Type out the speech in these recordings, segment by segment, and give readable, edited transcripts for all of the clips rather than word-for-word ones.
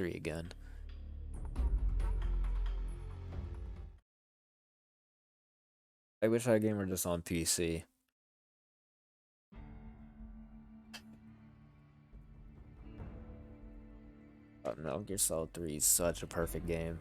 factory again. I wish that game were just on PC. Oh, Metal Gear Solid 3 is such a perfect game.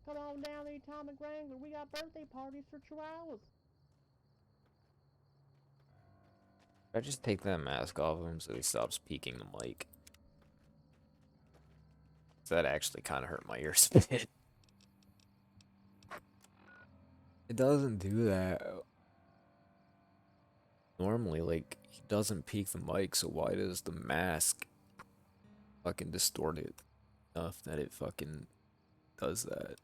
Come on down the Atomic Wrangler. We got birthday parties for Chihuahuas. I just take that mask off him so he stops peeking the mic. That actually kind of hurt my ears a bit. It doesn't do that. Normally, like, he doesn't peek the mic, so why does the mask fucking distort it enough that it fucking does that?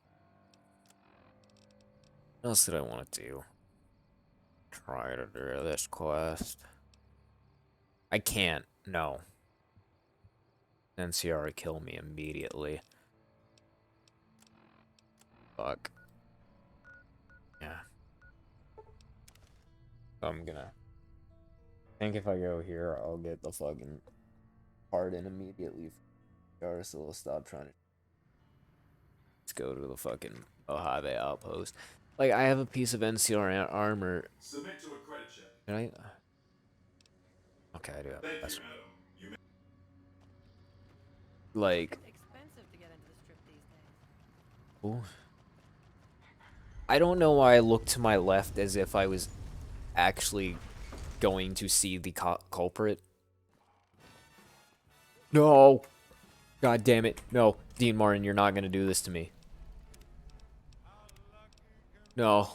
What else did I want to do? Try to do this quest. I can't. No. NCR kill me immediately. Fuck. Yeah. I'm gonna think if I go here, I'll get the fucking pardon immediately. So we'll stop trying to. Let's go to the fucking Mojave outpost. Like, I have a piece of NCR armor. Submit to a credit check. Can I? Okay, I do have Thank you, this. madam. You may Like, Expensive to get into the strip these days. ooh. I don't know why I looked to my left as if I was actually going to see the culprit. No! God damn it. No, Dean Martin, you're not gonna do this to me. No.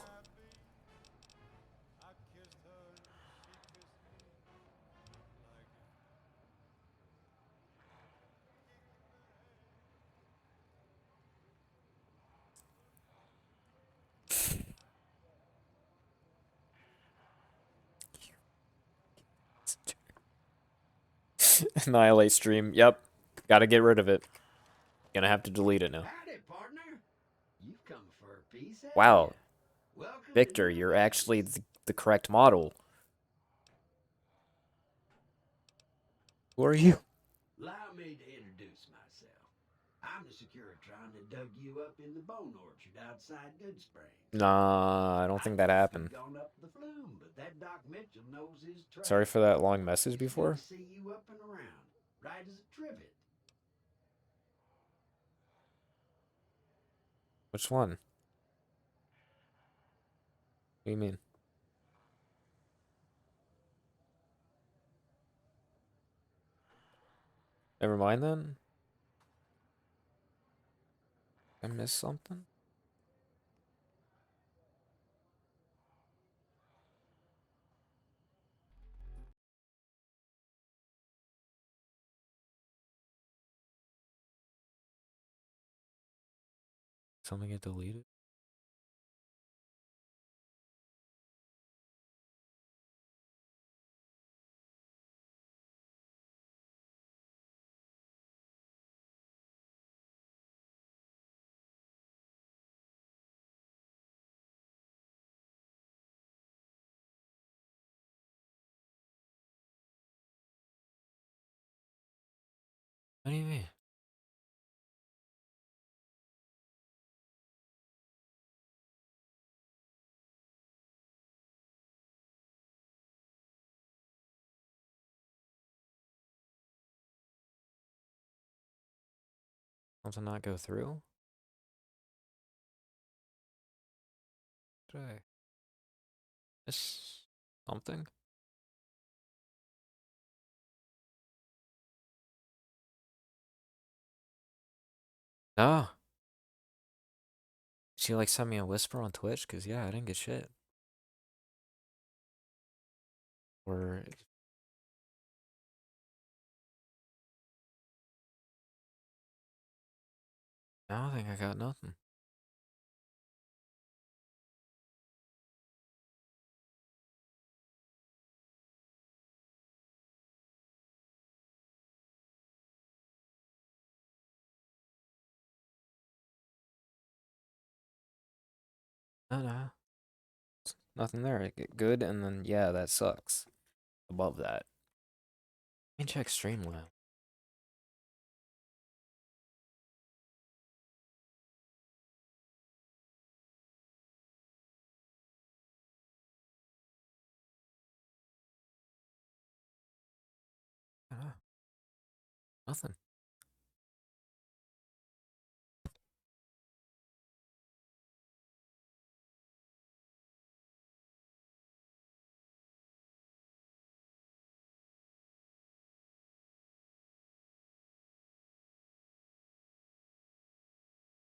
Annihilate stream. Yep. Gotta get rid of it. Gonna have to delete it now. Howdy, partner. You've come for a piece, haven't you? Wow. Welcome to Victor, New you're actually Vegas. the correct model. Who are you? Allow me to introduce myself. I'm the Securitron that dug you up in the bone orchard outside Good Springs. Nah, I don't I think that thought you'd happened. gone up the flume, but that Doc Mitchell knows his Sorry trade. for that long message It's good to before. see you up and around, right as a trivet. Which one? What do you mean? Never mind then. I missed something? Something get deleted? What do you mean? Something not go through? Did I miss something? No. She like sent me a whisper on Twitch? Cause yeah, I didn't get shit. Or I don't think I got nothing. No, no, nothing there. Good, and then yeah, that sucks. Above that, let me check Streamlab. Nothing.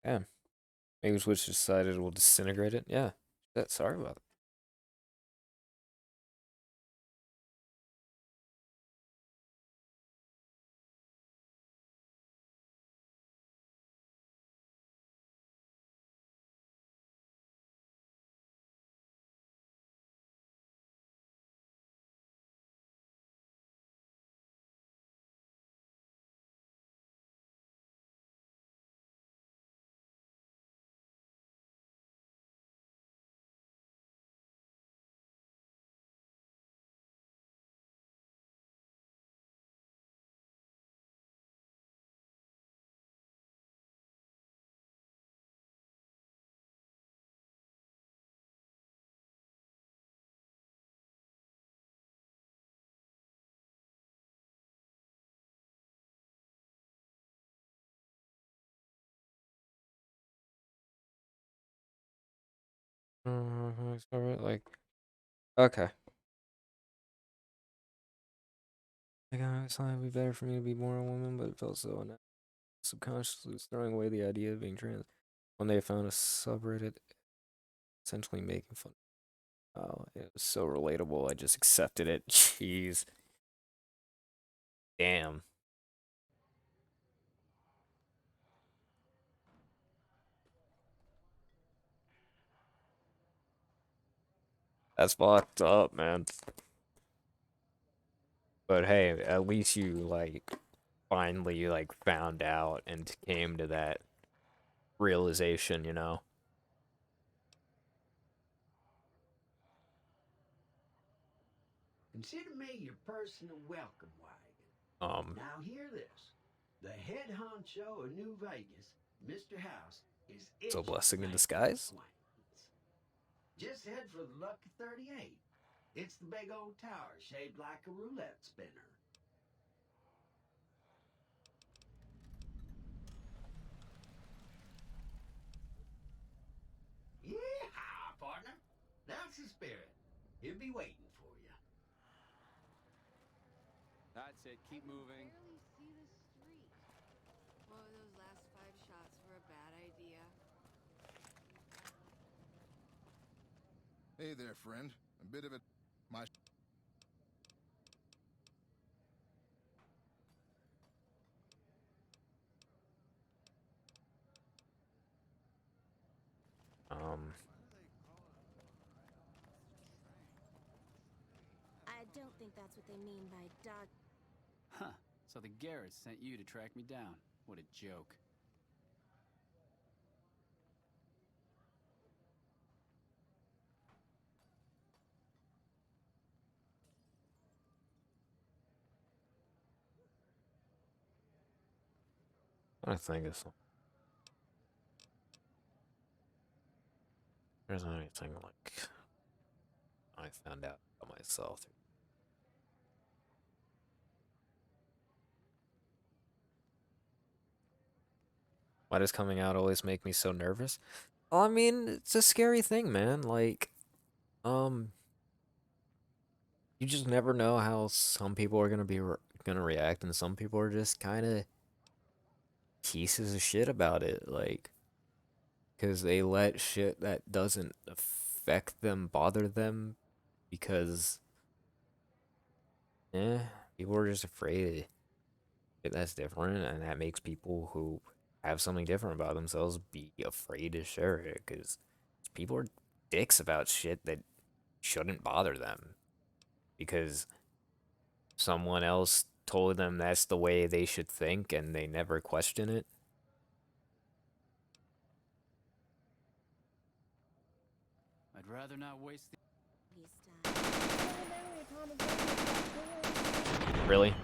Yeah. Maybe Switch decided we'll disintegrate it. Yeah. Sorry about that. It's alright, like, okay. Like, it's not be better for me to be born a woman, but it felt so subconsciously was throwing away the idea of being trans. One day I found a subreddit essentially making fun. Oh, it was so relatable. I just accepted it. Jeez. Damn. That's fucked up, man. But hey, at least you like finally like found out and came to that realization, you know. Consider me your personal welcome wagon. Um, Now hear this. The head honcho of New Vegas, Mr. House, is it's a itching to blessing in make your disguise. acquaintance. Just head for the Lucky 38. It's the big old tower shaped like a roulette spinner. Yeehaw, partner. That's the spirit. He'll be waiting for you. That's it. Keep moving. Barely see the street. Boy, those last 5 shots were a bad idea. Hey there, friend. A bit of a... My... Um, I don't think that's what they mean by dog. Huh. So the Garrett sent you to track me down. What a joke. I think it's there's anything like I found out about myself. Why does coming out always make me so nervous? Well, I mean, it's a scary thing, man. Like, um, you just never know how some people are gonna react, and some people are just kind of pieces of shit about it, like, because they let shit that doesn't affect them bother them, because, people are just afraid that that's different, and that makes people who have something different about themselves be afraid to share it, because people are dicks about shit that shouldn't bother them, because someone else told them that's the way they should think and they never question it. I'd rather not waste the... He's died. Really?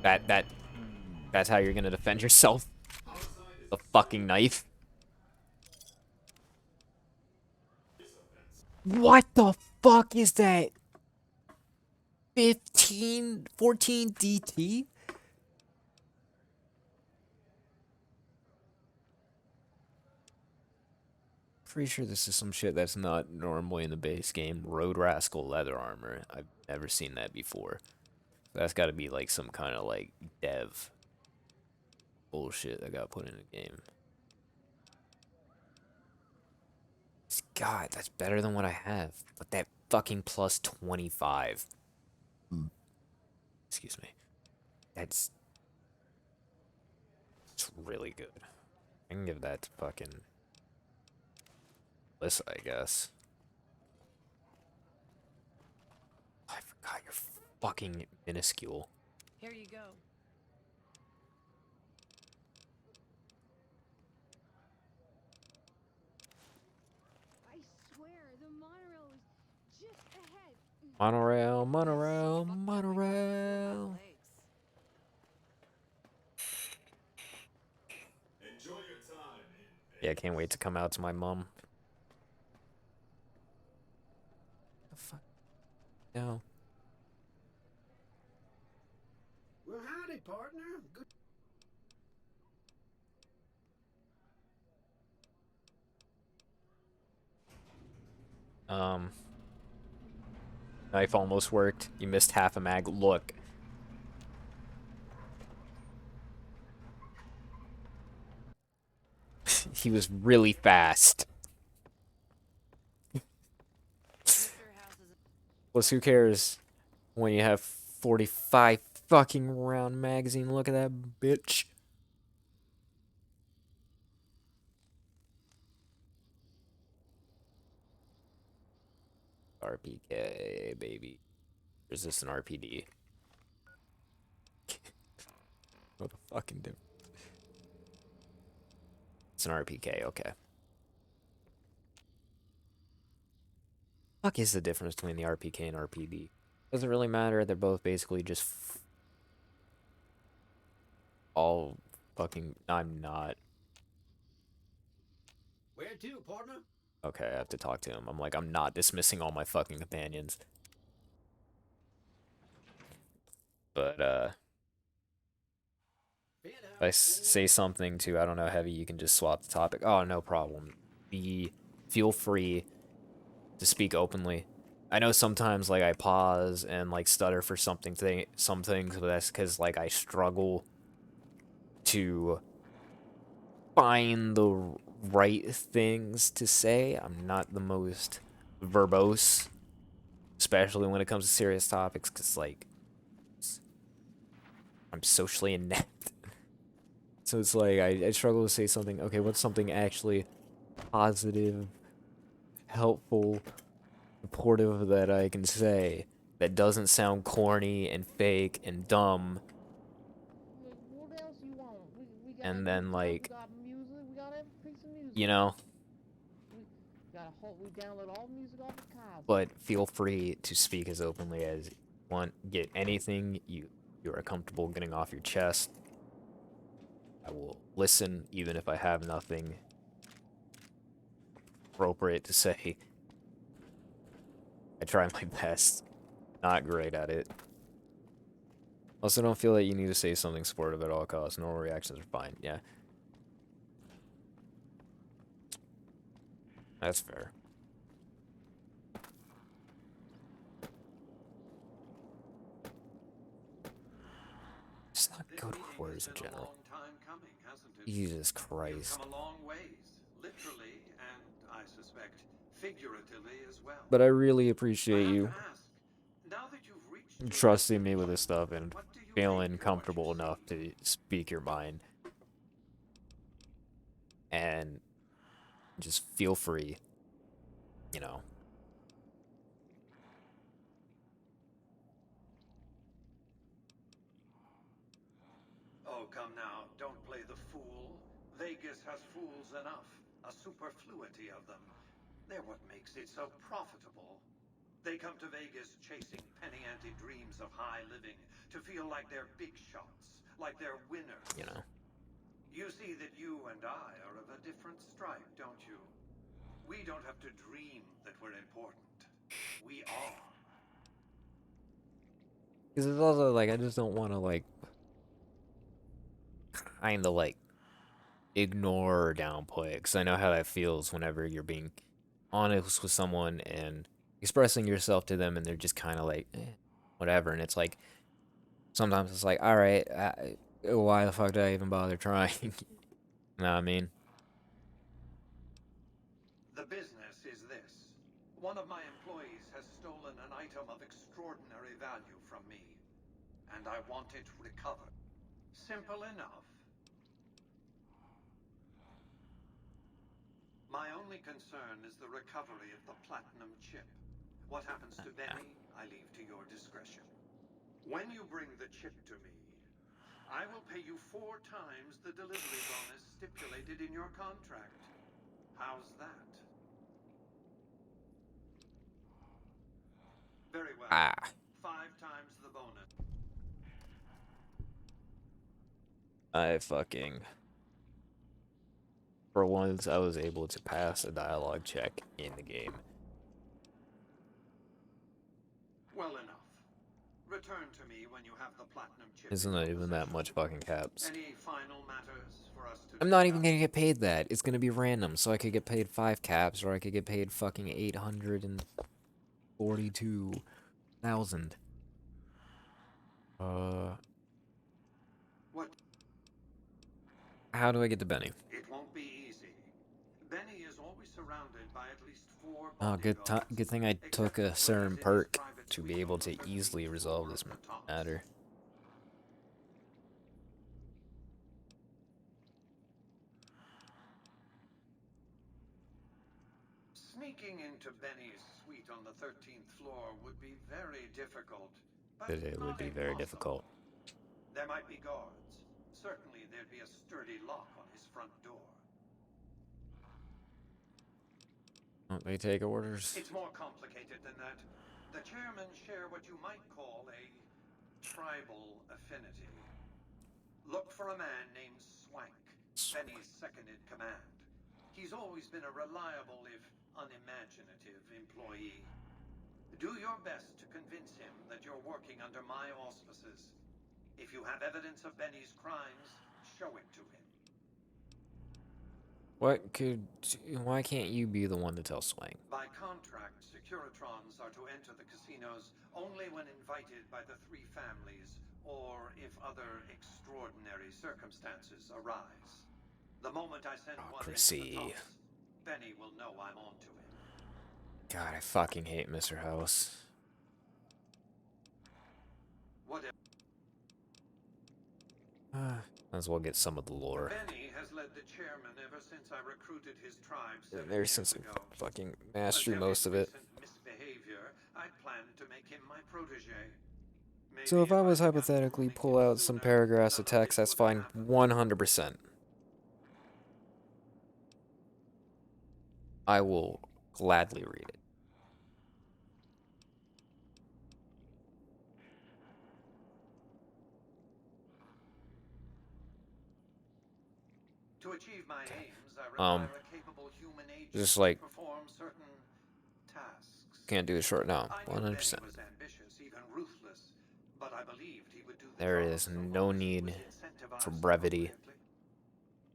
That's how you're gonna defend yourself? A fucking knife? What the fuck is that? 14 DT? Pretty sure this is some shit that's not normally in the base game. Road Rascal leather armor. I've never seen that before. That's gotta be like some kind of like dev bullshit that got put in the game. God, that's better than what I have. But that fucking plus 25. Excuse me. It's really good. I can give that to fucking Alyssa, I guess. I forgot you're fucking minuscule. Here you go. I swear, the monorail is just ahead. Monorail, monorail, monorail. Yeah, I can't wait to come out to my mom. The fuck? No. Well, howdy, partner. Good. Knife almost worked. You missed half a mag. Look. He was really fast. Plus, who cares when you have 45 fucking round magazine? Look at that bitch. RPK, baby. Or is this an RPD? What the fucking difference? It's an RPK, okay. Fuck is the difference between the RPK and RPD? Doesn't really matter. They're both basically just all fucking. I'm not. Where to, partner? Okay, I have to talk to him. I'm like, I'm not dismissing all my fucking companions. But, if I say something to, I don't know, Heavy, you can just swap the topic. Oh, no problem. Feel free to speak openly. I know sometimes, like, I pause and, like, stutter for some things, but that's because, like, I struggle to find the right things to say. I'm not the most verbose, especially when it comes to serious topics, because, like, I'm socially inept. So it's like, I struggle to say something, okay, what's something actually positive, helpful, supportive that I can say that doesn't sound corny and fake and dumb, What else you want? We got and then, like, we got music. We got every piece of music. you know? We download all the music off the cars. But feel free to speak as openly as you want. Get anything you are comfortable getting off your chest. I will listen, even if I have nothing appropriate to say. I try my best. Not great at it. Also, don't feel that you need to say something supportive at all costs. Normal reactions are fine. Yeah. That's fair. Just not go to wars in general. Jesus Christ. Come a long ways, literally, and I suspect figuratively as well. But I really appreciate I have you to ask, now that you've reached your trusting me with this stuff and what do you feeling make of comfortable what you've enough seen? to speak your mind. And just feel free, you know. Oh, come now, don't play the fool. Vegas has fools enough, a superfluity of them. They're what makes it so profitable. They come to Vegas chasing penny-ante dreams of high living to feel like they're big shots, like they're winners. You know. You see that you and I are of a different stripe, don't you? We don't have to dream that we're important. We are. Because it's also like, I just don't want to, like, kind of, like, ignore or downplay it. Because I know how that feels whenever you're being honest with someone and expressing yourself to them and they're just kind of like, whatever. And it's like, sometimes it's like, all right, why the fuck did I even bother trying? You know what I mean? The business is this. One of my employees has stolen an item of extraordinary value from me, and I want it recovered. Simple enough. My only concern is the recovery of the platinum chip. What happens to Benny, I leave to your discretion. When you bring the chip to me, I will pay you 4 times the delivery bonus stipulated in your contract. How's that? Very well. Ah. 5 times the bonus. I fucking... For once, I was able to pass a dialogue check in the game. Well enough. Return to me when you have the platinum chip. Isn't that even that much fucking caps? Any final matters for us to I'm not even discuss? gonna get paid that. It's gonna be random, so I could get paid 5 caps, or I could get paid fucking 842,000. What? How do I get to Benny? It won't be easy. Benny is always surrounded by at least 4 Oh, bodyguards, good thing I took a except certain when he's in his perk private to suite be on able the to 13th easily resolve floor this of the Pt.6. matter. Sneaking into Benny's suite on the 13th floor would be very difficult, but It would not be very impossible. difficult. There might be guards. Certainly there'd be a sturdy lock on his front door. Don't they take orders? It's more complicated than that. The chairmen share what you might call a tribal affinity. Look for a man named Swank, Benny's second-in-command. He's always been a reliable, if unimaginative, employee. Do your best to convince him that you're working under my auspices. If you have evidence of Benny's crimes, show it to him. Why can't you be the one to tell Swang? By contract, Securitrons are to enter the casinos only when invited by the 3 families, or if other extraordinary circumstances arise. The moment I send one into the Democracy. tops, Benny will know I'm on to him. God, I fucking hate Mr. House. Whatever. Might as well get some of the lore. Benny has led the chairman ever since I recruited his tribe 7 Ever years since I ago. fucking mastered Until most his of it. recent misbehavior, I planned to make him my protege. So if I was hypothetically pull out some paragraphs of text, that's fine 100%. I will gladly read it. To achieve my aims, I require a capable human agent just like to perform certain tasks. can't do it short now. I knew 100%. Benny was ambitious, even ruthless, but I believed he would do the There job is so no long as he need was incentivized for brevity. appropriately.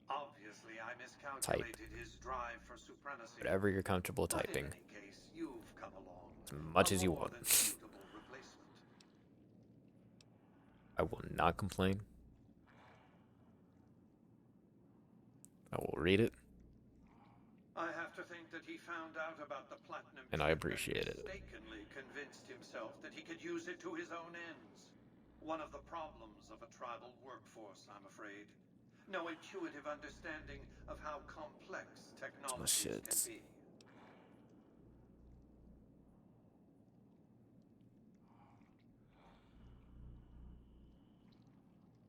Obviously, I miscalculated his drive for supremacy. Whatever you're comfortable But typing. in any case, you've come along. As much A as you more want. than suitable replacement. I will not complain. I will read it. I have to think that he found out about the platinum And I chip appreciate it. mistakenly convinced himself that he could use it to his own ends. One of the problems of a tribal workforce, I'm afraid. No intuitive understanding of how complex technologies shit. can be.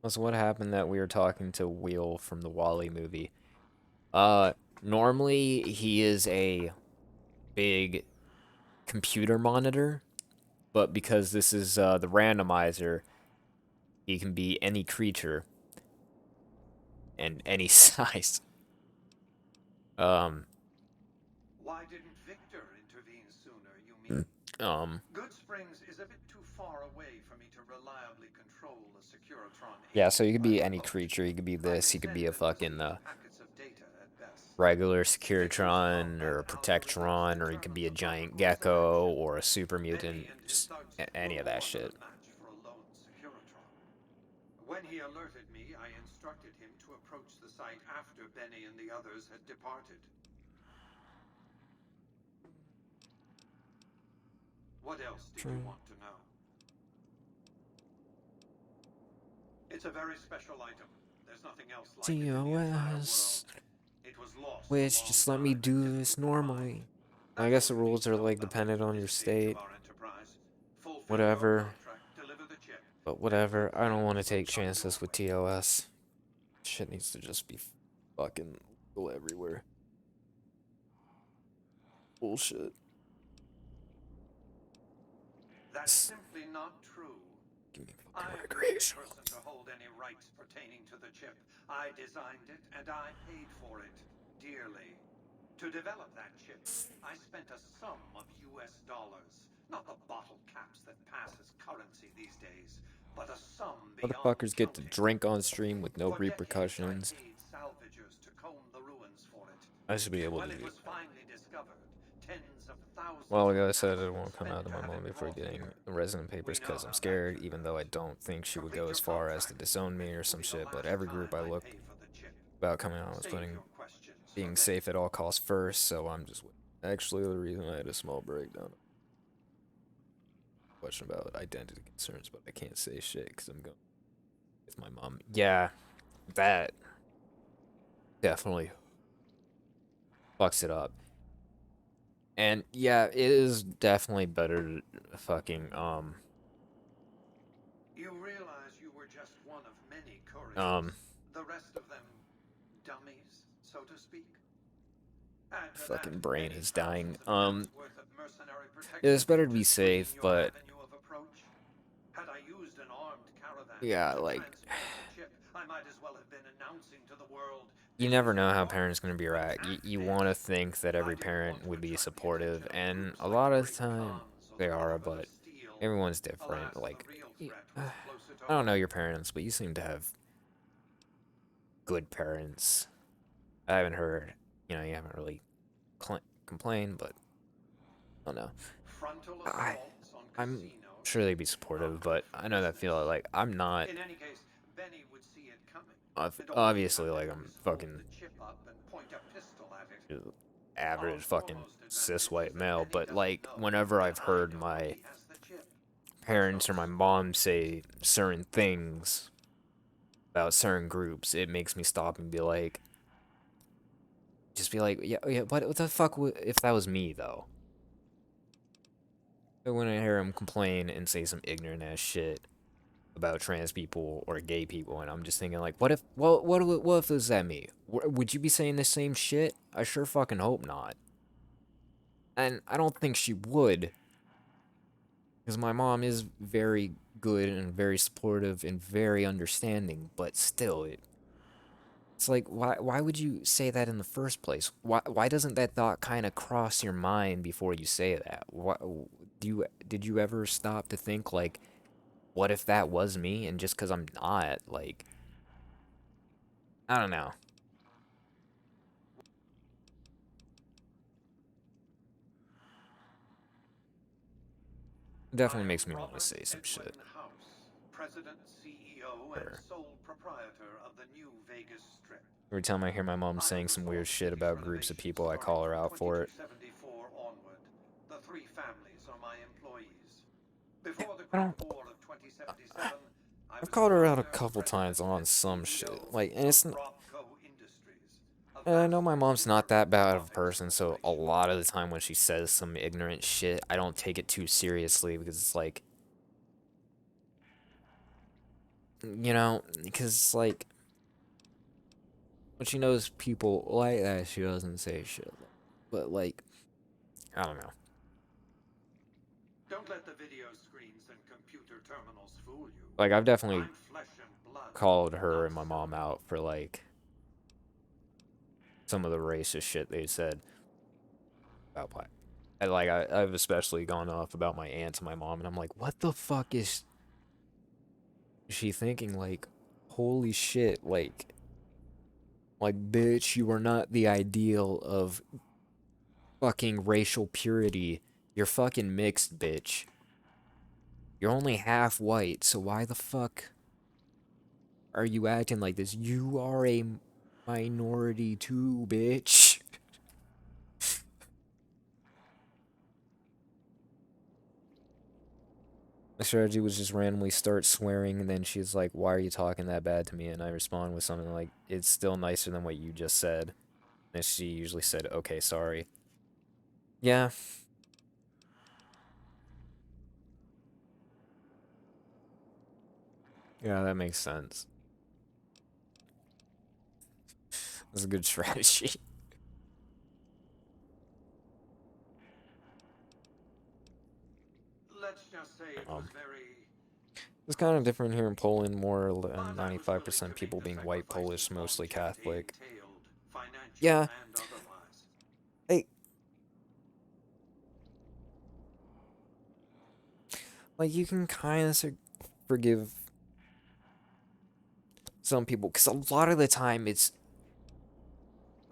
That's what happened that we were talking to Will from the Wally movie. Normally he is a big computer monitor, but because this is the randomizer, he can be any creature and any size. Um, Why didn't Victor intervene sooner, you mean? Good Springs is a bit too far away for me to reliably control a Securitron yeah, so agent he could by be any remote. creature. He could be I'm this. He could be a intended to fucking steal packets of data at best. regular Victor's Securitron or a combat algorithms Protectron, or he could determine be a the proper giant course of gecko action. or a super Benny mutant. and his Just thugs any were of that more than shit. a match for a lone Securitron. When he alerted me, I instructed him to approach the site after Benny and the others had departed. What else did you want to know? It's a very special item. There's nothing else like it in the entire world. TOS. It was lost a Which, long just let me time in do difficult this to find. normally. I That's guess all the you need rules to are know like about it dependent at on your this stage state. of our enterprise. Fulfill your Whatever. contract, deliver the chip, But and whatever. keep I don't want to things take on your chances with way. TOS. Shit needs to just be fucking legal everywhere. Bullshit. That's simply not true. Give me I fucking am the only recreational. person to hold any rights pertaining to the chip. I designed it, and I paid for it dearly. To develop that chip, I spent a sum of US dollars. Not the bottle caps that pass as currency these days, but a sum beyond Motherfuckers get to counting. drink on stream with no For decades, I repercussions. paid salvagers to comb the ruins for it. I should be able to When it do was that. finally discovered, tens of thousands Well, of like I said, I pounds were won't come spent out of to my have mom it before brought getting here. the resident We papers know because I'm how that scared, turned even out. though I don't think she would Complete go your as far as to contract, disown me and or it will some be the shit. But last every time group I I look pay for the chip. about coming on was Save putting your questions for being then. safe at all costs first, so I'm just actually the reason I had a small breakdown. Question about identity concerns, but I can't say shit because I'm going with my mom. Yeah, that definitely fucks it up. And yeah, it is definitely better to fucking You realize you were just one of many couriers. The rest of them dummies, so to speak. Add to that fucking brain many is dying. thousands of pounds worth of mercenary protection It's better to be agents screening safe, your but avenue of approach. Had I used an armed caravan yeah, to like transport the chip, I might as well have been announcing to the world. you This never is know how important. parents gonna be react. React You want to this. think that I every didn't want parent to would be attract the supportive, attention of and groups a like lot the of the Great time Khans on they the are, Brotherhood of but Steel. everyone's different. Alas, the Like, real threat was closer to I don't know home. your parents, but you seem to have good parents. I haven't heard, you haven't really complained, but I don't know. Frontal I, assaults on I'm casinos. sure they'd be supportive, but I know that feel like I'm not. In any case, Benny would see it coming. And all he'd Obviously, have to like do I'm is hold fucking the chip up and point a pistol at it. Our average fucking foremost cis advantage white is that male, Benny but doesn't like know whenever that I've I heard know my he has the chip. parents or my mom say certain things about certain groups, it makes me stop and be like, just be like, yeah, yeah, what the fuck if that was me though? When I hear him complain and say some ignorant ass shit about trans people or gay people, and I'm just thinking like, what if, what if it was that me? Would you be saying the same shit? I sure fucking hope not. And I don't think she would, because my mom is very good and very supportive and very understanding, but still, it's like, why would you say that in the first place? Why doesn't that thought kind of cross your mind before you say that? Did you ever stop to think like, what if that was me? And just because I'm not, like, I don't know. It definitely makes me want to say some shit. House, President, CEO, and Sure. sole proprietor of the New Vegas Strip. Every time I hear my mom saying some weird shit about groups of people, I call her out for it. 2274 onward. The three families are my employees. Before the I Great don't. War of 2077, I I've was called her out a founder, couple times president, on and some CEO shit, like, and of it's. Brobco Industries. A And I know vast my mom's consumer not that bad of a robotics person, so a corporation. lot of the time when she says some ignorant shit, I don't take it too seriously because it's like, because it's like, when she knows people like that, she doesn't say shit. But like, I don't know. Don't let the video screens and computer terminals fool you. Like, I've definitely I'm flesh and blood. called her not and my mom silicone. out for, like, some of the racist shit they said about black. And, like, I've especially gone off about my aunt and my mom, and I'm like, what the fuck is she thinking? Like, holy shit, like, bitch, you are not the ideal of fucking racial purity. You're fucking mixed, bitch. You're only half white, so why the fuck are you acting like this? You are a minority too, bitch. My strategy was just randomly start swearing, and then she's like, why are you talking that bad to me? And I respond with something like, it's still nicer than what you just said. And she usually said, okay, sorry. Yeah. Yeah, that makes sense. That's a good strategy. Let's just say it was very. It's kind of different here in Poland, more But than I was willing to 95% make people the being white, sacrifices Polish, mostly longevity Catholic. entailed, financial Yeah, and otherwise. hey, like, you can kind of forgive some people, because a lot of the time it's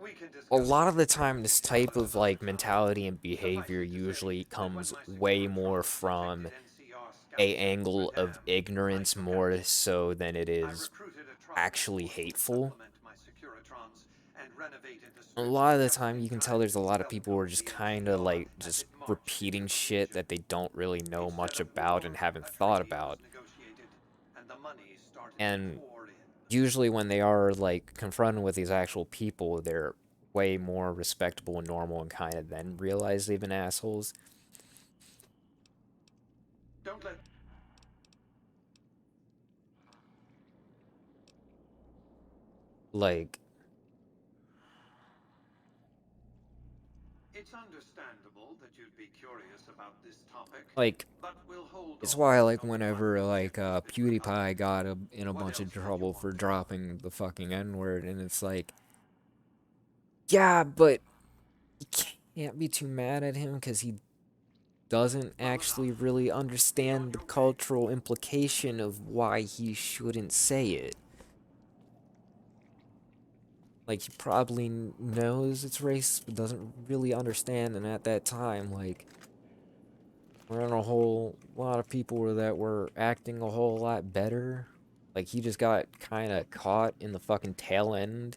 We can a discuss lot of the this in time more this detail type at of another like time. mentality and Suffice behavior it to say usually that when comes my way more Securitrons from detected NCR a scouts angle with of him, I ignorance took more action. so than it I is recruited a tribal actually force to hateful. supplement my Securitrons and renovated the A strips lot of the just time in you can tell time there's to a lot of people who welcome are just the kind of NCR like as just it marched into repeating the shit region. that they don't really know Instead much of about and war, haven't a thought treaty was about. negotiated, and the money started to And pour in. usually when they are like confronted with these actual people, they're way more respectable and normal and kind of then realize they've been assholes. Don't let Like, It's understandable that you'd be curious about this topic, like, but we'll hold it's off why, like, until the front whenever, porch like, has been recovered. PewDiePie got in a What bunch else of did you trouble for want? dropping the fucking N-word, and it's like, yeah, but you can't be too mad at him because he doesn't Well actually enough. really Be on understand the your way. cultural implication of why he shouldn't say it. Like, he probably knows it's racist, but doesn't really understand, and at that time, like, we're in a whole lot of people that were acting a whole lot better. Like, he just got kind of caught in the fucking tail end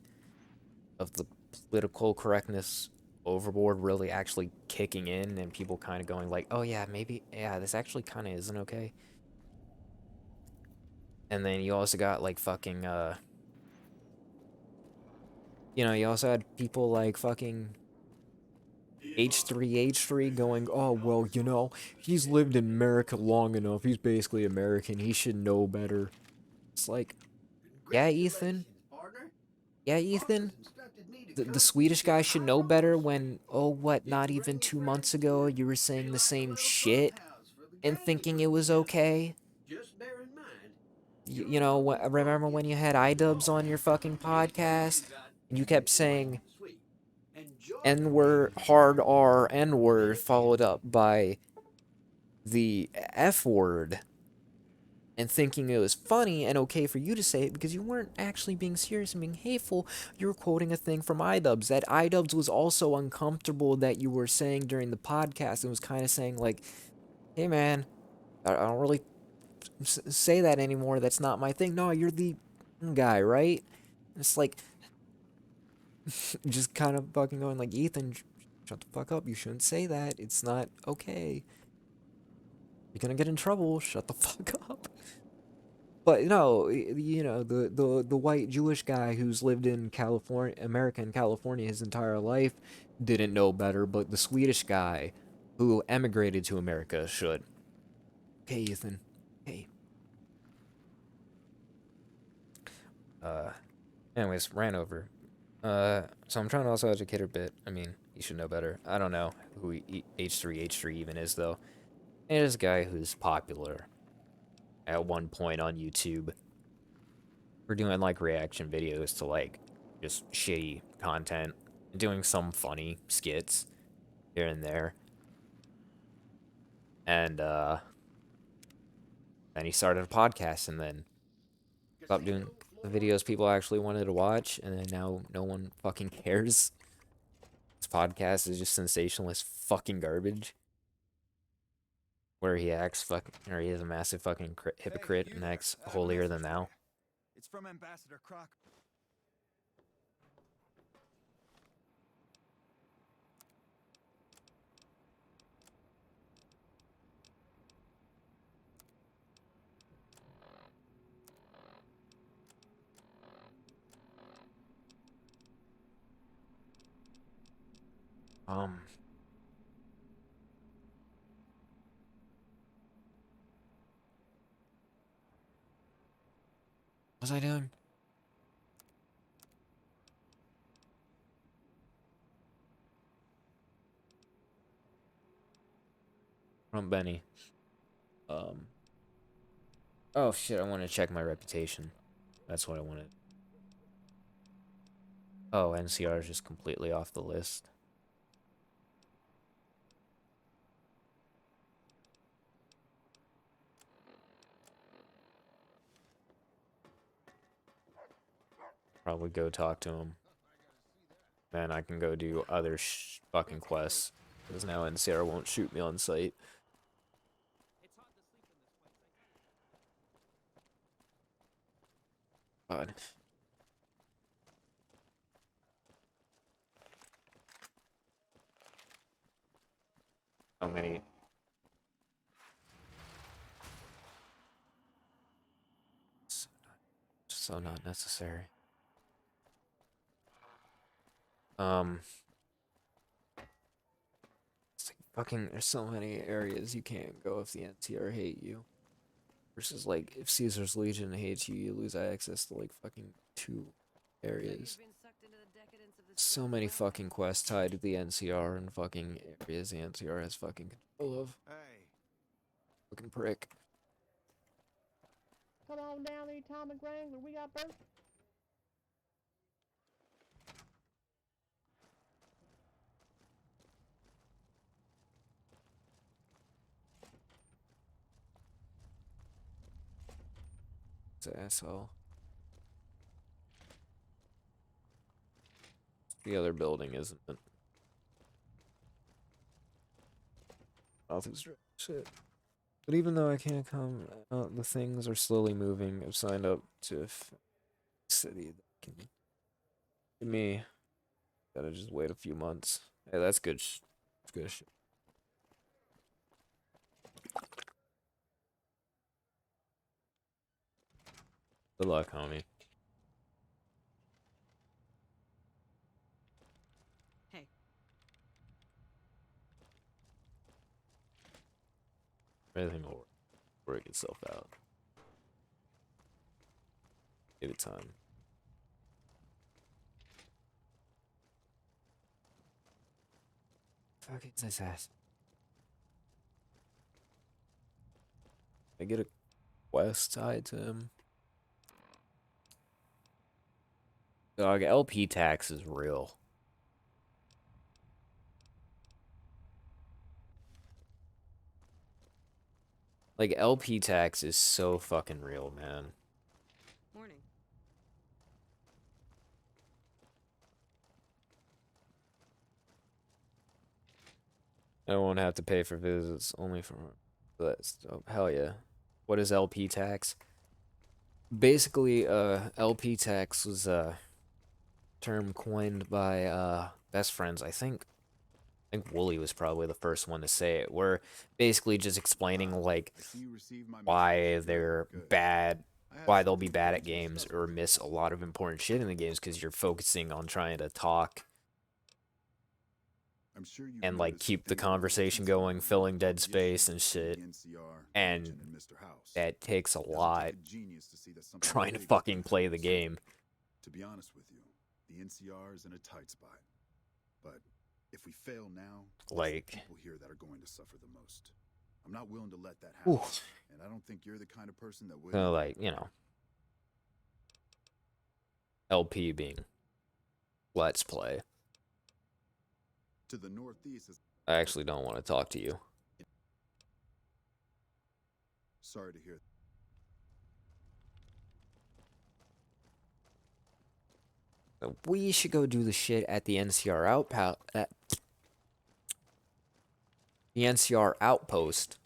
of the political correctness overboard really actually kicking in and people kind of going like, oh yeah, maybe, yeah, this actually kind of isn't okay. And then you also got like fucking, you also had people like fucking H3 going, oh, well, he's lived in America long enough. He's basically American. He should know better. It's like, yeah, Ethan. Congratulations, partner. Yeah, Boss Ethan. has instructed me to The come Swedish get guy the should high know better rollers. when, oh, what, Did not you bring even any 2 months friends, ago, kid? you were Be saying the like a same little shit fun house for the and gang to thinking it group was together. okay. Just bear in mind, You know, remember when you had iDubbbz on your fucking podcast and you kept saying Sweet. Enjoy the N-word, hard R, N-word, followed up by the F word, and thinking it was funny and okay for you to say it because you weren't actually being serious and being hateful. You were quoting a thing from iDubbbz that iDubbbz was also uncomfortable that you were saying during the podcast and was kind of saying like, hey man, I don't really say that anymore. That's not my thing. No, you're the guy, right? It's like, just kind of fucking going like, Ethan, shut the fuck up. You shouldn't say that. It's not okay. You're gonna get in trouble. Shut the fuck up. But no, the white Jewish guy who's lived in California, America and California his entire life didn't know better, but the Swedish guy who emigrated to America should. Okay, Ethan. Hey. Uh, anyways, ran over. So I'm trying to also educate her a bit. I mean, You should know better. I don't know who H3 even is though. It is a guy who's popular at one point on YouTube. We're doing like reaction videos to like just shitty content, doing some funny skits here and there. And then he started a podcast and then stopped doing the videos people actually wanted to watch, and then now no one fucking cares. This podcast is just sensationalist fucking garbage. Where he acts fucking, or he is a massive fucking hypocrite and acts holier than thou. It's from Ambassador Croc. What was I doing? From Benny. Oh shit, I want to check my reputation. That's what I wanted. Oh, NCR is just completely off the list. Probably go talk to him. Then I can go do other fucking quests. Because now NCR won't shoot me on sight. God. So many. So not necessary. It's like fucking, there's so many areas you can't go if the NCR hate you. Versus like, if Caesar's Legion hates you, you lose access to like fucking 2 areas. So many fucking quests tied to the NCR and fucking areas the NCR has fucking control of. Hey. Fucking prick. Come on down the Atomic Wrangler. We got birthday. It's an asshole. The other building, isn't it? Nothing's shit. But even though I can't come, the things are slowly moving. I've signed up to a city that can give me. Gotta just wait a few months. Hey, that's good. That's good shit. Good luck, homie. Hey. Everything will work itself out. Give it time. Fuck is this ass? I get a quest tied to him. Dog, Pt.6 is real. Like, Pt.6 is so fucking real, man. Morning. I won't have to pay for visits, only for that. Oh, hell yeah. What is Pt.6? Basically, Pt.6 was a term coined by best friends, I think. I think Wooly was probably the first one to say it. We're basically just explaining like why they're bad, why they'll be bad at games or miss a lot of important shit in the games because you're focusing on trying to talk and like keep the conversation going, filling dead space and shit. And that takes a lot trying to fucking play the game. To be honest with you, the NCR is in a tight spot. But If we fail now, Like, it's the people here that are going to suffer the most. I'm not willing to let that happen. ooh, And I don't think you're the kind of person that would. so like, you know, LP being let's play. To the northeast is. I actually don't want to talk to you. Sorry to hear. So we should go do the shit at the NCR the NCR outpost,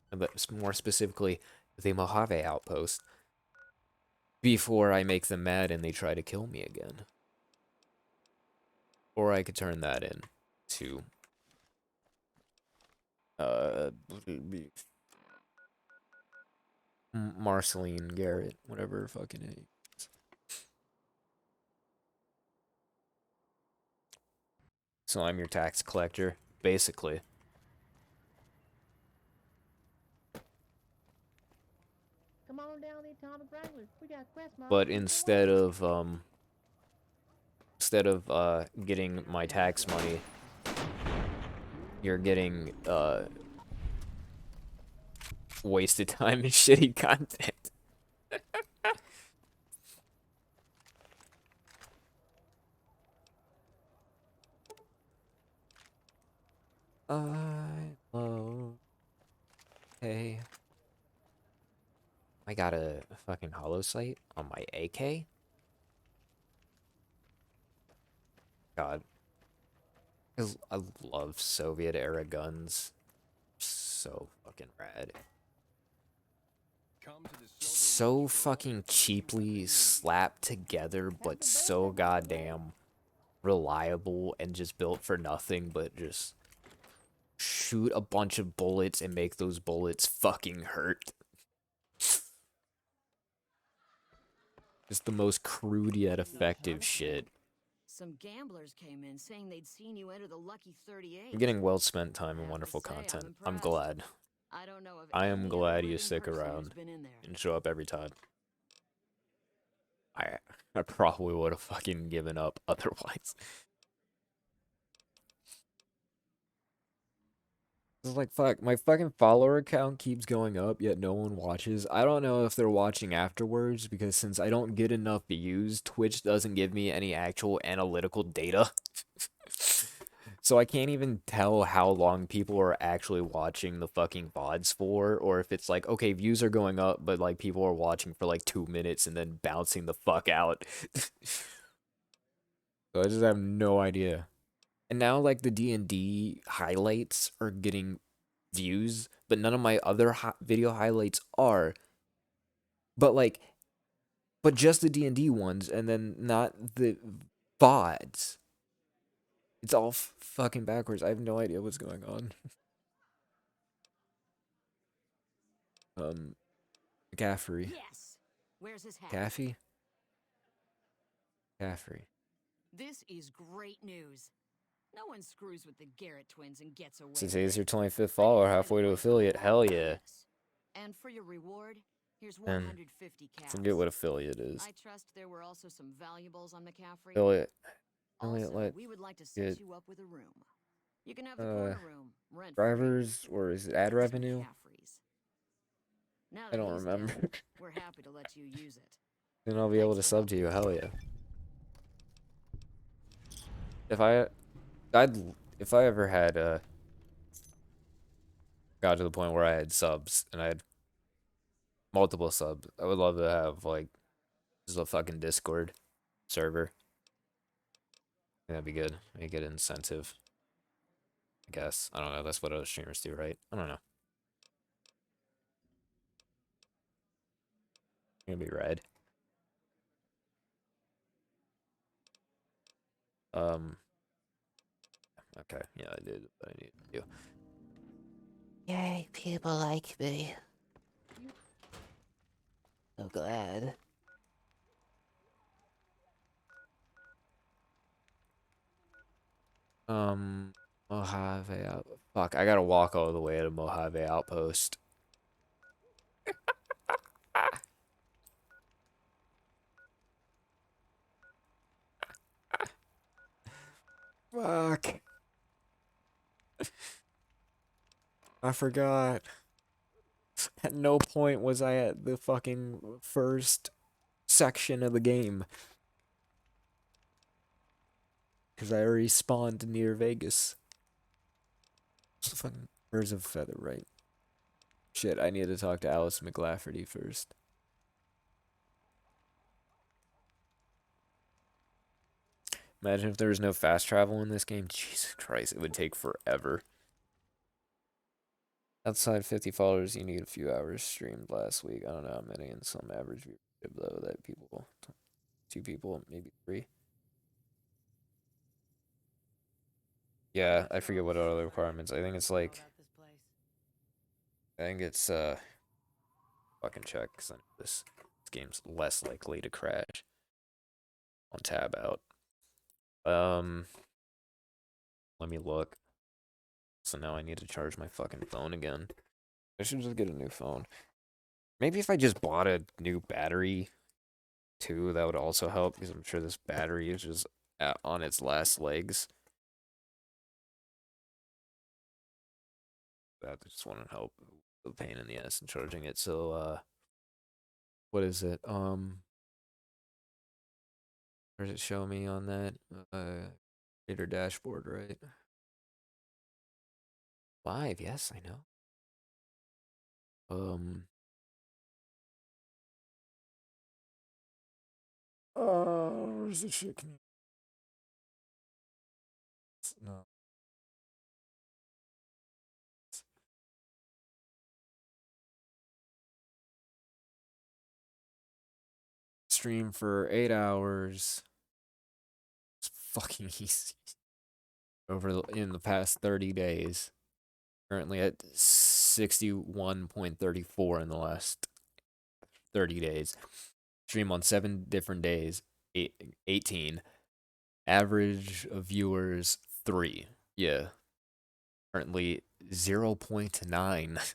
but more specifically, the Mojave outpost, before I make them mad and they try to kill me again. Or I could turn that into Marceline Garrett, whatever fucking it is. So I'm your tax collector, basically. Come on down the Atomic Wranglers. We got Christmas. But instead of getting my tax money, you're getting wasted time and shitty content. Hey, I got a fucking hollow sight on my AK. God, I love Soviet era guns. So fucking rad. So fucking cheaply slapped together, but so goddamn reliable and just built for nothing, but just shoot a bunch of bullets and make those bullets fucking hurt. Just the most crude yet effective shit. Some gamblers came in saying they'd seen you enter the lucky 38. I'm getting well spent time and wonderful content. I'm glad. I don't know if I am any glad other you living stick person who's around been in there. and show up every time. I probably would have fucking given up otherwise. It's like, fuck, my fucking follower count keeps going up, yet no one watches. I don't know if they're watching afterwards, because since I don't get enough views, Twitch doesn't give me any actual analytical data. So I can't even tell how long people are actually watching the fucking VODs for, or if it's like, okay, views are going up, but like people are watching for like 2 minutes and then bouncing the fuck out. So I just have no idea. And now like the D&D highlights are getting views, but none of my other video highlights are. But just the D&D ones, and then not the VODs. It's all fucking backwards. I have no idea what's going on. McCaffrey. Yes. Where's his hat? Caffey? Caffrey. This is great news. No one screws with the Garrett twins and gets away. Today's your 25th follower, halfway to affiliate. Hell yeah. And for your reward, here's And 150 cash. forget what affiliate is. I trust there were also some valuables on McCaffrey. Affiliate. Also, we would like to set get, you up with a room. You can have the corner room, rent drivers, or is it ad revenue? Now I don't remember. We're happy to let you use it. Then I'll be able to sub to you. Hell yeah. If I ever had got to the point where I had subs and I had multiple subs, I would love to have like just a fucking Discord server. That'd be good. Make it incentive. I guess. I don't know. That's what other streamers do, right? I don't know. Gonna be red. Okay. Yeah, I did what I needed to do. Yay, people like me. So glad. Mojave fuck, I gotta walk all the way to Mojave Outpost. Fuck. I forgot. At no point was I at the fucking first section of the game. Because I already spawned near Vegas. Fucking birds of a feather, right? Shit, I need to talk to Alice McLafferty first. Imagine if there was no fast travel in this game. Jesus Christ, it would take forever. Outside 50 followers, you need a few hours streamed last week. I don't know how many in some average viewership, though, that people, 2 people, maybe 3. Yeah, I forget what are the requirements. I think it's like, fucking check, because this game's less likely to crash on tab out. Let me look. So now I need to charge my fucking phone again. I should just get a new phone. Maybe if I just bought a new battery, too, that would also help, because I'm sure this battery is just on its last legs. That just want to help the pain in the ass in charging it. So, what is it? Where does it show me on that? Creator dashboard, right? 5, yes, I know. Where's the shit? No. Stream for 8 hours. It's fucking easy. In the past 30 days. Currently at 61.34 in the last 30 days. Stream on 7 different days. 18. Average of viewers 3. Yeah. Currently 0.9.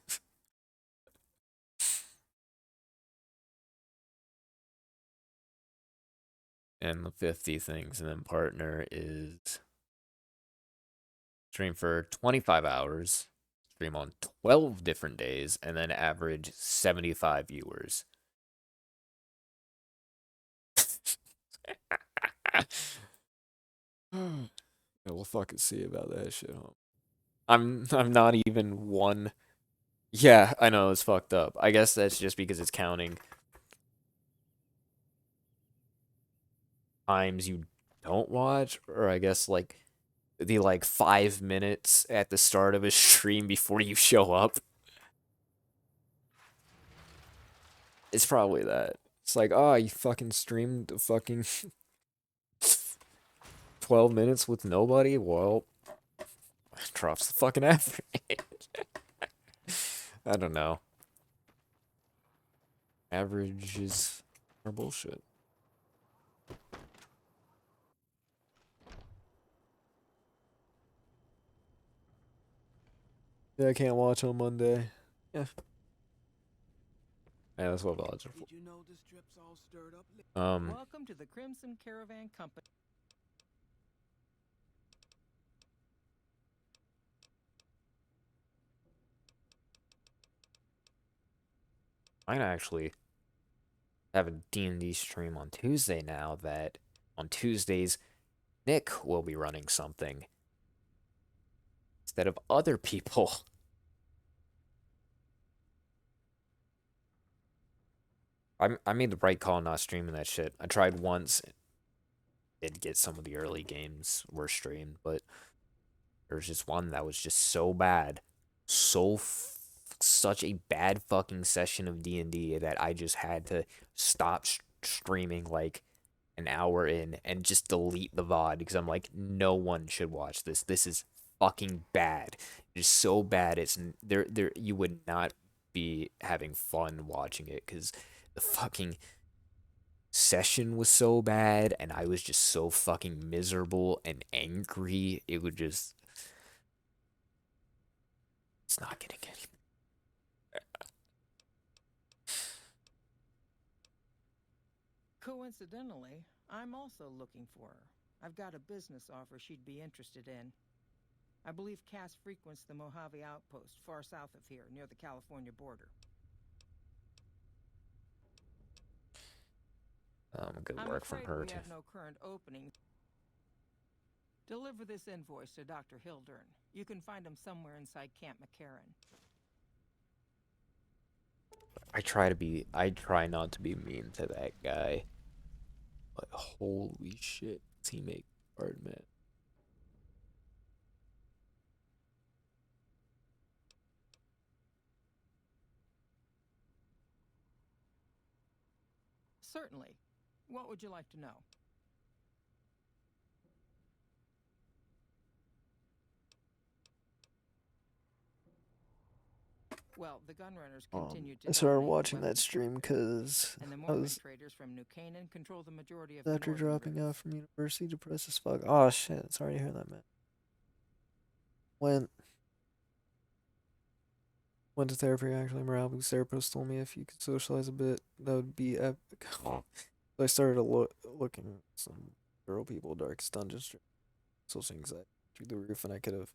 And the 50 things. And then partner is stream for 25 hours. Stream on 12 different days. And then average 75 viewers. Yeah, we'll fucking see about that shit, huh? I'm not even one. Yeah, I know, it's fucked up. I guess that's just because it's counting times you don't watch, or I guess like the 5 minutes at the start of a stream before you show up. It's probably that. It's like, oh, you fucking streamed a fucking 12 minutes with nobody? Well, drops the fucking average. I don't know. Averages are bullshit. Yeah, I can't watch on Monday. Yeah. Yeah, that's what vlogs are for. Welcome to the Crimson Caravan Company. Might actually have a D&D stream on Tuesday now that on Tuesdays, Nick will be running something instead of other people. I made the right call not streaming that shit. I tried once. Did get some of the early games were streamed, but there was just one that was just so bad. Such a bad fucking session of D&D that I just had to stop streaming like an hour in and just delete the VOD because I'm like, no one should watch this. This is fucking bad. It's so bad. It's there. You would not be having fun watching it because the fucking session was so bad and I was just so fucking miserable and angry. It would just. It's not getting any. Coincidentally, I'm also looking for her. I've got a business offer she'd be interested in. I believe Cass frequents the Mojave outpost, far south of here, near the California border. Good I'm work from afraid her we too. have no current openings. Deliver this invoice to Dr. Hildern. You can find him somewhere inside Camp McCarran. I try not to be mean to that guy. But holy shit, teammate card, man. Certainly. What would you like to know? Well, the gunrunners continue to I started dominate the watching that weapons stream market, because and the I Mormon was traders from New Canaan control the majority of the after northern dropping rift. out from university, depressed as fuck. Oh shit, sorry to hear that, man. Went to therapy actually. Morale because therapist told me if you could socialize a bit, that would be epic. So I started looking at some girl people, Darkest Dungeon stream. Social anxiety through the roof, and I could have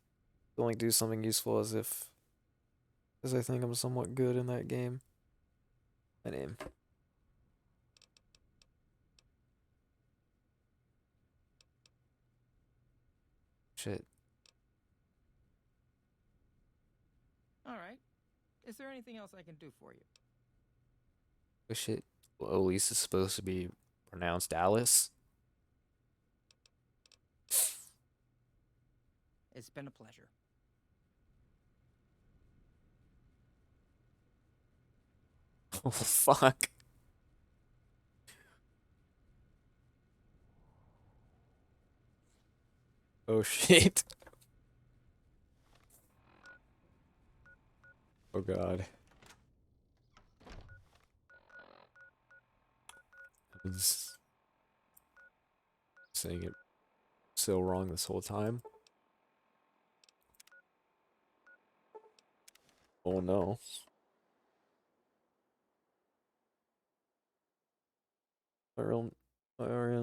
only do something useful as I think I'm somewhat good in that game. My name. Shit. All right. Is there anything else I can do for you? Oh shit. Well, Elise is supposed to be pronounced Alice. It's been a pleasure. Oh fuck. Oh shit. Oh god. I was saying it so wrong this whole time. Oh no. My real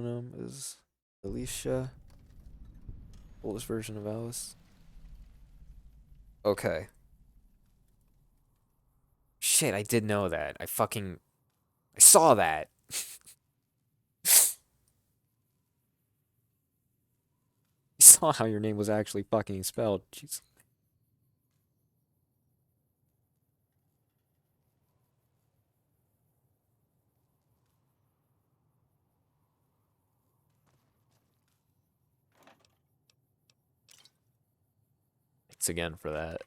name is Alicia. Oldest version of Alice. Okay. Shit, I did know that. I saw that. I saw how your name was actually fucking spelled. Jeez. Thanks again for that.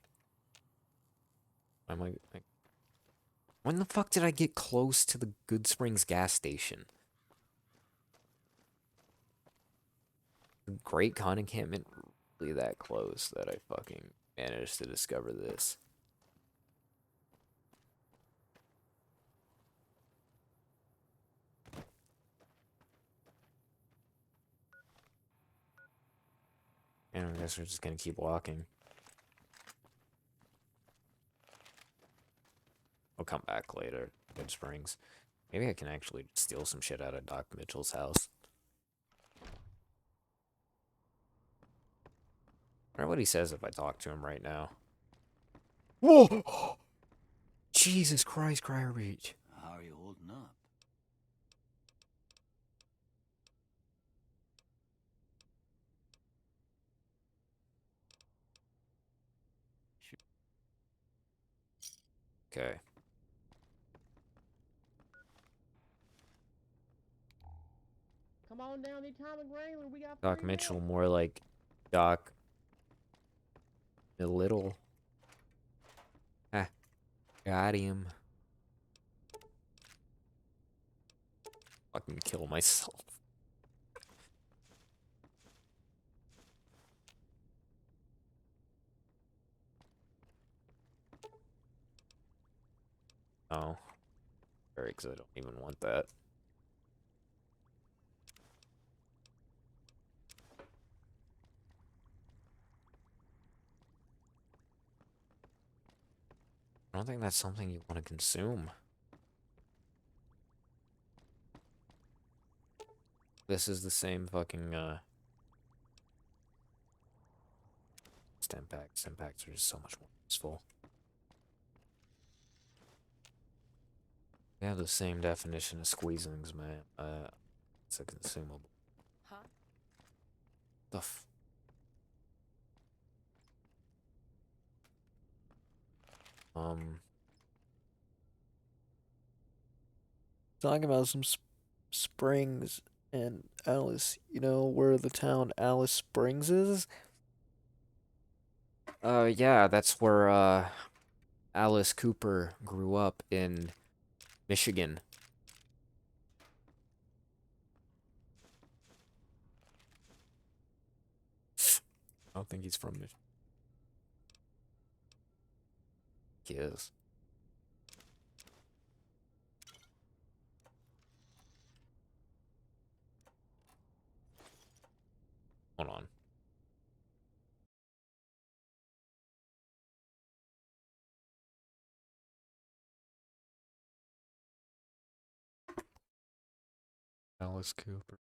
When the fuck did I get close to the Good Springs gas station? The Great Con encampment really that close that I fucking managed to discover this. And I guess we're just gonna keep walking. I'll come back later. Good Springs. Maybe I can actually steal some shit out of Doc Mitchell's house. I wonder what he says if I talk to him right now. Whoa! Jesus Christ, Crier Beach. How are you holding up? Okay. Come on down the Atomic Wrangler. We got Doc free Mitchell, will. more like Doc Little. Ah, got him. Fucking kill myself. Oh. Very, because I don't even want that. I don't think that's something you want to consume. This is the same fucking, stem packs. Stem packs are just so much more useful. They have the same definition as squeezings, man. It's a consumable. Huh? The f. Talking about some springs and Alice. You know where the town Alice Springs is? Yeah, that's where Alice Cooper grew up in Michigan. I don't think he's from Michigan. He is. Hold on. Alice Cooper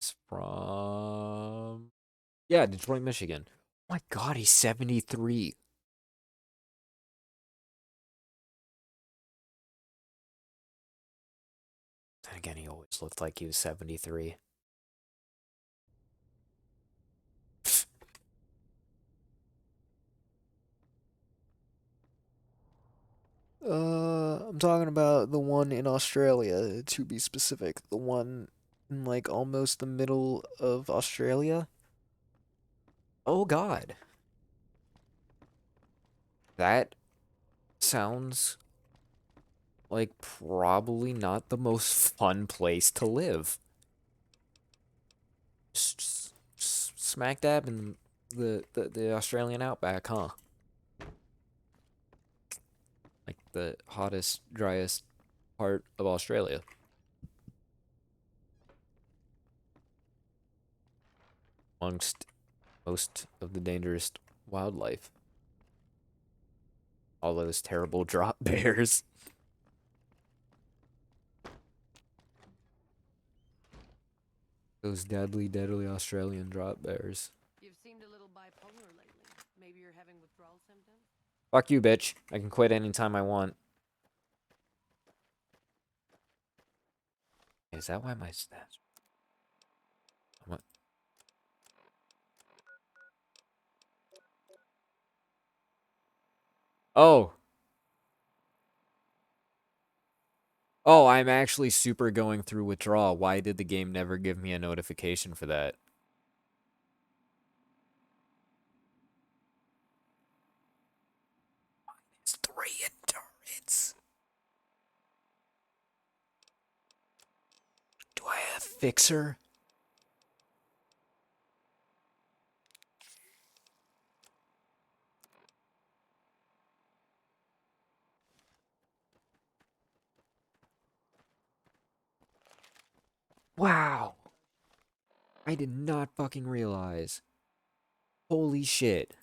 is from... Yeah, Detroit, Michigan. Oh my god, he's 73. Then again, he always looked like he was 73. I'm talking about the one in Australia, to be specific. The one in, like, almost the middle of Australia. Oh god. That sounds like probably not the most fun place to live. Smack dab in the Australian outback, huh? Like the hottest, driest part of Australia. Amongst most of the dangerous wildlife. All those terrible drop bears. Those deadly, deadly Australian drop bears. You've seemed a little bipolar lately. Maybe you're having withdrawal symptoms? Fuck you, bitch. I can quit anytime I want. Is that why my stats... What? Oh. Oh, I'm actually super going through withdrawal. Why did the game never give me a notification for that? It's 3 endurance. Do I have Fixer? Wow. I did not fucking realize. Holy shit.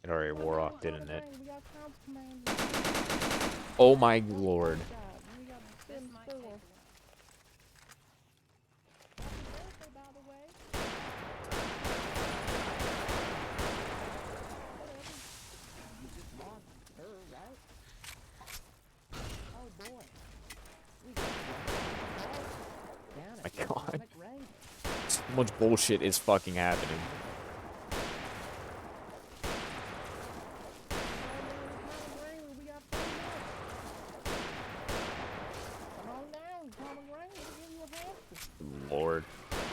It already wore off, didn't it? We got Council Commander. Oh my lord. We got This Sims might 4. take a while. Happy birthday, by the way. You just want her, right? Oh boy. We got down My at God. Atomic Wrangler. So much bullshit is fucking happening. We got 3 months. Come on down, Atomic Wrangler, to give you a hand. Lord. Atomic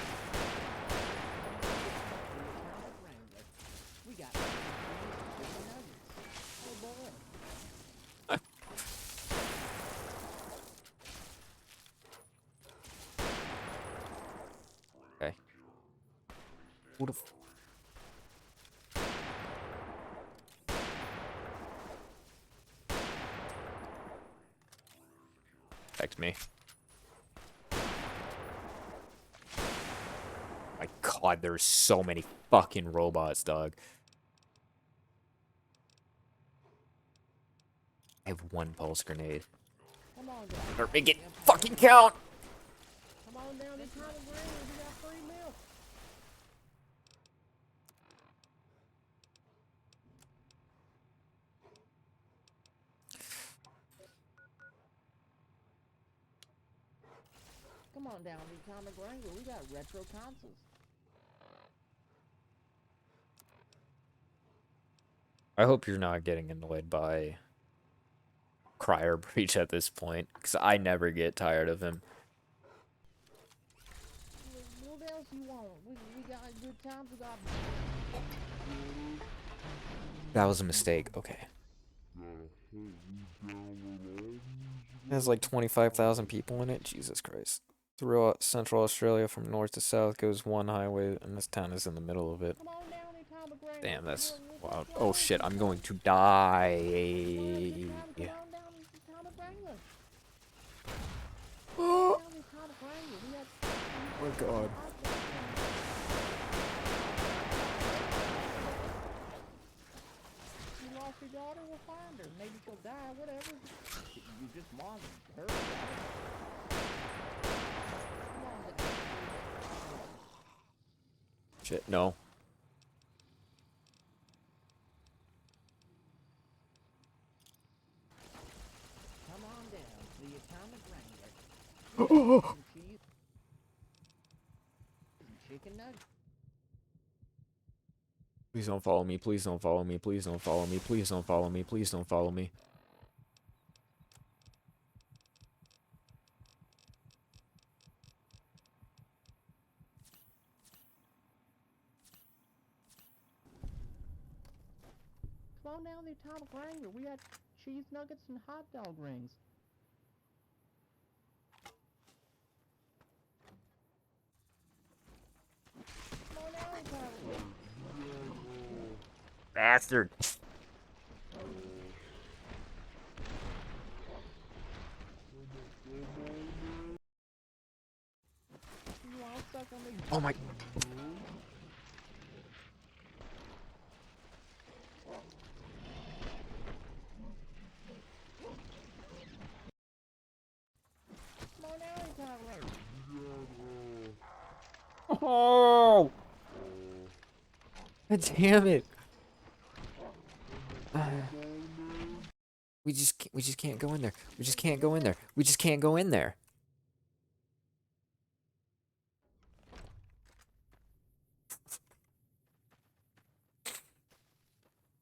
Wrangler. We got oh boy. Okay. Who the f... Text me. My god, there's so many fucking robots, dog. I have one pulse grenade. Come on down. Better make it fucking count! Come on down to Common Green. We got free milk. Come on down to Common Green. We got retro consoles. I hope you're not getting annoyed by Crier Breach at this point, because I never get tired of him. What else you want? We got good times. We got. That was a mistake. Okay. It has like 25,000 people in it. Jesus Christ. Throughout Central Australia from north to south goes one highway, and this town is in the middle of it. Come on down to Common Green. Damn, that's wild. Oh shit, I'm going to die. Oh my god. You lost your daughter? We'll find her. Maybe she'll die, whatever. You just want her. Shit, no. Come on down to the Atomic Wrangler. Chicken nuggets. Please don't follow me, please don't follow me, please don't follow me, please don't follow me, please don't follow me. Come on down to the Atomic Wrangler. We got cheese nuggets and hot dog rings. Come on down, Atomic Wrangler. Bastard. You all stuck on the... Oh my... Come on down, Atomic Wrangler. Oh! God damn it. We just can't go in there. We just can't go in there. We just can't go in there.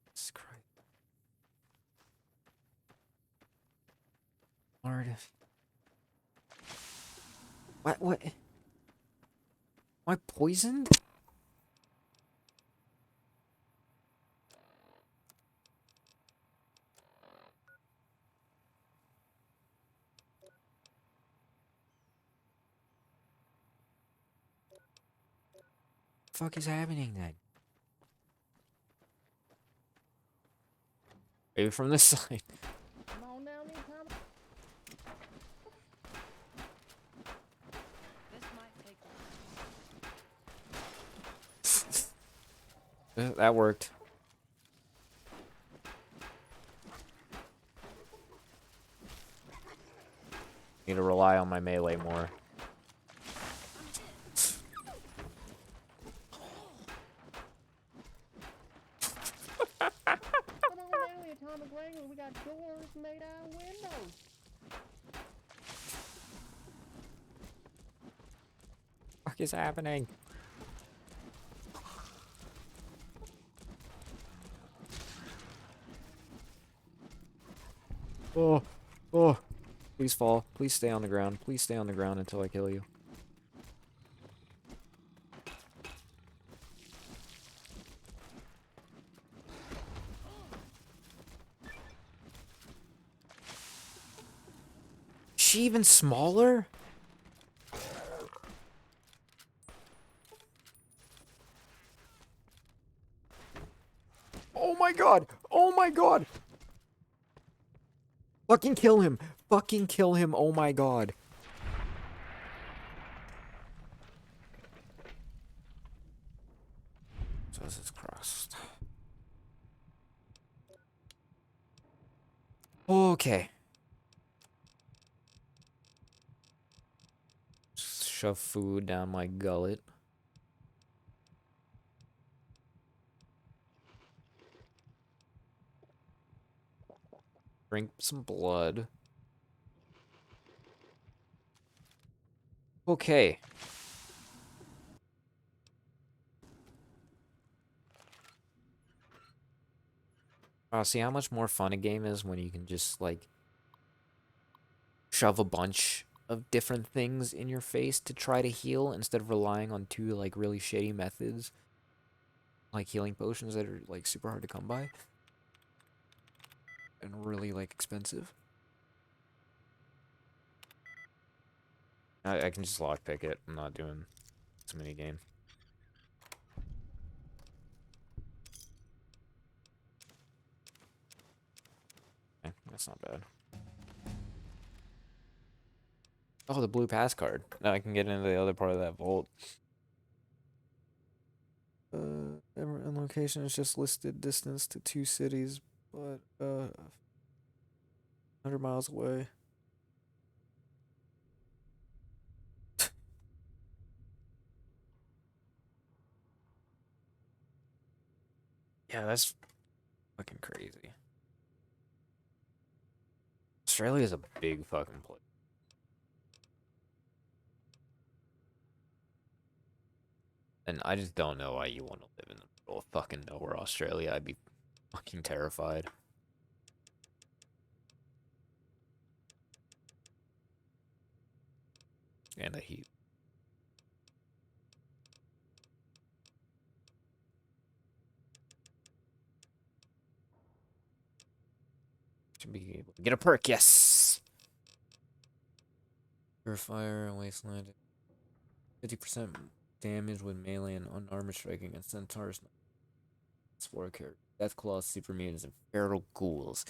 Jesus Christ. Lord. What? Am I poisoned? What the fuck is happening then? Maybe from this side. Come on down, Atomic. That worked. Need to rely on my melee more. Come on down, the Atomic Wrangler. We got doors made out of windows. What is happening? Oh, oh. Please fall. Please stay on the ground. Please stay on the ground until I kill you. Is she even smaller? Oh my god! Oh my god! Fucking kill him! Fucking kill him! Oh my god! Jesus Christ. Okay. Shove food down my gullet. Drink some blood. Okay. See how much more fun a game is when you can just, like, shove a bunch of different things in your face to try to heal instead of relying on two, like, really shitty methods. Like healing potions that are, like, super hard to come by. And really, like, expensive. I can just lockpick it. I'm not doing this mini game. Okay, that's not bad. Oh, the blue pass card. Now I can get into the other part of that vault. And location is just listed distance to 2 cities, but 100 miles away. Yeah, that's fucking crazy. Australia is a big fucking place. And I just don't know why you want to live in the middle of fucking nowhere, Australia. I'd be fucking terrified. And the heat. Should be able to get a perk, yes! Purifier and Wasteland. 50% damage with melee and unarmored striking against centaurs. Spore character. Deathclaw, super mutants, and feral ghouls.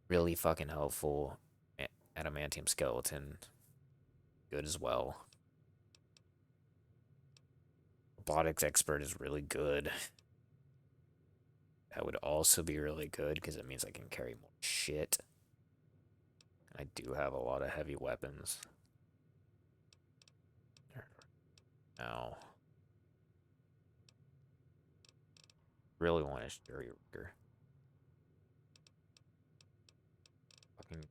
Really fucking helpful. Adamantium skeleton. Good as well. Robotics expert is really good. That would also be really good because it means I can carry more shit. I do have a lot of heavy weapons. Now, really want a jury rigger. Fucking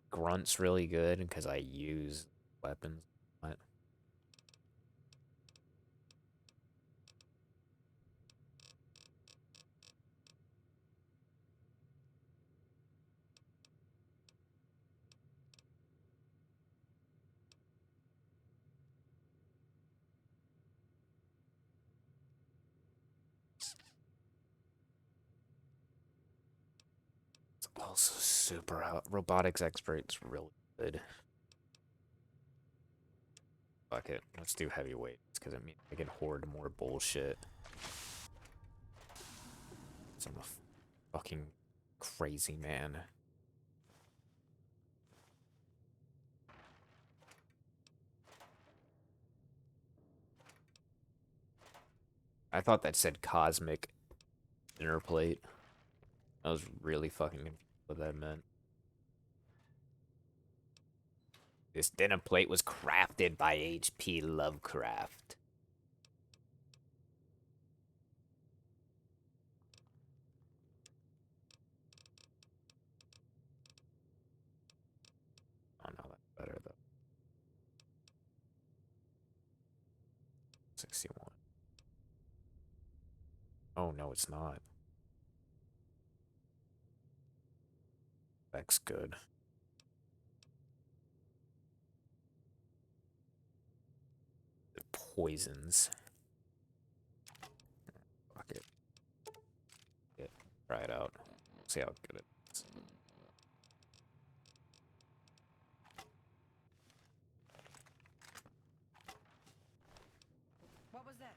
grunt's really good because I use weapons. What? It's also super robotics expert's really good. Fuck it. Let's do heavyweights because it means I can hoard more bullshit. I'm a fucking crazy man. I thought that said cosmic dinner plate. I was really fucking confused what that meant. This dinner plate was crafted by H.P. Lovecraft. Oh no, that's better though. 61. Oh no, it's not. That's good. The poisons. Fuck it. Yeah, try it out. See how good it is. What was that?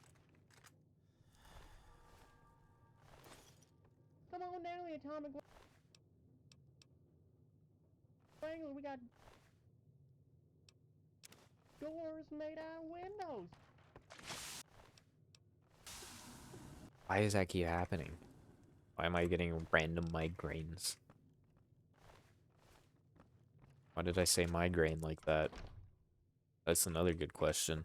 Come on down here, Tommy Wrangler. We got doors made out of windows. Why does that keep happening? Why am I getting random migraines? Why did I say migraine like that? That's another good question.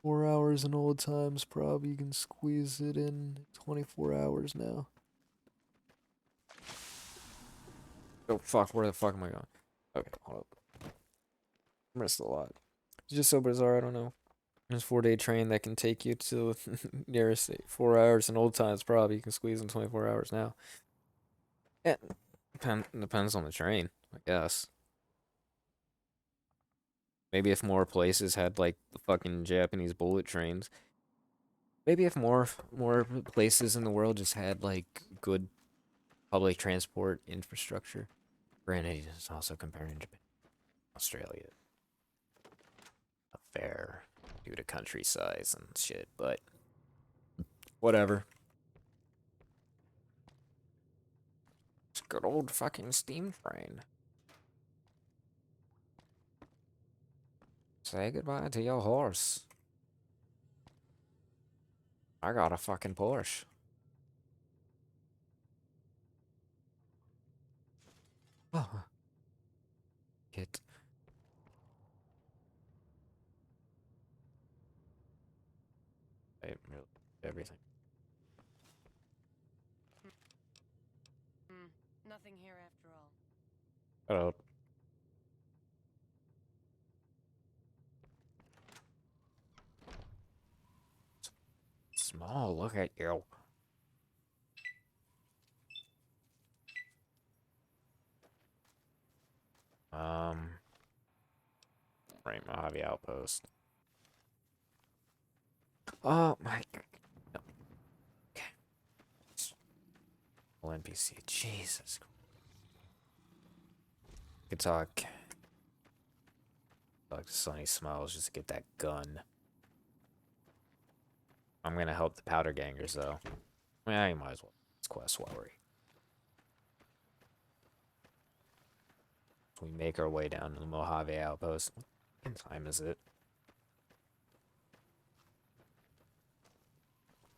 4 hours in old times, probably you can squeeze it in 24 hours now. Oh fuck, where the fuck am I going? Okay, hold up. I missed a lot. It's just so bizarre, I don't know. There's a 4-day train that can take you to the nearest state. 4 hours in old times, probably you can squeeze in 24 hours now. Yeah, depends on the train, I guess. Maybe if more places had like the fucking Japanese bullet trains. Maybe if more places in the world just had like good public transport infrastructure. Granted, it's also comparing Japan, Australia, a fair due to country size and shit, but whatever. It's a good old fucking steam train. Say goodbye to your horse. I got a fucking Porsche. Oh. Hit. Everything. Nothing here after all. Hello. Small, look at you. Right, Mojave Outpost. Oh my god. No. Okay. NPC. Jesus. Could talk. Talk to Sunny Smiles just to get that gun. I'm gonna help the powder gangers though. Yeah, you might as well. It's quest worry. We make our way down to the Mojave Outpost. What time is it?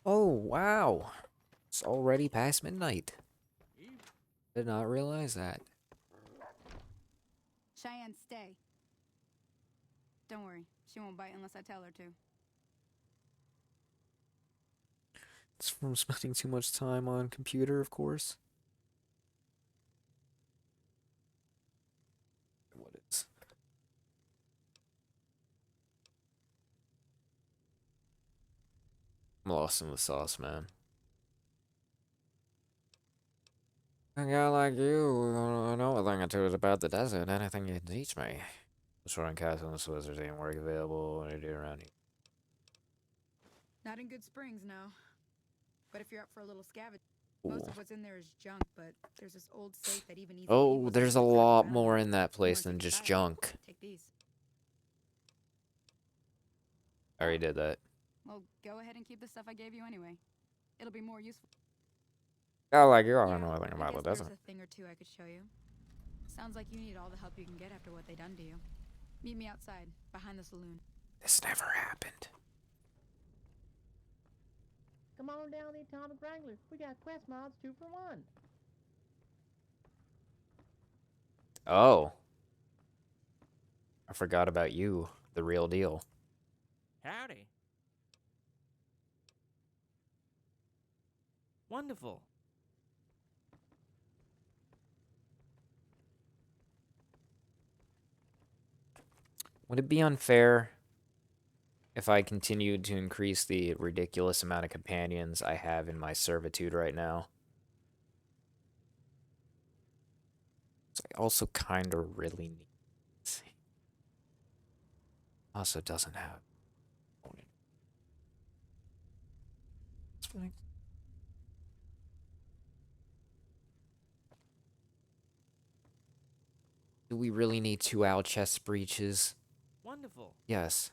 Oh, wow. It's already past midnight. Did not realize that. Cheyenne, stay. Don't worry. She won't bite unless I tell her to. It's from spending too much time on computer, of course. What is? I'm lost in the sauce, man. A guy like you know a thing or two about the desert. Anything you can teach me. The Shoring Castle and the Swizzers ain't work available when you do around here. Not in Good Springs, no. But if you're up for a little scavenge, Ooh. most of what's in there is junk, but there's this old safe that even easy Oh, was there's a able to lot crack more around. in that You place wanna than take a just dive? junk. Take these. I already did that. Well, go ahead and keep the stuff I gave you anyway. It'll be more useful. I like you. I don't Yeah, know anything I about guess the desert. there's a thing or two I could show you. Sounds like you need all the help you can get after what they done to you. Meet me outside, behind the saloon. This never happened. Come on down the Atomic Wrangler. We got quest mods 2 for 1. Oh. I forgot about you, the real deal. Howdy. Wonderful. Would it be unfair if I continued to increase the ridiculous amount of companions I have in my servitude right now? So I also kind of really need. Also doesn't have. Do we really need 2 owl chest breaches? Wonderful. Yes.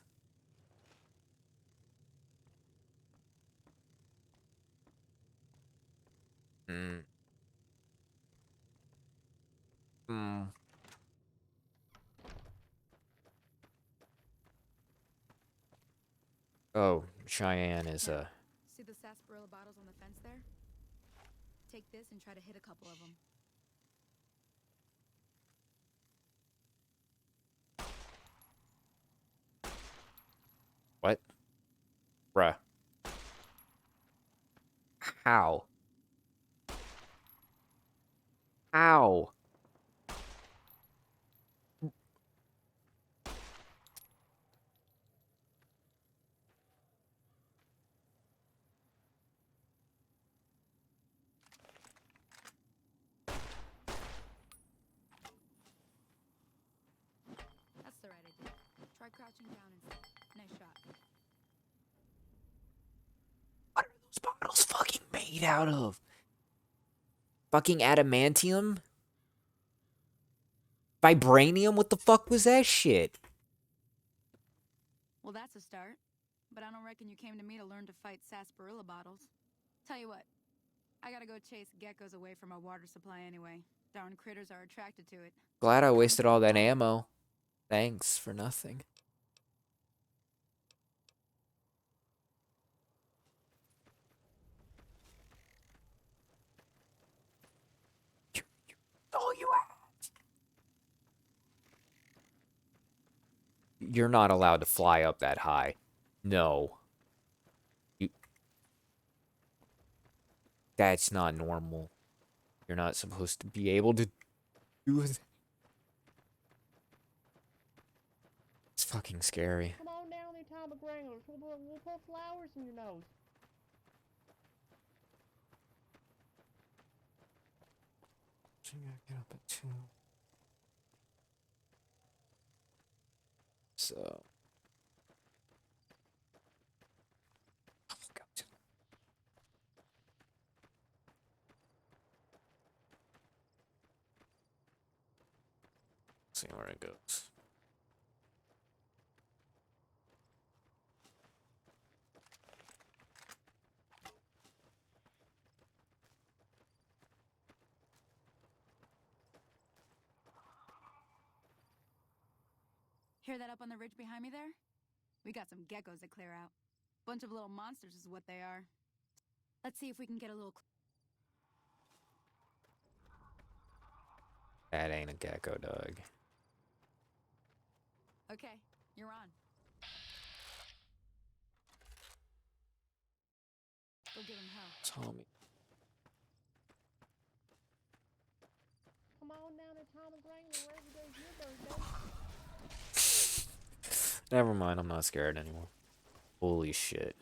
Hmm. Hmm. Oh, Cheyenne is See the sarsaparilla bottles on the fence there? Take this and try to hit a couple of them. What? Bruh. How? How? That's the right idea. Try crouching down instead. Nice shot. What are those bottles fucking made out of? Fucking adamantium? Vibranium? What the fuck was that shit? Well, that's a start. But I don't reckon you came to me to learn to fight sarsaparilla bottles. Tell you what, I gotta go chase geckos away from our water supply anyway. Darn critters are attracted to it. Glad I wasted all that ammo. Thanks for nothing. Oh, you have. You're not allowed to fly up that high. No. That's not normal. You're not supposed to be able to do it. It's fucking scary. Come on down the atomic wranglers. We'll put flowers in your nose. So you gotta get up at 2. So. See where it goes. Hear that up on the ridge behind me there? We got some geckos to clear out. Bunch of little monsters is what they are. Let's see if we can get a little... That ain't a gecko, dog. Okay, you're on. Go give him hell. Tommy. Come on down the atomic wrangler. Every day's your birthday. Never mind, I'm not scared anymore. Holy shit.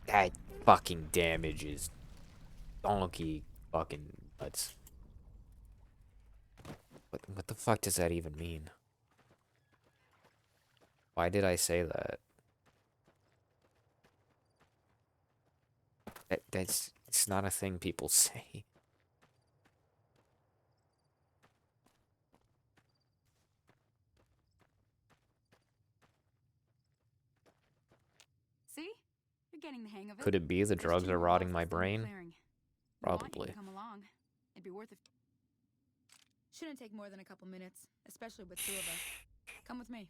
That fucking damage is donkey fucking nuts. What the fuck does that even mean? Why did I say that? It's not a thing people say. See? You're getting the hang of it. Could it be the There's drugs 2 are more rotting bosses my in the brain? clearing. You want, you Probably. can come along. It'd be worth it. Shouldn't take more than a couple minutes, especially with 2 of us. Come with me.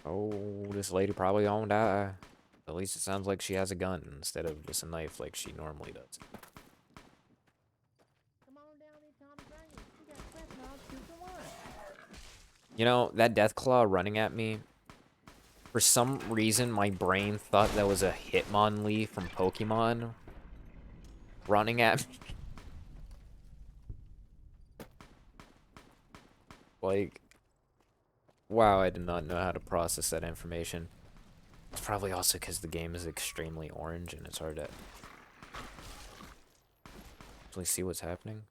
Oh, this lady probably won't die. At least it sounds like she has a gun instead of just a knife like she normally does. Come on down the atomic wranglers. We got clip knobs 2 for 1. You know, that Deathclaw running at me, for some reason my brain thought that was a Hitmonlee from Pokemon running at me. Like, wow, I did not know how to process that information. It's probably also because the game is extremely orange and it's hard to actually see what's happening.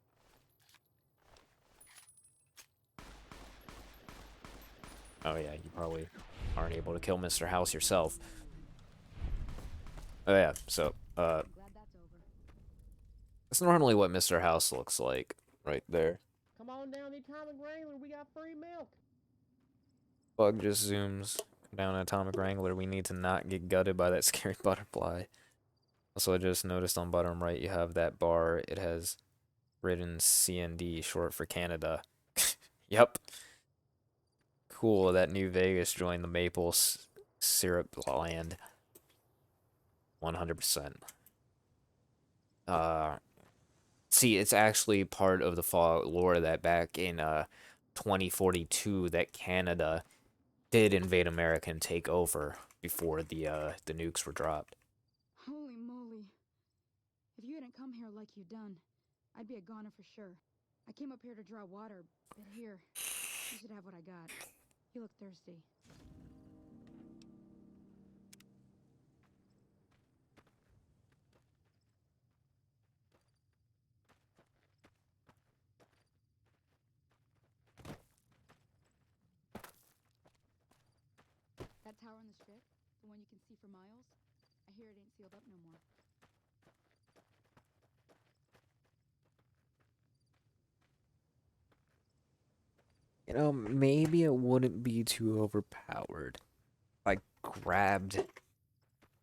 Oh yeah, you probably aren't able to kill Mr. House yourself. Oh yeah, so, Glad that's over. that's normally what Mr. House looks like, right there. Come on down the atomic wrangler. We got free milk. Bug just zooms down Atomic Wrangler. We need to not get gutted by that scary butterfly. Also, I just noticed on bottom right you have that bar. It has written CND, short for Canada. Yep. Cool that New Vegas joined the maple syrup land. 100%. See, it's actually part of the Fallout lore that back in 2042 that Canada did invade America and take over before the nukes were dropped. Holy moly. If you hadn't come here like you done, I'd be a goner for sure. I came up here to draw water, but here, you should have what I got. You look thirsty. That tower on the strip, the one you can see for miles, I hear it ain't sealed up no more. You know, maybe it wouldn't be too overpowered. I grabbed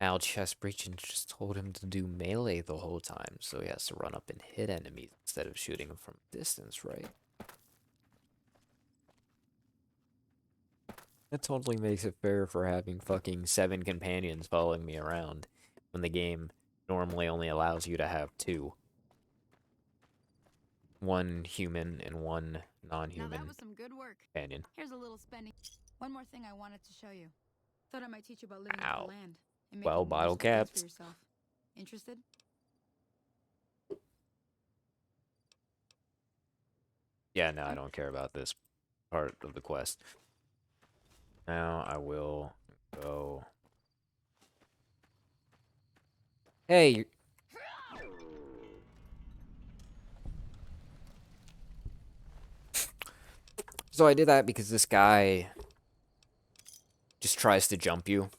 Al Chestbreach and just told him to do melee the whole time, so he has to run up and hit enemies instead of shooting them from distance, right? That totally makes it fair for having fucking 7 companions following me around when the game normally only allows you to have 2. 1 human and 1 non-human Now that was some good work. companion. Here's a little spending. One more thing I wanted to show you. Thought I might teach you about living Ow. off the land and Well, making bottle useful things caps. for yourself. Interested? Yeah, no, I don't care about this part of the quest. Now I will go. Hey. So I did that because this guy just tries to jump you.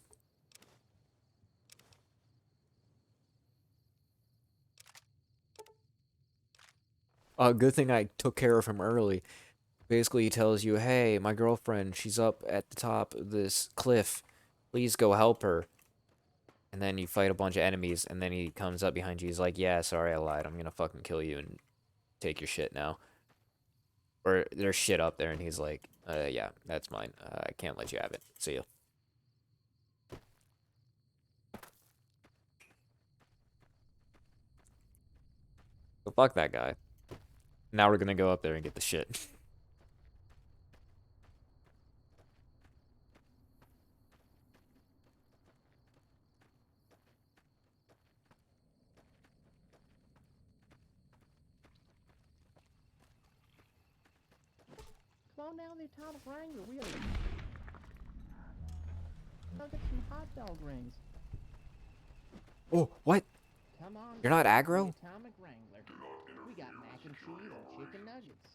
Good thing I took care of him early. Basically, he tells you, hey, my girlfriend, she's up at the top of this cliff. Please go help her. And then you fight a bunch of enemies, and then he comes up behind you. He's like, yeah, sorry, I lied. I'm gonna fucking kill you and take your shit now. Or there's shit up there, and he's like, yeah, that's mine. I can't let you have it. See you. So fuck that guy. Now we're gonna go up there and get the shit. Come on down the Atomic Wrangler. We gotta get some hot dog rings. Oh, what? Come on. You're not down aggro? the Atomic Wrangler. We got mac and cheese and chicken nuggets.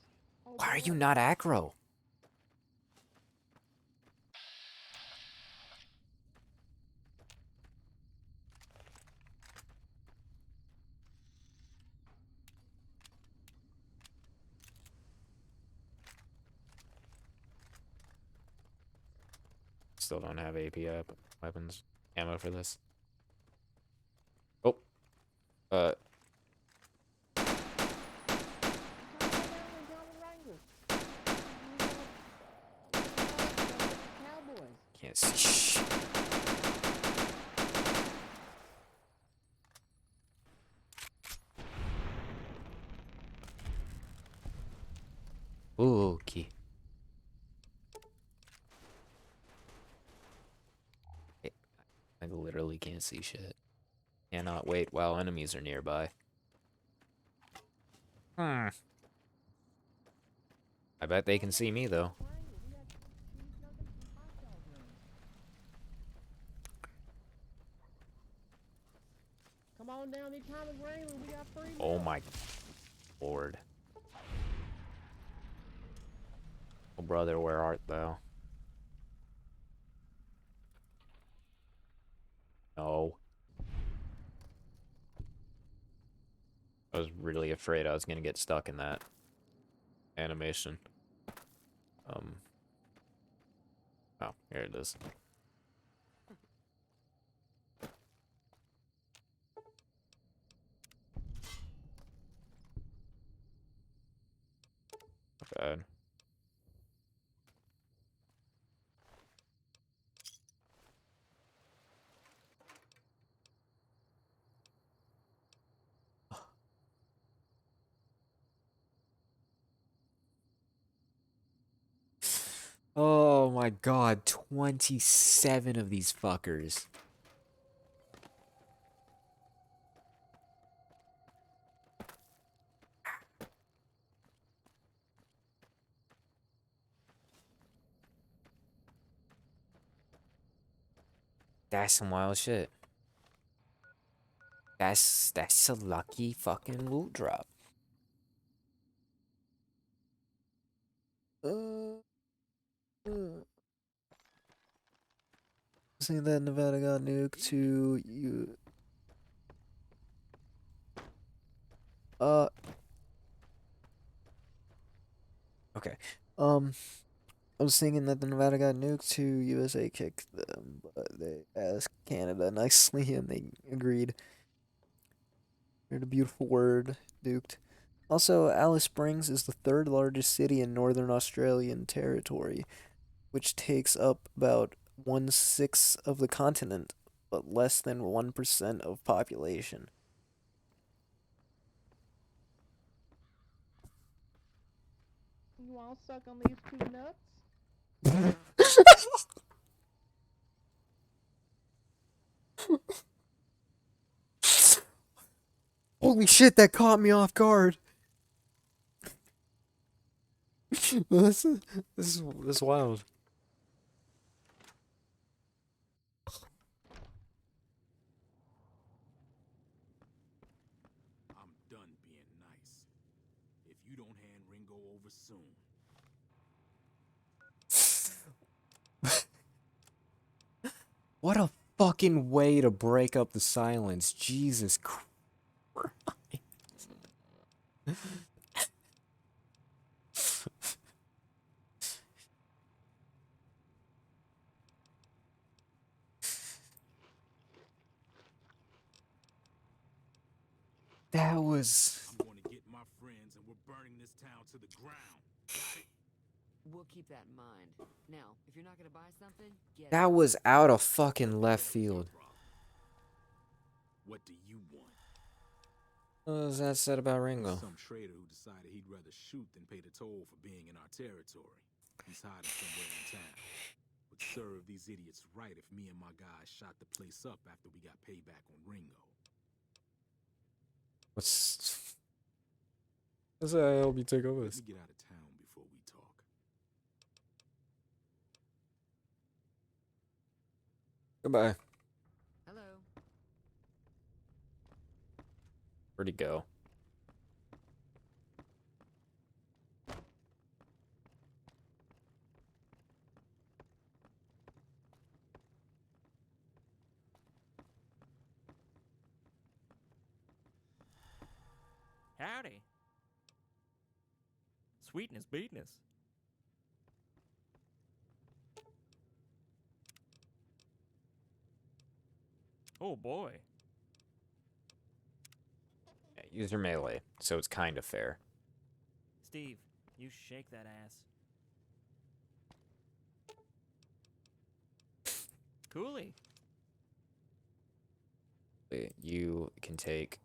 Oh, Why are boy. you not aggro? Still don't have API weapons ammo for this. Oh. Can't see shit. Ooh, key. I literally can't see shit. Cannot wait while enemies are nearby. I bet they can see me, though. Come on down the Atomic Wrangler. We got free. Oh my lord. Oh, brother, where art thou? No. I was really afraid I was gonna get stuck in that animation. Oh, here it is. Bad. Oh my god, 27 of these fuckers. That's some wild shit. That's a lucky fucking loot drop. Saying that Nevada got nuked to you. Okay. I was thinking that the Nevada got nuked to USA kicked them, but they asked Canada nicely and they agreed. Heard a beautiful word, duked. Also, Alice Springs is the third largest city in Northern Australian territory, which takes up about 1/6 of the continent, but less than 1% of population. You all suck on these two nuts? Holy shit, that caught me off guard. this is wild. I'm done being nice. If you don't hand Ringo over soon. What a fucking way to break up the silence. Jesus Christ. That was... I'm going to get my friends and we're burning this town to the ground. We'll keep that in mind. Now, if you're not gonna buy something, get That out. was out of fucking left field. What do you want? What was that said about Ringo? Some trader who decided he'd rather shoot than pay the toll for being in our territory. He's hiding somewhere in town. Would serve these idiots right if me and my guys shot the place up after we got payback on Ringo. What's that? I help you take over this. Let me get out of town before we talk. Goodbye. Hello. Where'd he go? Howdy. Sweetness beatness. Oh boy. Yeah, use your melee, so it's kind of fair. Steve, you shake that ass. Cooley. You can take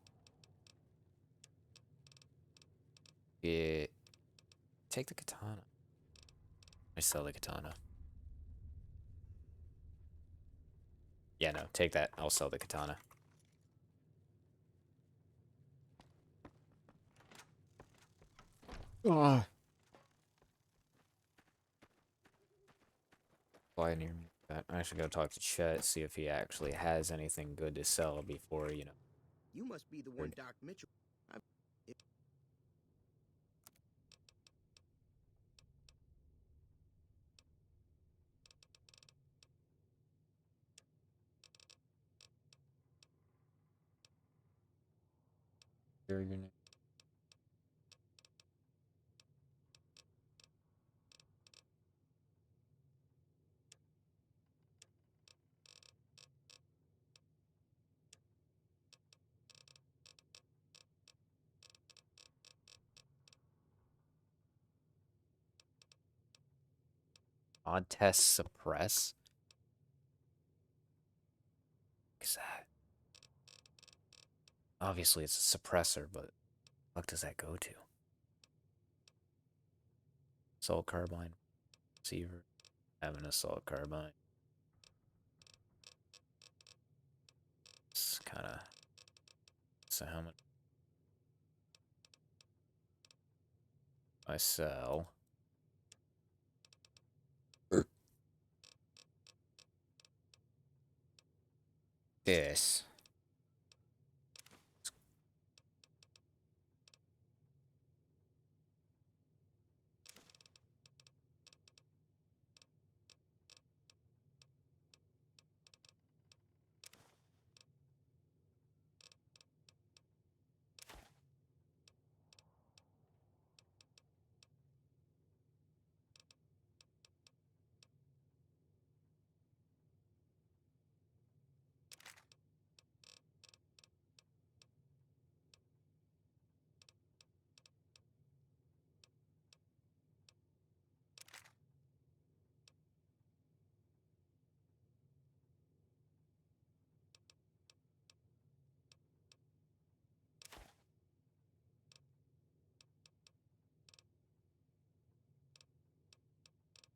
it. Take the katana. I sell the katana. Yeah, no, take that. I'll sell the katana. Ah. Fly near me. I should go talk to Chet, see if he actually has anything good to sell before, you know. You must be the one Doc Mitchell. Your name. Odd test suppress? What's that? Obviously, it's a suppressor, but what does that go to? Assault carbine receiver. Have an assault carbine. It's kind of. So how much? I sell. This.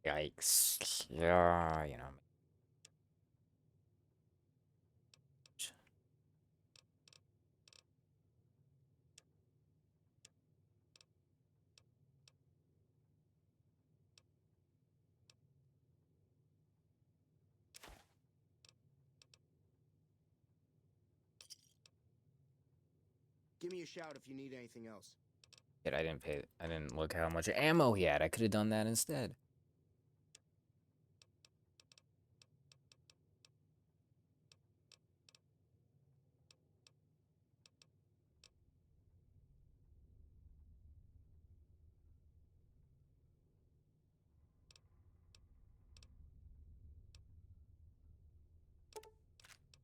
Yikes. Yeah, you know. Give me a shout if you need anything else. Shit, I didn't look how much ammo he had. I could have done that instead.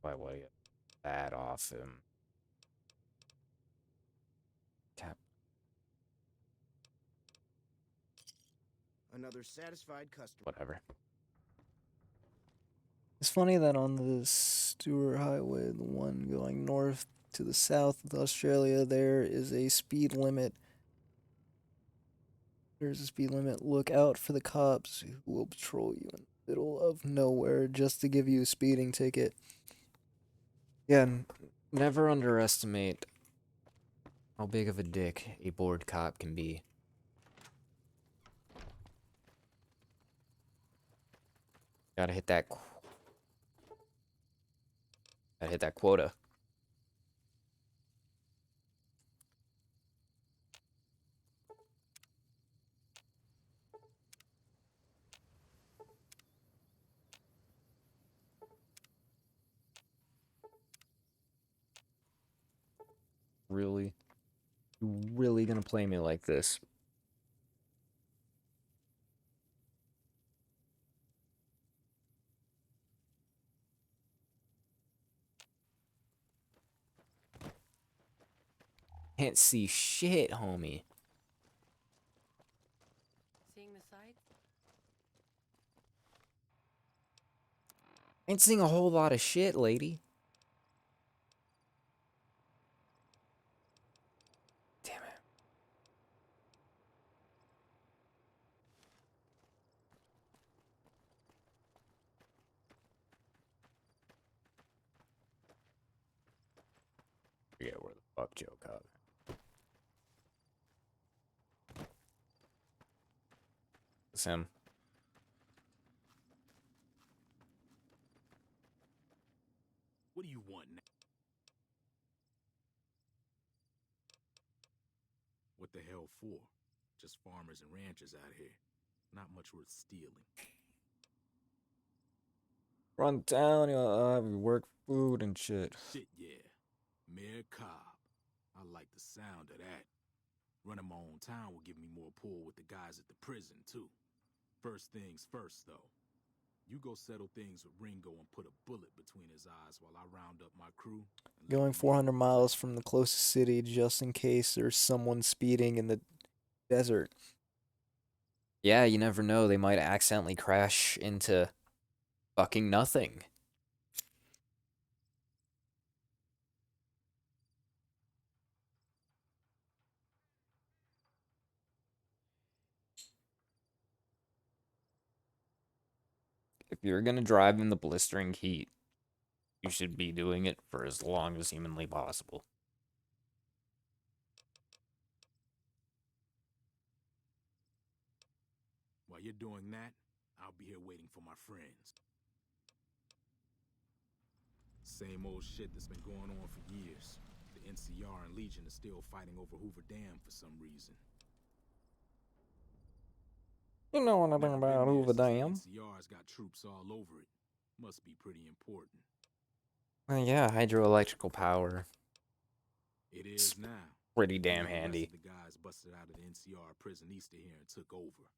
Why would I get that off him? Tap. Another satisfied customer. Whatever. It's funny that on the Stewart Highway, the one going north to the south of Australia, there is a speed limit. There's a speed limit. Look out for the cops who will patrol you in the middle of nowhere just to give you a speeding ticket. Yeah, never underestimate how big of a dick a bored cop can be. Gotta hit that. Gotta hit that quota. Really? You really gonna play me like this? Can't see shit, homie. Seeing the sights? Ain't seeing a whole lot of shit, lady. Damn it. Forget where the fuck Joe got. It's him. What do you want now? What the hell for? Just farmers and ranchers out here. Not much worth stealing. Run down, work, food, and shit. Shit, yeah. Mayor Cobb. I like the sound of that. Running my own town will give me more pull with the guys at the prison, too. First things first, though. You go settle things with Ringo and put a bullet between his eyes while I round up my crew. Going 400 miles from the closest city just in case there's someone speeding in the desert. Yeah, you never know. They might accidentally crash into fucking nothing. If you're gonna drive in the blistering heat, you should be doing it for as long as humanly possible. While you're doing that, I'll be here waiting for my friends. Same old shit that's been going on for years. The NCR and Legion are still fighting over Hoover Dam for some reason. You know anything Never been about there Hoover since the Dam? NCR's got troops all over it. Must be pretty important. Well, yeah, hydroelectrical power. It is now. Pretty damn Me and the rest handy. of the guys busted out of the NCR prison east of here and took over.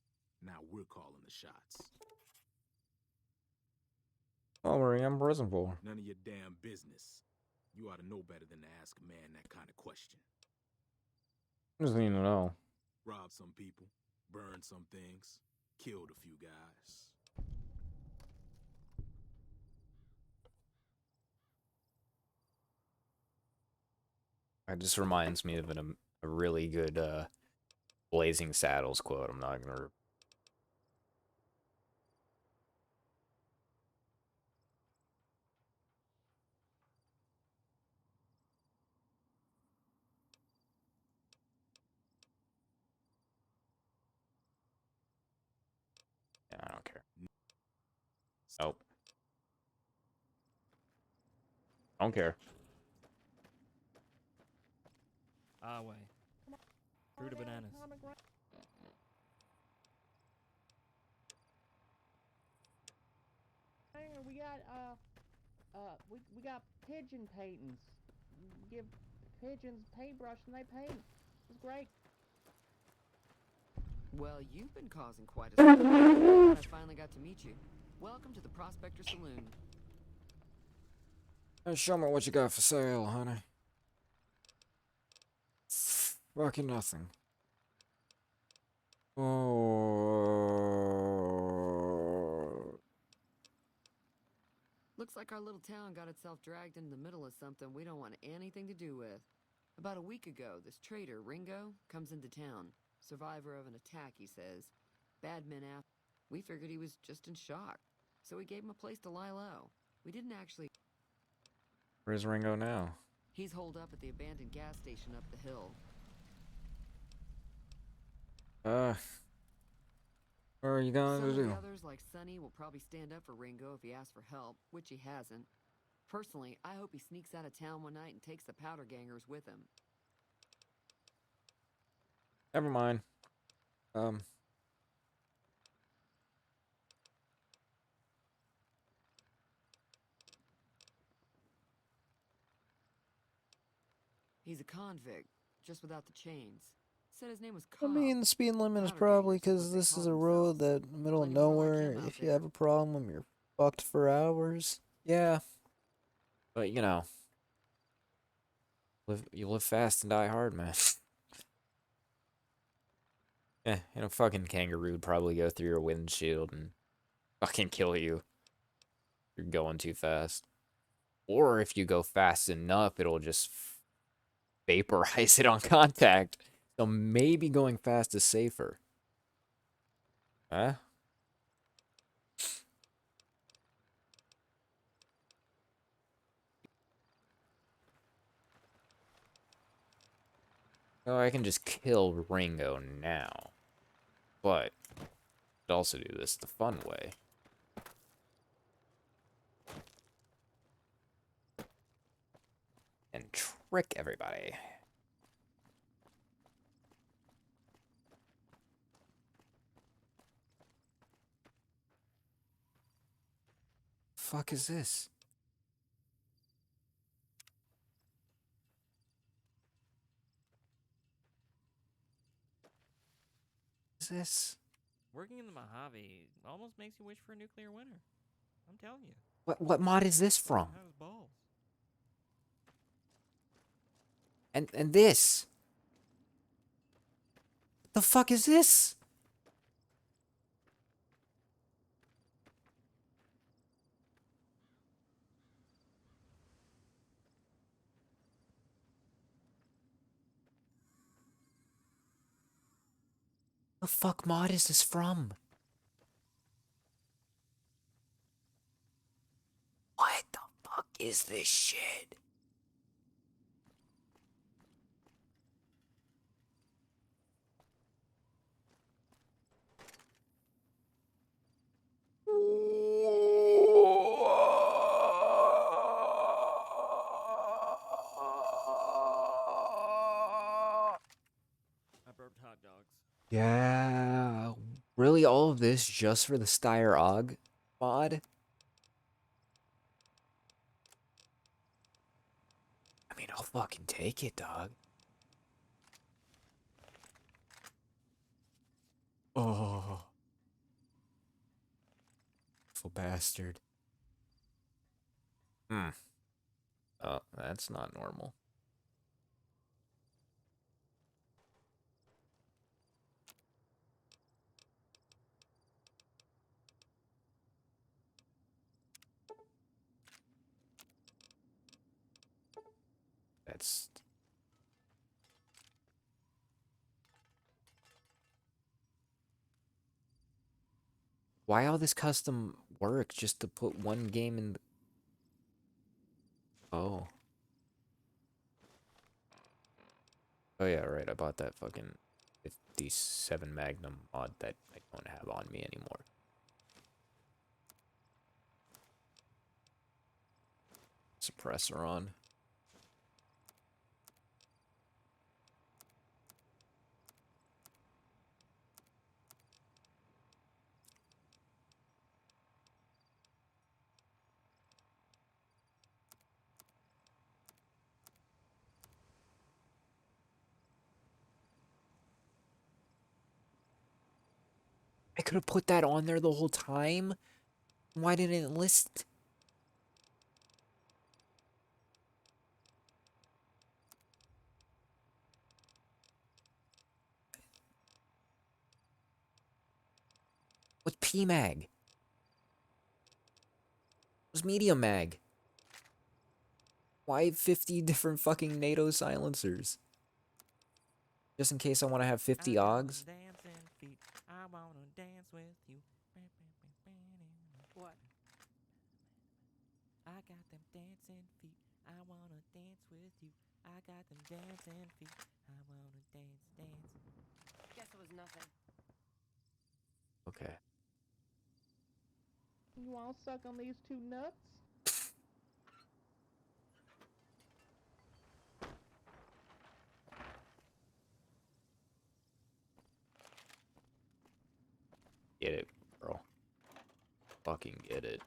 Now we're calling the shots. Oh, we're in prison for. None of your damn business. You ought to know better than to ask a man that kind of question. Just need to know. Robbed some people, burned some things, killed a few guys. It just reminds me of a really good Blazing Saddles quote. I'm not gonna. Yeah, I don't care. Nope. Don't care. Our way. Through the bananas. We got we got pigeon paintings. Give pigeons paintbrush and they paint. It's great. Well, you've been causing quite a stir. I finally got to meet you. Welcome to the Prospector Saloon. Hey, show me what you got for sale, honey. Fucking nothing. Oh. Looks like our little town got itself dragged into the middle of something we don't want anything to do with. About a week ago, this traitor, Ringo, comes into town. Survivor of an attack, he says. Bad men after. We figured he was just in shock, so we gave him a place to lie low. We didn't actually... Where's Ringo now? He's holed up at the abandoned gas station up the hill. What are you going Some to of do? the others, like Sonny, will probably stand up for Ringo if he asks for help, which he hasn't. Personally, I hope he sneaks out of town one night and takes the powder gangers with him. Never mind. He's a convict, just without the chains. Said his name was I Cobb. mean, the speed limit is Powder probably gangers because is what they this is call a road themselves. that middle of Plenty more like nowhere. him out If you there. have a problem, you're fucked for hours. Yeah. But, you know. You live fast and die hard, man. Yeah, and a fucking kangaroo would probably go through your windshield and fucking kill you. You're going too fast. Or if you go fast enough, it'll just vaporize it on contact. So maybe going fast is safer. Huh? Oh, I can just kill Ringo now. But I'd also do this the fun way. And trick everybody. Fuck is this? Is this? Working in the Mojave almost makes you wish for a nuclear winter. I'm telling you. What mod is this from? How's balls? And this? What the fuck is this? The fuck mod is this from? What the fuck is this shit? I burped hot dogs. Yeah. Really, all of this just for the Styr Og mod? I mean, I'll fucking take it, dog. Oh. Full bastard. Oh, that's not normal. That's... Why all this custom work just to put one game in the... Oh. Oh yeah, right, I bought that fucking 57 Magnum mod that I don't have on me anymore. Suppressor on. I could have put that on there the whole time. Why didn't it list? What's PMag? What's Medium Mag? Why 50 different fucking NATO silencers? Just in case I want to have 50 OGs? Dancing feet. I wanna dance with you. What? I got them dancing feet. I wanna dance with you. I got them dancing feet. I wanna dance. Guess it was nothing. Okay. You all suck on these two nuts? Get it, girl. Fucking get it.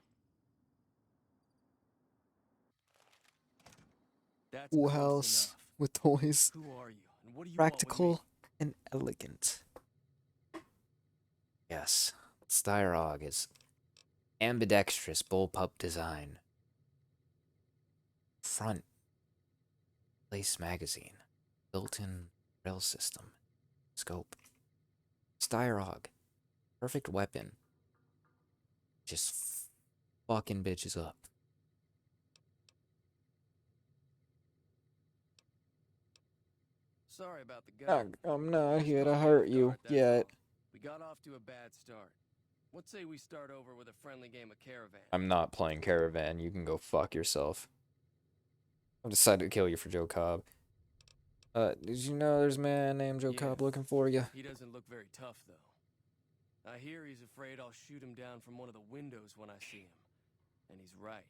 That's Cool close house enough. with toys. Who are you, and what do you Practical want and elegant. Yes. Styrog is ambidextrous bullpup design. Front. Lace magazine. Built-in rail system. Scope. Styrog. Perfect weapon. Just fucking bitches up. Sorry about the gun. I'm not Just here to caught me hurt off you guard, that's yet. all. We got off to a bad start. Let's say we start over with a friendly game of Caravan. I'm not playing Caravan. You can go fuck yourself. I've decided to kill you for Joe Cobb. Did you know there's a man named Joe Cobb looking for you? He doesn't look very tough, though. I hear he's afraid I'll shoot him down from one of the windows when I see him. And he's right.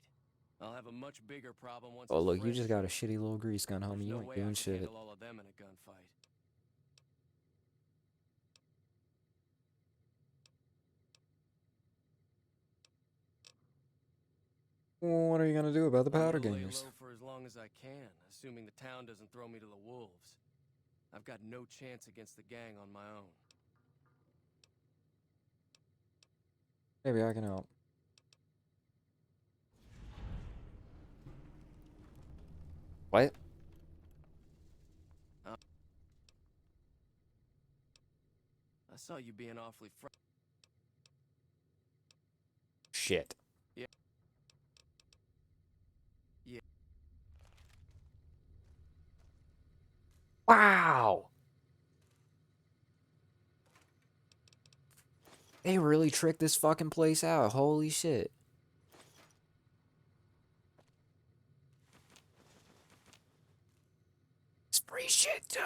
I'll have a much bigger problem once Oh, his look, you friends just got a show up. shitty little grease gun, homie. There's You no ain't way I doing can shit. handle all of them in a gunfight. What are you gonna do about the I'm powder gonna lay gamers? low for as long as I can, assuming the town doesn't throw me to the wolves. I've got no chance against the gang on my own. Maybe I can help. What? I saw you being awfully Shit. Yeah. Yeah. Wow! They really tricked this fucking place out. Holy shit. It's free shit, too.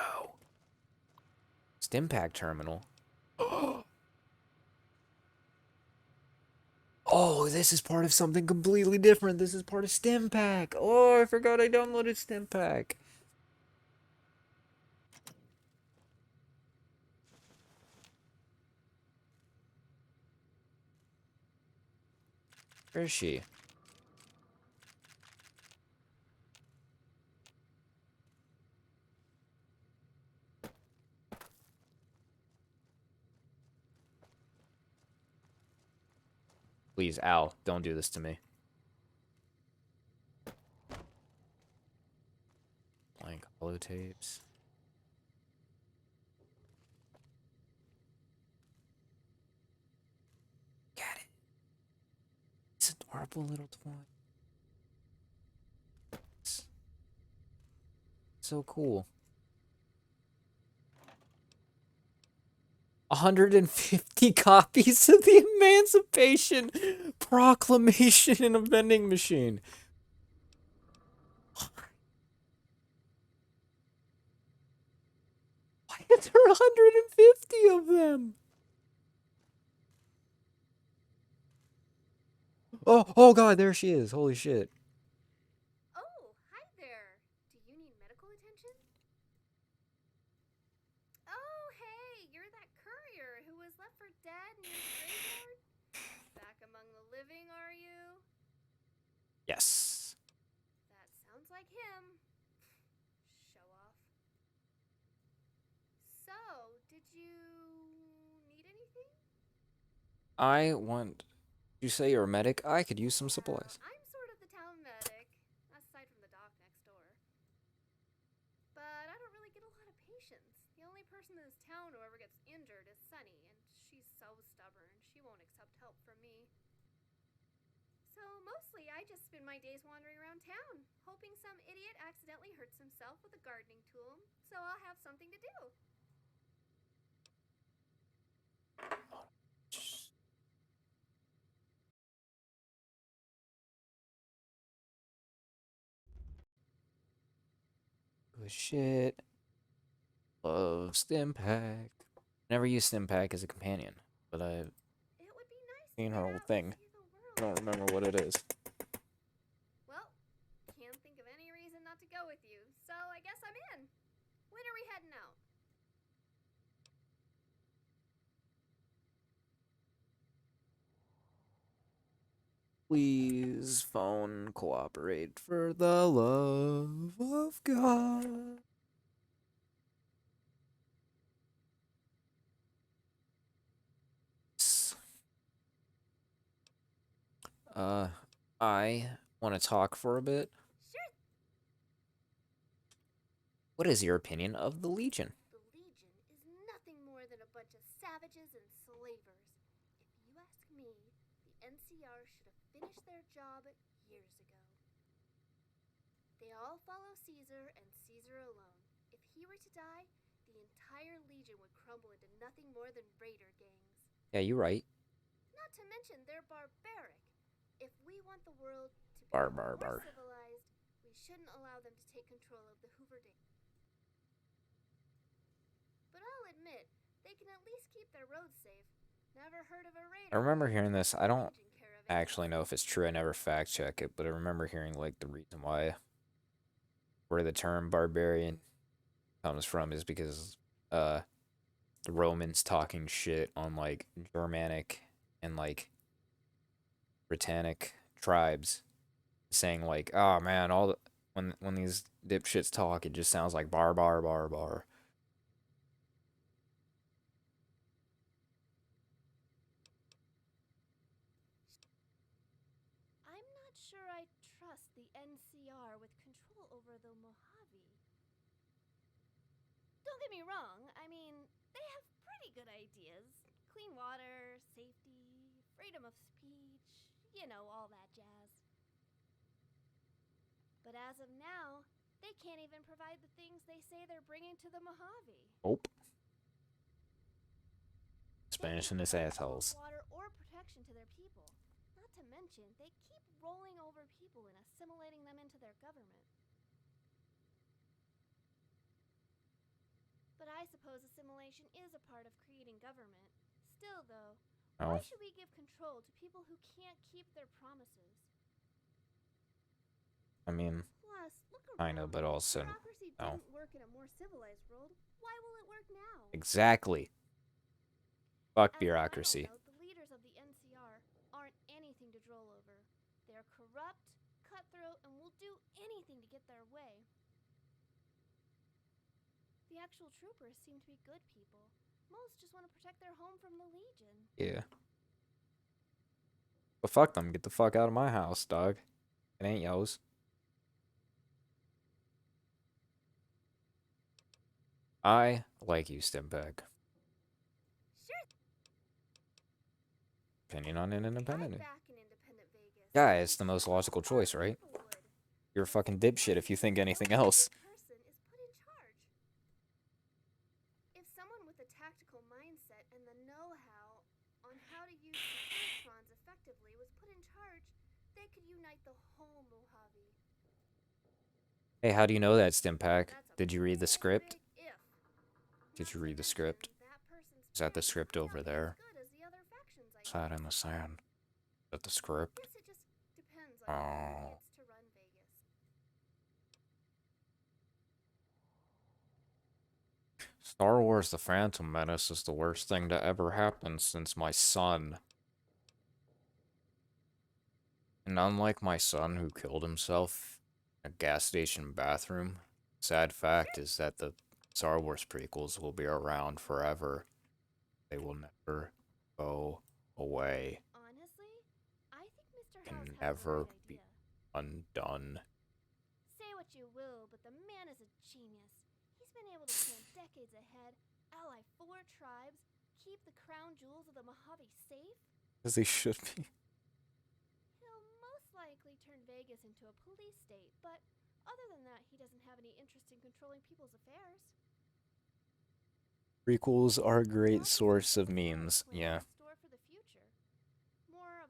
Stimpack terminal. Oh, this is part of something completely different. This is part of Stimpack. Oh, I forgot I downloaded Stimpack. Where is she? Please, Al, don't do this to me. Blank holotapes. Get it. It's adorable little toy. It's so cool. 150 copies of the Emancipation Proclamation in a vending machine. Why is there 150 of them? Oh god, there she is. Holy shit. Oh, hi there. Do you need medical attention? Oh, hey, you're that courier who was left for dead near the graveyard? Back among the living, are you? Yes. That sounds like him. Show off. So, did you need anything? I want... You say you're a medic? I could use some supplies. I'm sort of the town medic, aside from the doc next door. But I don't really get a lot of patients. The only person in this town who ever gets injured is Sunny, and she's so stubborn, she won't accept help from me. So mostly I just spend my days wandering around town, hoping some idiot accidentally hurts himself with a gardening tool, so I'll have something to do. Good shit. Love Stimpack. Never used Stimpack as a companion, but I've seen her whole thing. I don't remember what it is. Well, can't think of any reason not to go with you, so I guess I'm in. When are we heading out? Please, phone, cooperate for the love of God. I want to talk for a bit. Sure. What is your opinion of the Legion? The Legion is nothing more than a bunch of savages and slavers. If you ask me, the NCR should have finished their job years ago. They all follow Caesar and Caesar alone. If he were to die, the entire Legion would crumble into nothing more than raider gangs. Yeah, you're right. Not to mention they're barbaric. If we want the world to be more civilized, we shouldn't allow them to take control of the Hoover Dam. But I'll admit, they can at least keep their roads safe. Never heard of a raider. I remember hearing this. I don't actually know if it's true. I never fact check it, but I remember hearing like the reason why where the term barbarian comes from is because the Romans talking shit on like Germanic and like Britannic tribes, saying like, "Oh man, all the when these dipshits talk, it just sounds like bar bar bar bar." I'm not sure I trust the NCR with control over the Mojave. Don't get me wrong, I mean, they have pretty good ideas. Clean water, safety, freedom of speech, you know, all that jazz. But as of now, they can't even provide the things they say they're bringing to the Mojave. Nope. Spanish in his assholes. Water attention, they keep rolling over people and assimilating them into their government. But I suppose assimilation is a part of creating government. Still, though, why should we give control to people who can't keep their promises? I mean, Plus, look kind of, but also bureaucracy no. didn't work in a more civilized world. Why will it work now? Exactly. Fuck As bureaucracy. a final note, the leaders of the NCR aren't anything to droll over. They're corrupt, cutthroat, and will do anything to get their way. The actual troopers seem to be good people. Most just want to protect their home from the Legion. Yeah. But fuck them. Get the fuck out of my house, dog. It ain't yours. I like you, Stimpeg. Sure. Opinion on an independent. I'm back in independent Vegas. Yeah, it's the most logical choice, right? You're a fucking dipshit if you think anything else. Person is put in charge. If someone with a tactical mindset and the know-how on how to use securitrons effectively was put in charge, they could unite the whole Mojave. Hey, how do you know that, Stimpack? Did you read the script? Did you read the script? Is that the script over there? Side in the sand. Is that the script? Guess it just depends on who gets to run Vegas. Star Wars The Phantom Menace is the worst thing to ever happen since my son. And unlike my son who killed himself in a gas station bathroom, sad fact is that the Star Wars prequels will be around forever. They will never go away. Honestly, I think Mr. Can House has never the right be idea. undone. Say what you will, but the man is a genius. He's been able to plan decades ahead, ally 4 tribes, keep the crown jewels of the Mojave safe. As they should be. He'll most likely turn Vegas into a police state, but other than that, he doesn't have any interest in controlling people's affairs. Prequels are a great source of memes, yeah.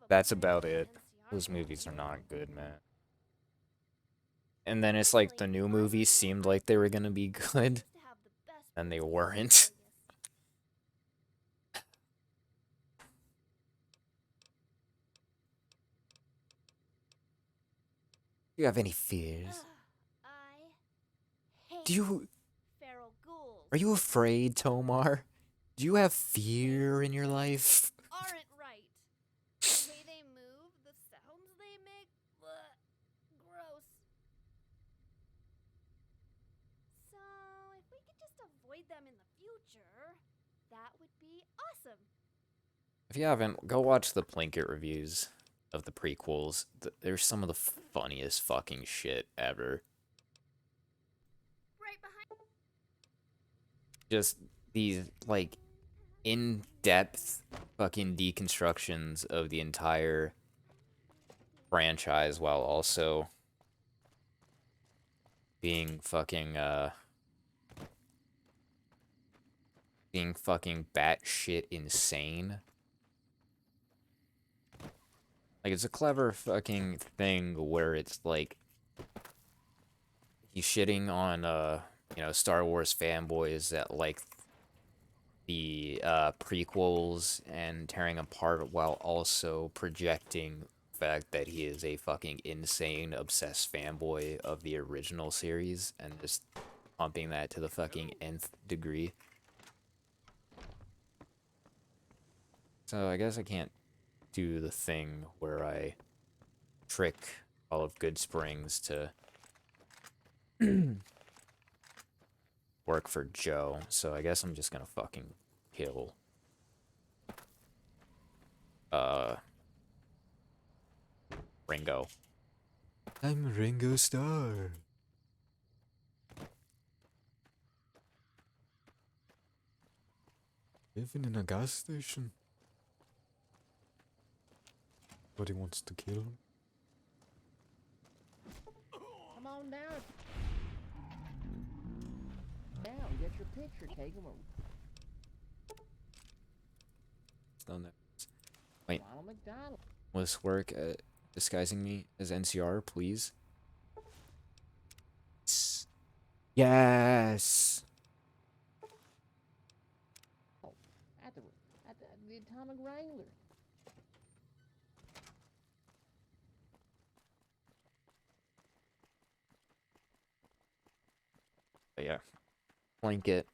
That's about it. Those movies are not good, man. And then it's like the new movies seemed like they were gonna be good, and they weren't. Do you have any fears? Do you... Are you afraid, Tomar? Do you have fear in your life? Aren't right. The way they move, the sounds they make, gross. So, if we could just avoid them in the future, that would be awesome. If you haven't, go watch the Plinkett reviews of the prequels. They're some of the funniest fucking shit ever. Right behind. Just these, like, in-depth fucking deconstructions of the entire franchise while also being fucking batshit insane. Like, it's a clever fucking thing where it's like he's shitting on you know, Star Wars fanboys that like the prequels and tearing apart while also projecting the fact that he is a fucking insane obsessed fanboy of the original series and just pumping that to the fucking nth degree. So I guess I can't do the thing where I trick all of Good Springs to work for Joe, so I guess I'm just gonna fucking kill Ringo. I'm Ringo Starr. Living in a gas station. But he wants to kill him. Come on down. Down, get your picture taken. It's done that. Wait. Ronald McDonald. Was work at disguising me as NCR, please? Yes. Oh, at the the Atomic Wrangler. But yeah, blanket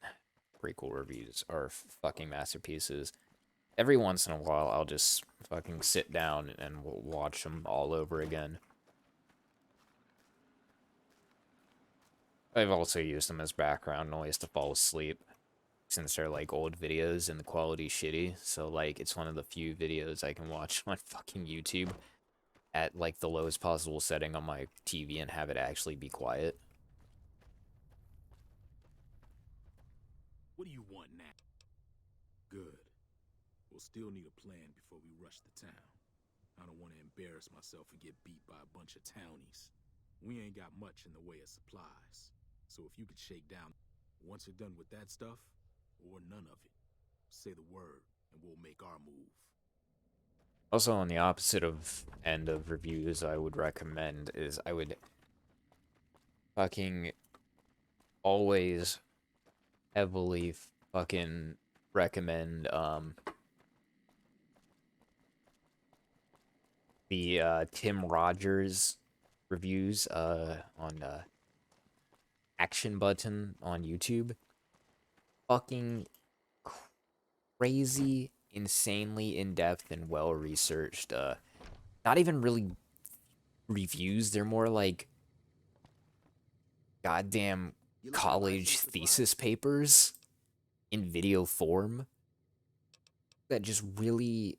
prequel reviews are fucking masterpieces. Every once in a while, I'll just fucking sit down and watch them all over again. I've also used them as background noise to fall asleep, since they're like old videos and the quality's shitty. So like, it's one of the few videos I can watch on fucking YouTube at like the lowest possible setting on my TV and have it actually be quiet. What do you want now? Good. We'll still need a plan before we rush the town. I don't want to embarrass myself and get beat by a bunch of townies. We ain't got much in the way of supplies. So if you could shake down once you're done with that stuff, or none of it, say the word and we'll make our move. Also, on the opposite of end of reviews, I would recommend is I would fucking always heavily fucking recommend the Tim Rogers reviews on Action Button on YouTube. Fucking crazy, insanely in-depth and well-researched. Not even really reviews, they're more like goddamn college thesis papers in video form that just really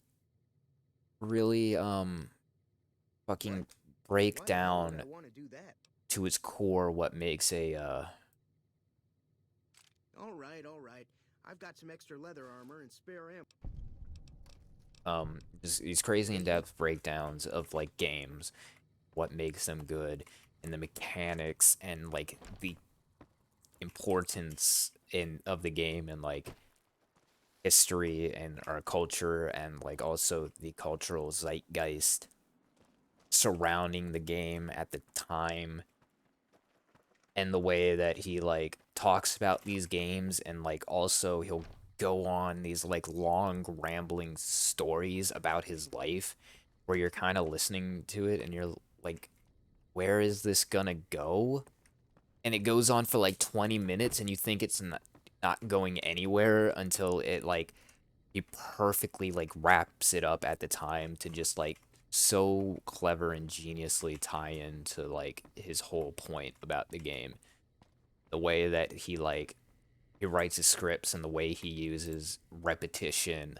fucking break down to its core what makes a All right. I've got some extra leather armor and spare ammo. just these crazy in-depth breakdowns of like games, what makes them good, and the mechanics and like the importance of the game and like history and our culture and like also the cultural zeitgeist surrounding the game at the time, and the way that he like talks about these games, and like also he'll go on these like long rambling stories about his life where you're kind of listening to it and you're like, where is this gonna go? And it goes on for like 20 minutes and you think it's not going anywhere until it like he perfectly like wraps it up at the time to just like so clever and geniusly tie into like his whole point about the game. The way that he like he writes his scripts and the way he uses repetition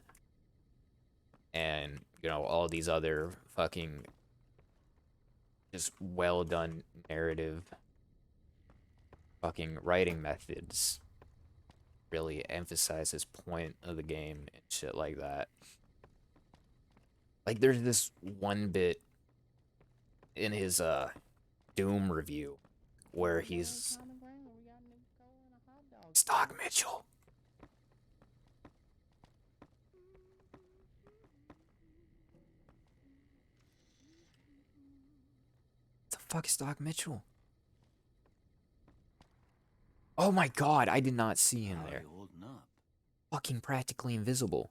and all these other fucking just well done narrative fucking writing methods really emphasize his point of the game and shit like that. Like there's this one bit in his Doom review where he's Stock Mitchell. The fuck is Stock Mitchell? Oh my god, I did not see him there. Fucking practically invisible.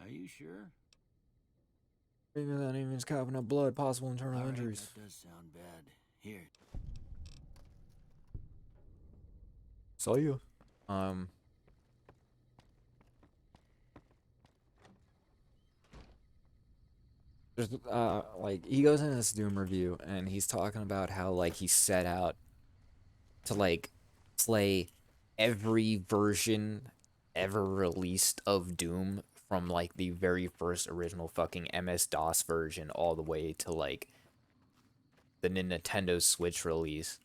Are you sure? Maybe that even is coughing up blood, possible internal injuries. That does sound bad. Here. Saw you. There's like he goes into this Doom review and he's talking about how like he set out to like play every version ever released of Doom from like the very first original fucking MS-DOS version all the way to like the Nintendo Switch release.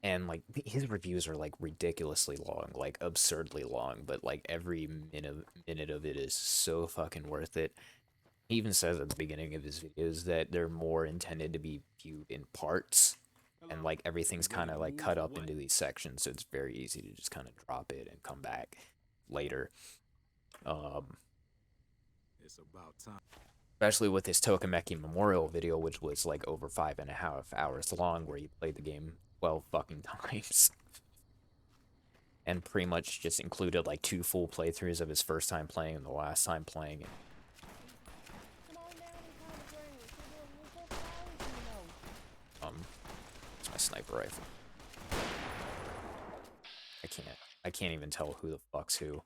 And like his reviews are like ridiculously long, like absurdly long, but like every minute of it is so fucking worth it. He even says at the beginning of his videos that they're more intended to be viewed in parts and like everything's kind of like cut up into these sections, so it's very easy to just kind of drop it and come back later. It's about time. Especially with his Tokimeki Memorial video, which was like over 5.5 hours long, where he played the game 12 fucking times. And pretty much just included like 2 full playthroughs of his first time playing and the last time playing it. It's my sniper rifle. I can't even tell who the fuck's who.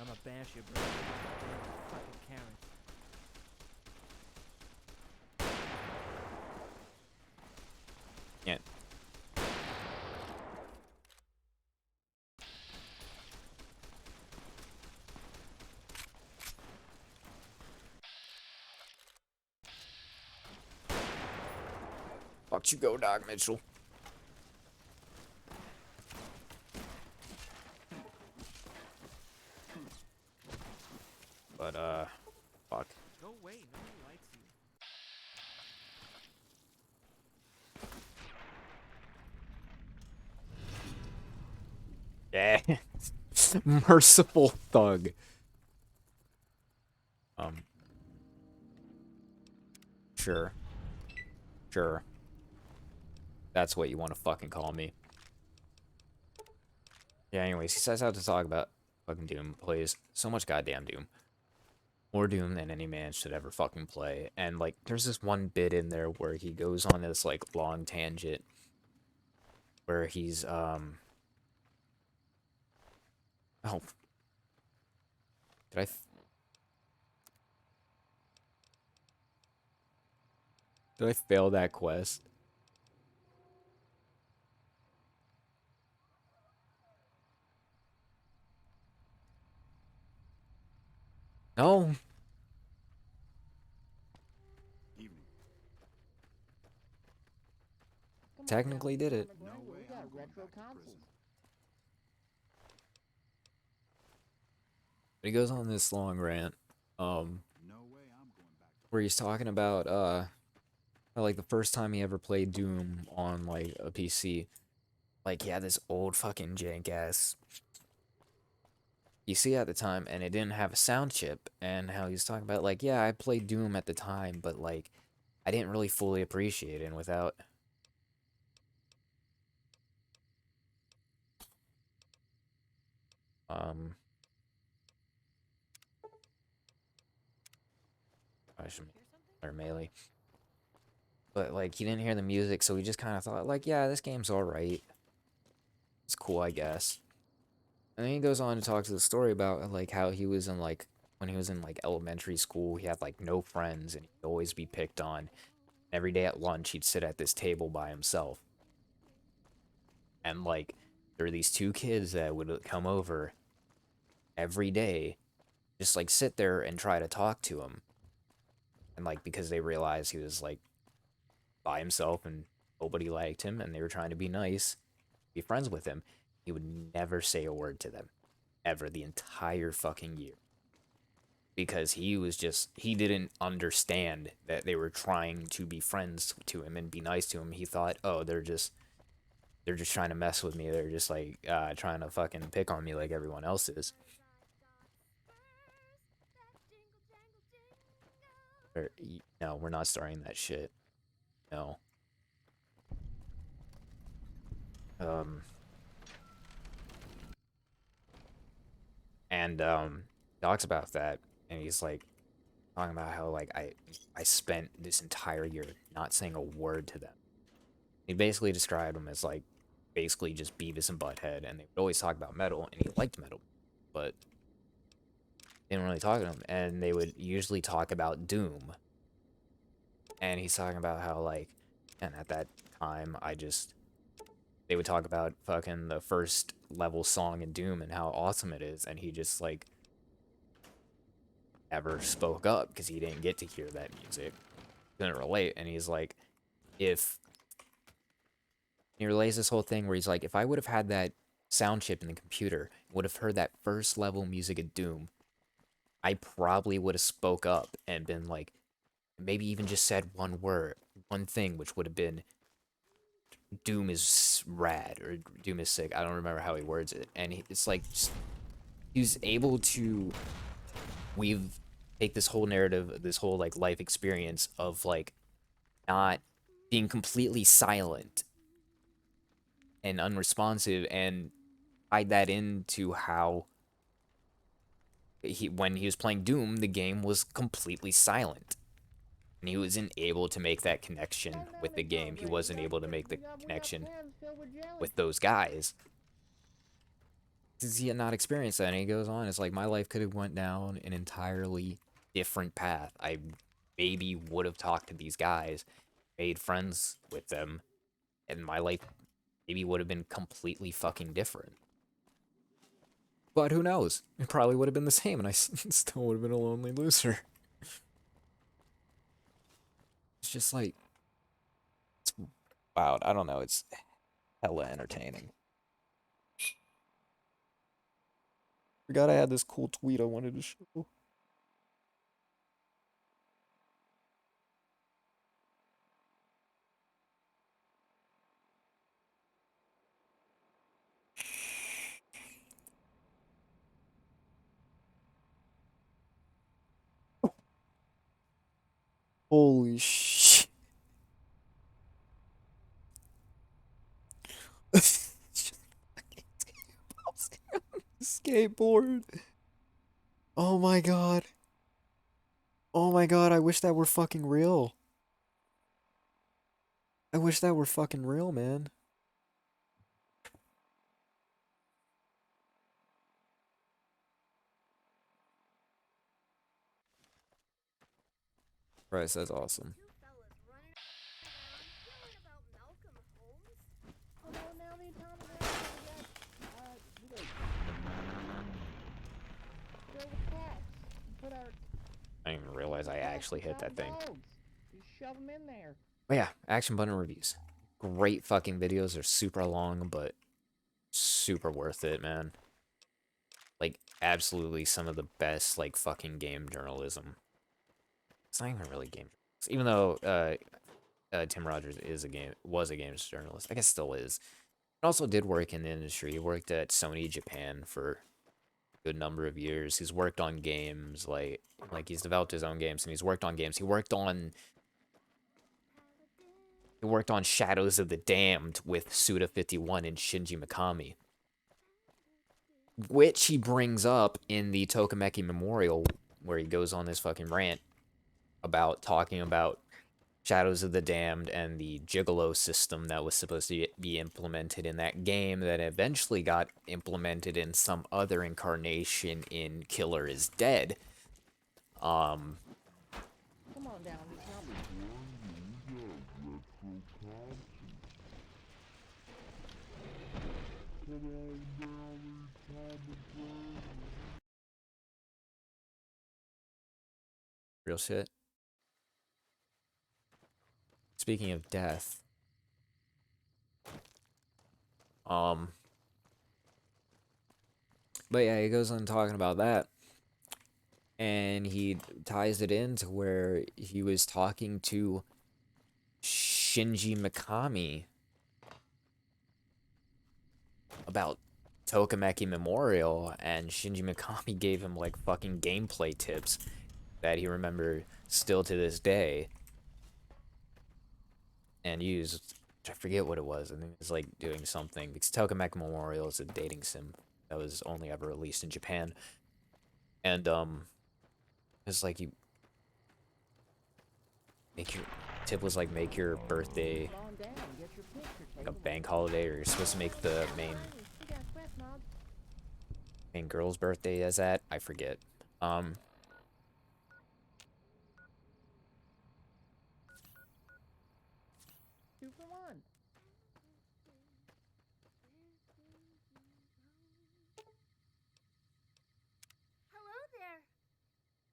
I'ma bash your brain with a damn fucking carrot. Yeah. Fuck you go, Doc Mitchell. But, fuck. Go away, nobody likes you. Yeah. Merciful thug. Sure. Sure. That's what you want to fucking call me. Yeah, anyways, he sets out to talk about fucking Doom. Plays so much goddamn Doom. More Doom than any man should ever fucking play. And, like, there's this one bit in there where he goes on this, like, long tangent. Where he's, Oh. Did I fail that quest? No. Technically did it. We got retro consoles. But he goes on this long rant, where he's talking about, how, like, the first time he ever played Doom on, like, a PC, like, he had this old fucking jank-ass PC at the time, and it didn't have a sound chip, and how he's talking about, like, yeah, I played Doom at the time, but, like, I didn't really fully appreciate it, and without... I should or melee. But, like, he didn't hear the music, so he just kind of thought, like, yeah, this game's alright. It's cool, I guess. And then he goes on to talk to the story about, like, how he was in, like, when he was in, like, elementary school, he had, like, no friends, and he'd always be picked on. Every day at lunch, he'd sit at this table by himself. And, like, there were these 2 kids that would come over every day, just, like, sit there and try to talk to him. And, like, because they realized he was, like, by himself and nobody liked him, and they were trying to be nice, be friends with him, he would never say a word to them. Ever. The entire fucking year. Because he was just, he didn't understand that they were trying to be friends to him and be nice to him. He thought, oh, they're just trying to mess with me. They're just, like, trying to fucking pick on me like everyone else is. Or, no, we're not starting that shit. No. And, talks about that, and he's, like, talking about how, like, I spent this entire year not saying a word to them. He basically described them as, like, basically just Beavis and Butthead, and they would always talk about metal, and he liked metal, but they didn't really talk to him, and they would usually talk about Doom. And he's talking about how, like, and at that time, I just they would talk about fucking the first level song in Doom and how awesome it is, and he just like ever spoke up because he didn't get to hear that music, couldn't relate, and he's like, if he relays this whole thing where he's like, if I would have had that sound chip in the computer, would have heard that first level music of Doom, I probably would have spoke up and been like, maybe even just said one word, one thing, which would have been Doom is rad or Doom is sick. I don't remember how he words it, and it's like he's able to take this whole narrative, this whole like life experience of like not being completely silent and unresponsive, and tied that into how when he was playing Doom, the game was completely silent. And he wasn't able to make that connection with the game. He wasn't able to make the connection with those guys. Because he had not experienced that. And he goes on, it's like, my life could have went down an entirely different path. I maybe would have talked to these guys, made friends with them, and my life maybe would have been completely fucking different. But who knows? It probably would have been the same, and I still would have been a lonely loser. It's just like, it's wild. I don't know. It's hella entertaining. Forgot I had this cool tweet I wanted to show. Holy shit. Skateboard. Oh my god. Oh my god, I wish that were fucking real. I wish that were fucking real, man. Bryce, that's awesome. I didn't even realize I actually hit that thing. You shove them in there. But yeah, action button reviews. Great fucking videos. They're super long, but super worth it, man. Like, absolutely some of the best, like, fucking game journalism. It's not even really game journalism. Even though, Tim Rogers was a games journalist. I guess still is. He also did work in the industry. He worked at Sony Japan for a good number of years. He's worked on games, like he's developed his own games, and he's worked on games. He worked on Shadows of the Damned with Suda51 and Shinji Mikami, which he brings up in the Tokimeki Memorial, where he goes on this fucking rant about talking about Shadows of the Damned and the Gigolo system that was supposed to be implemented in that game that eventually got implemented in some other incarnation in Killer is Dead. Come on down. Real shit. Speaking of death, but yeah, he goes on talking about that, and he ties it into where he was talking to Shinji Mikami about Tokimeki Memorial, and Shinji Mikami gave him like fucking gameplay tips that he remembered still to this day, and used. I forget what it was. I think it was like doing something, because Tokimeki Memorial is a dating sim that was only ever released in Japan, and it's like you make your tip was like make your birthday like a bank holiday, or you're supposed to make the main girl's birthday as that. I forget.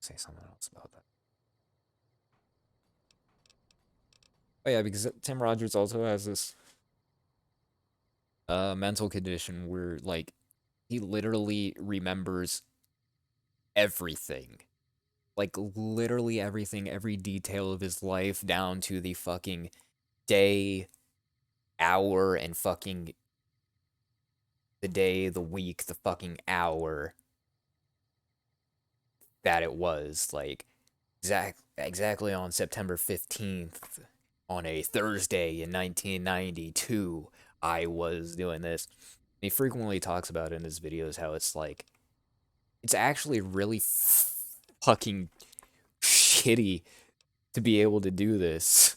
say something else about that. Oh yeah, because Tim Rogers also has this mental condition where like he literally remembers everything. Like literally everything, every detail of his life down to the fucking day, hour, and fucking the day, the week, the fucking hour that it was. Like exactly on September 15th on a Thursday in 1992, I was doing this. He frequently talks about in his videos how it's like it's actually really fucking shitty to be able to do this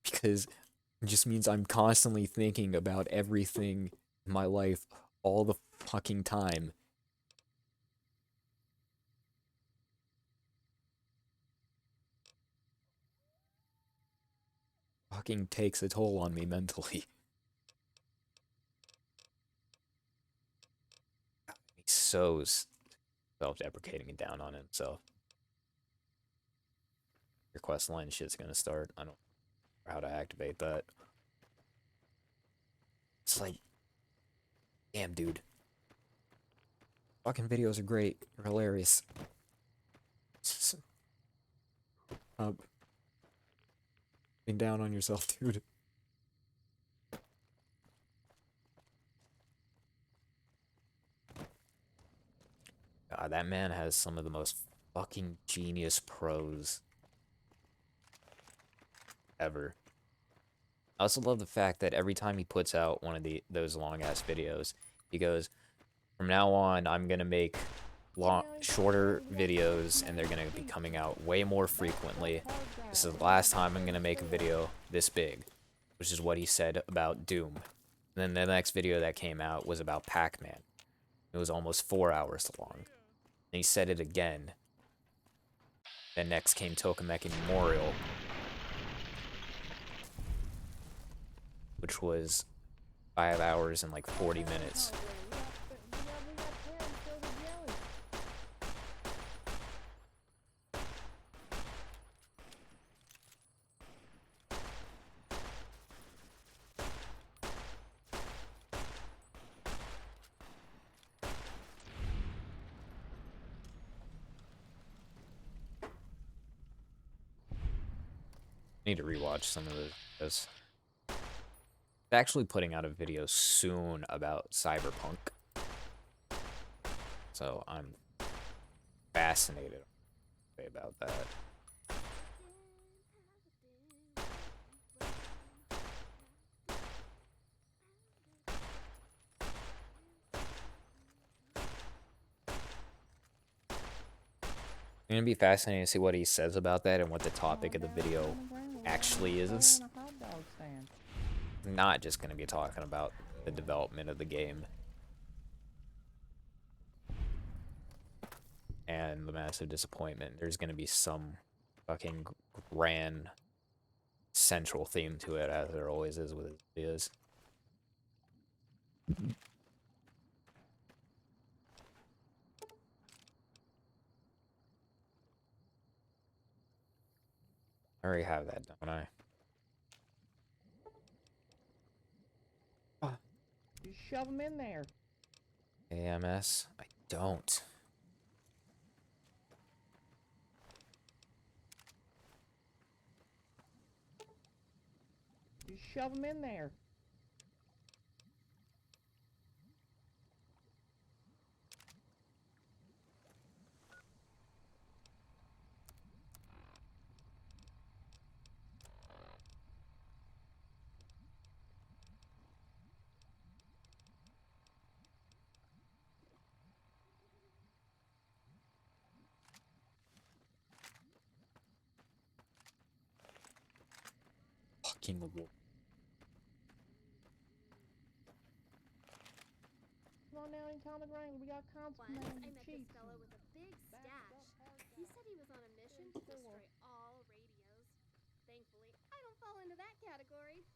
because it just means I'm constantly thinking about everything in my life all the fucking time. Fucking takes a toll on me mentally. He's so self-deprecating and down on himself. Your quest line shit's gonna start. I don't know how to activate that. It's like, damn, dude. Fucking videos are great. They're hilarious. Being down on yourself, dude. God, that man has some of the most fucking genius prose ever. I also love the fact that every time he puts out one of those long ass videos, he goes, "From now on, I'm gonna make shorter videos, and they're gonna be coming out way more frequently. This is the last time I'm gonna make a video this big," which is what he said about Doom. And then the next video that came out was about Pac-Man. It was almost 4 hours long. And he said it again. Then next came Tokimeki Memorial, which was 5 hours and like 40 minutes. Need to rewatch some of those. Actually putting out a video soon about Cyberpunk. So I'm fascinated about that. It's gonna be fascinating to see what he says about that and what the topic of the video actually is. Not just gonna be talking about the development of the game and the massive disappointment. There's gonna be some fucking grand central theme to it, as there always is with his videos. I already have that, don't I? You shove them in there. AMS? I don't. You shove them in there. Fucking wolf. Come on down in Tom and Wrangler. We got constant Once man I met chief. this fellow with a big stash. He said he was on a mission to destroy all radios. Thankfully, I don't fall into that category.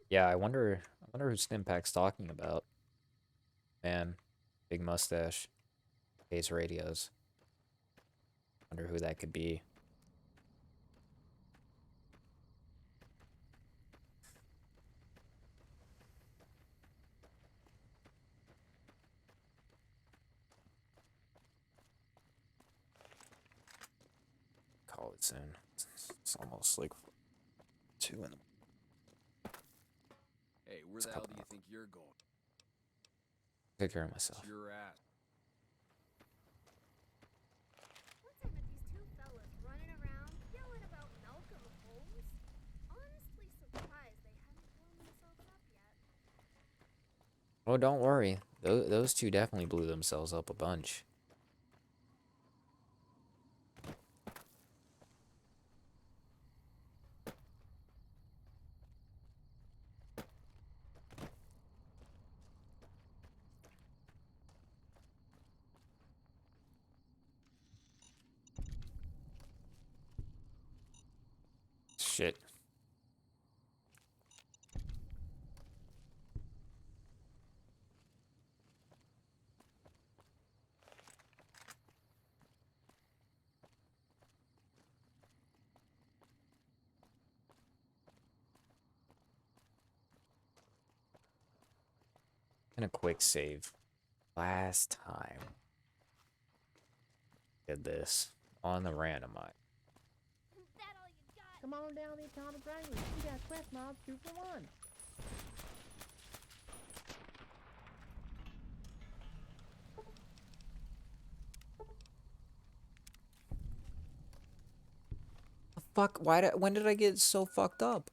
Yeah, I wonder who Stimpak's talking about. Man, big mustache, hates radios. Wonder who that could be. Call it soon. It's almost like 2 in the. Hey, where the hell do you think you're going? Take care of myself. It's your ass. What's up with these two fellas running around yelling about Malcolm Holmes? Honestly surprised they hadn't blown themselves up yet. Oh, don't worry. Those two definitely blew themselves up a bunch. Shit. And a quick save. Last time. Did this on the randomite. Come on down the atomic range. We got quest mobs 2 for 1. The fuck? When did I get so fucked up?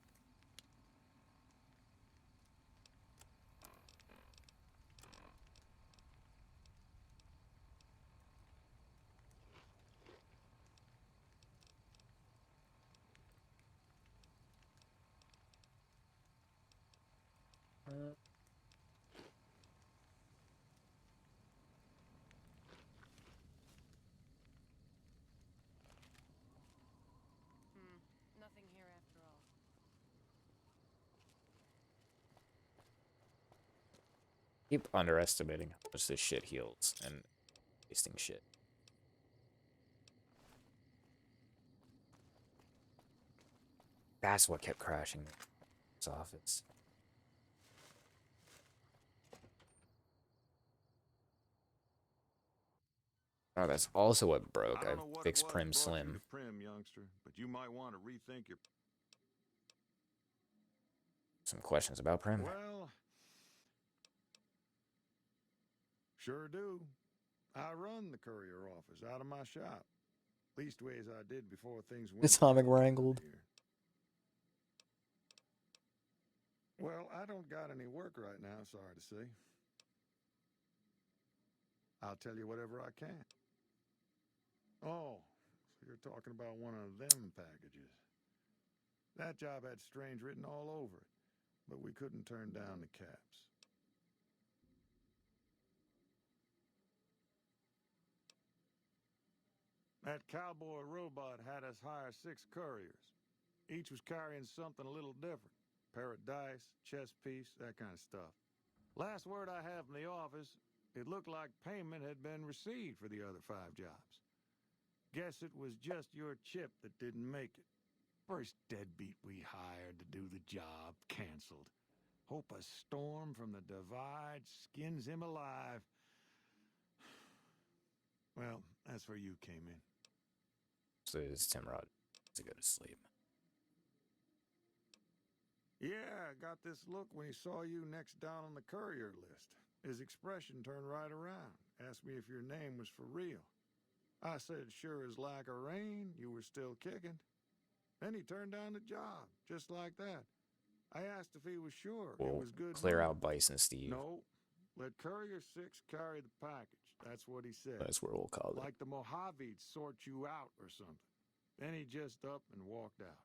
Nothing here after all. Keep underestimating how much this shit heals and wasting shit. That's what kept crashing this office. Oh, that's also what broke. I fixed Prim Slim. Prim, youngster, but you might want to rethink your. Some questions about Prim. Well, sure do. I run the courier office out of my shop. Leastways I did before things went. Atomic wrangled. Well, I don't got any work right now, sorry to say. I'll tell you whatever I can. Oh, so you're talking about one of them packages. That job had strange written all over it, but we couldn't turn down the caps. That cowboy robot had us hire 6 couriers. Each was carrying something a little different. Pair of dice, chess piece, that kind of stuff. Last word I have from the office, it looked like payment had been received for the other 5 jobs. Guess it was just your chip that didn't make it. First deadbeat we hired to do the job canceled. Hope a storm from the divide skins him alive. Well, that's where you came in. So it's Timrod to go to sleep. Yeah, I got this look when he saw you next down on the courier list. His expression turned right around. Asked me if your name was for real. I said, sure as like a rain, you were still kicking. Then he turned down the job, just like that. I asked if he was sure it was good. Clear money. out Bison Steve. No, let Courier 6 carry the package. That's what he said. That's what we'll call it. Like the Mojave'd sort you out or something. Then he just up and walked out.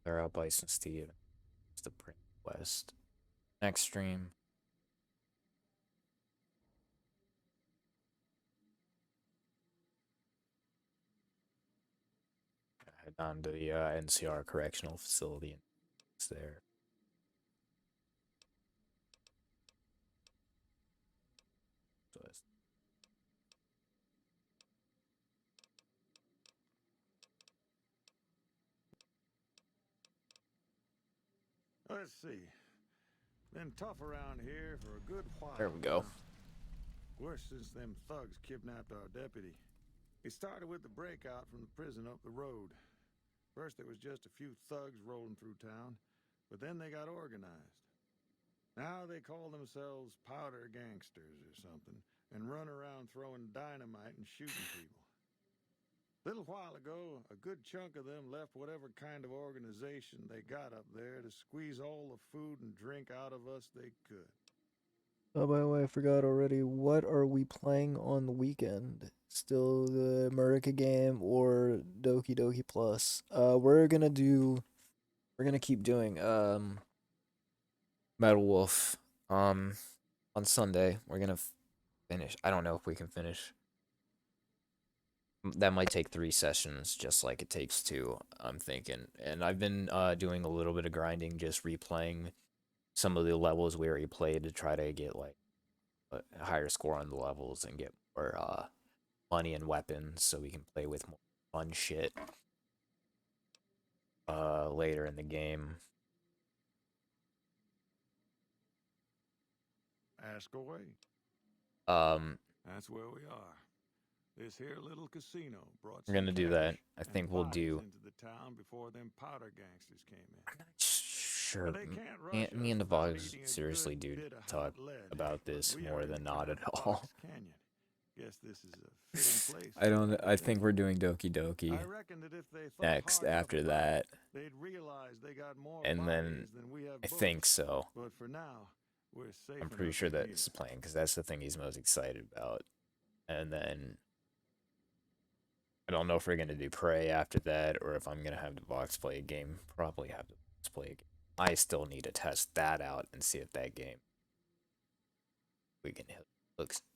Clear out Bison Steve. It's the Print West. Next stream. Head down to the NCR Correctional Facility. It's there. Let's see. Been tough around here for a good while. There we go. now. Worse since them thugs kidnapped our deputy. It started with the breakout from the prison up the road. First, there was just a few thugs rolling through town, but then they got organized. Now they call themselves powder gangsters or something, and run around throwing dynamite and shooting people. A little while ago, a good chunk of them left whatever kind of organization they got up there to squeeze all the food and drink out of us they could. Oh, by the way, I forgot already. What are we playing on the weekend? Still the America game or Doki Doki Plus? We're gonna keep doing Metal Wolf. On Sunday, we're gonna finish. I don't know if we can finish. That might take 3 sessions, just like it takes 2, I'm thinking. And I've been doing a little bit of grinding, just replaying some of the levels we already played to try to get like a higher score on the levels and get more money and weapons so we can play with more fun shit later in the game. Ask away. That's where we are. This here little casino brought We're gonna some do cash that. I and think we'll bodies do. into the town before them powder gangsters came in. Sure. But they can't rush Me us and the without boss eating a seriously good do bit of talk hot lead. about this We more heard than you not got at Fox all. Canyon. Guess this is a fitting place. I don't. I think we're doing Doki Doki I reckon that if they thought next hard enough after about that, it, they'd realize they got more and then bodies than we have I bullets. think so. But for now, we're safe. I'm pretty enough sure in that here. it's playing because that's the thing he's most excited about. And then I don't know if we're gonna do Prey after that or if I'm gonna have the box play a game. Probably have the box play a game. I still need to test that out and see if that game we can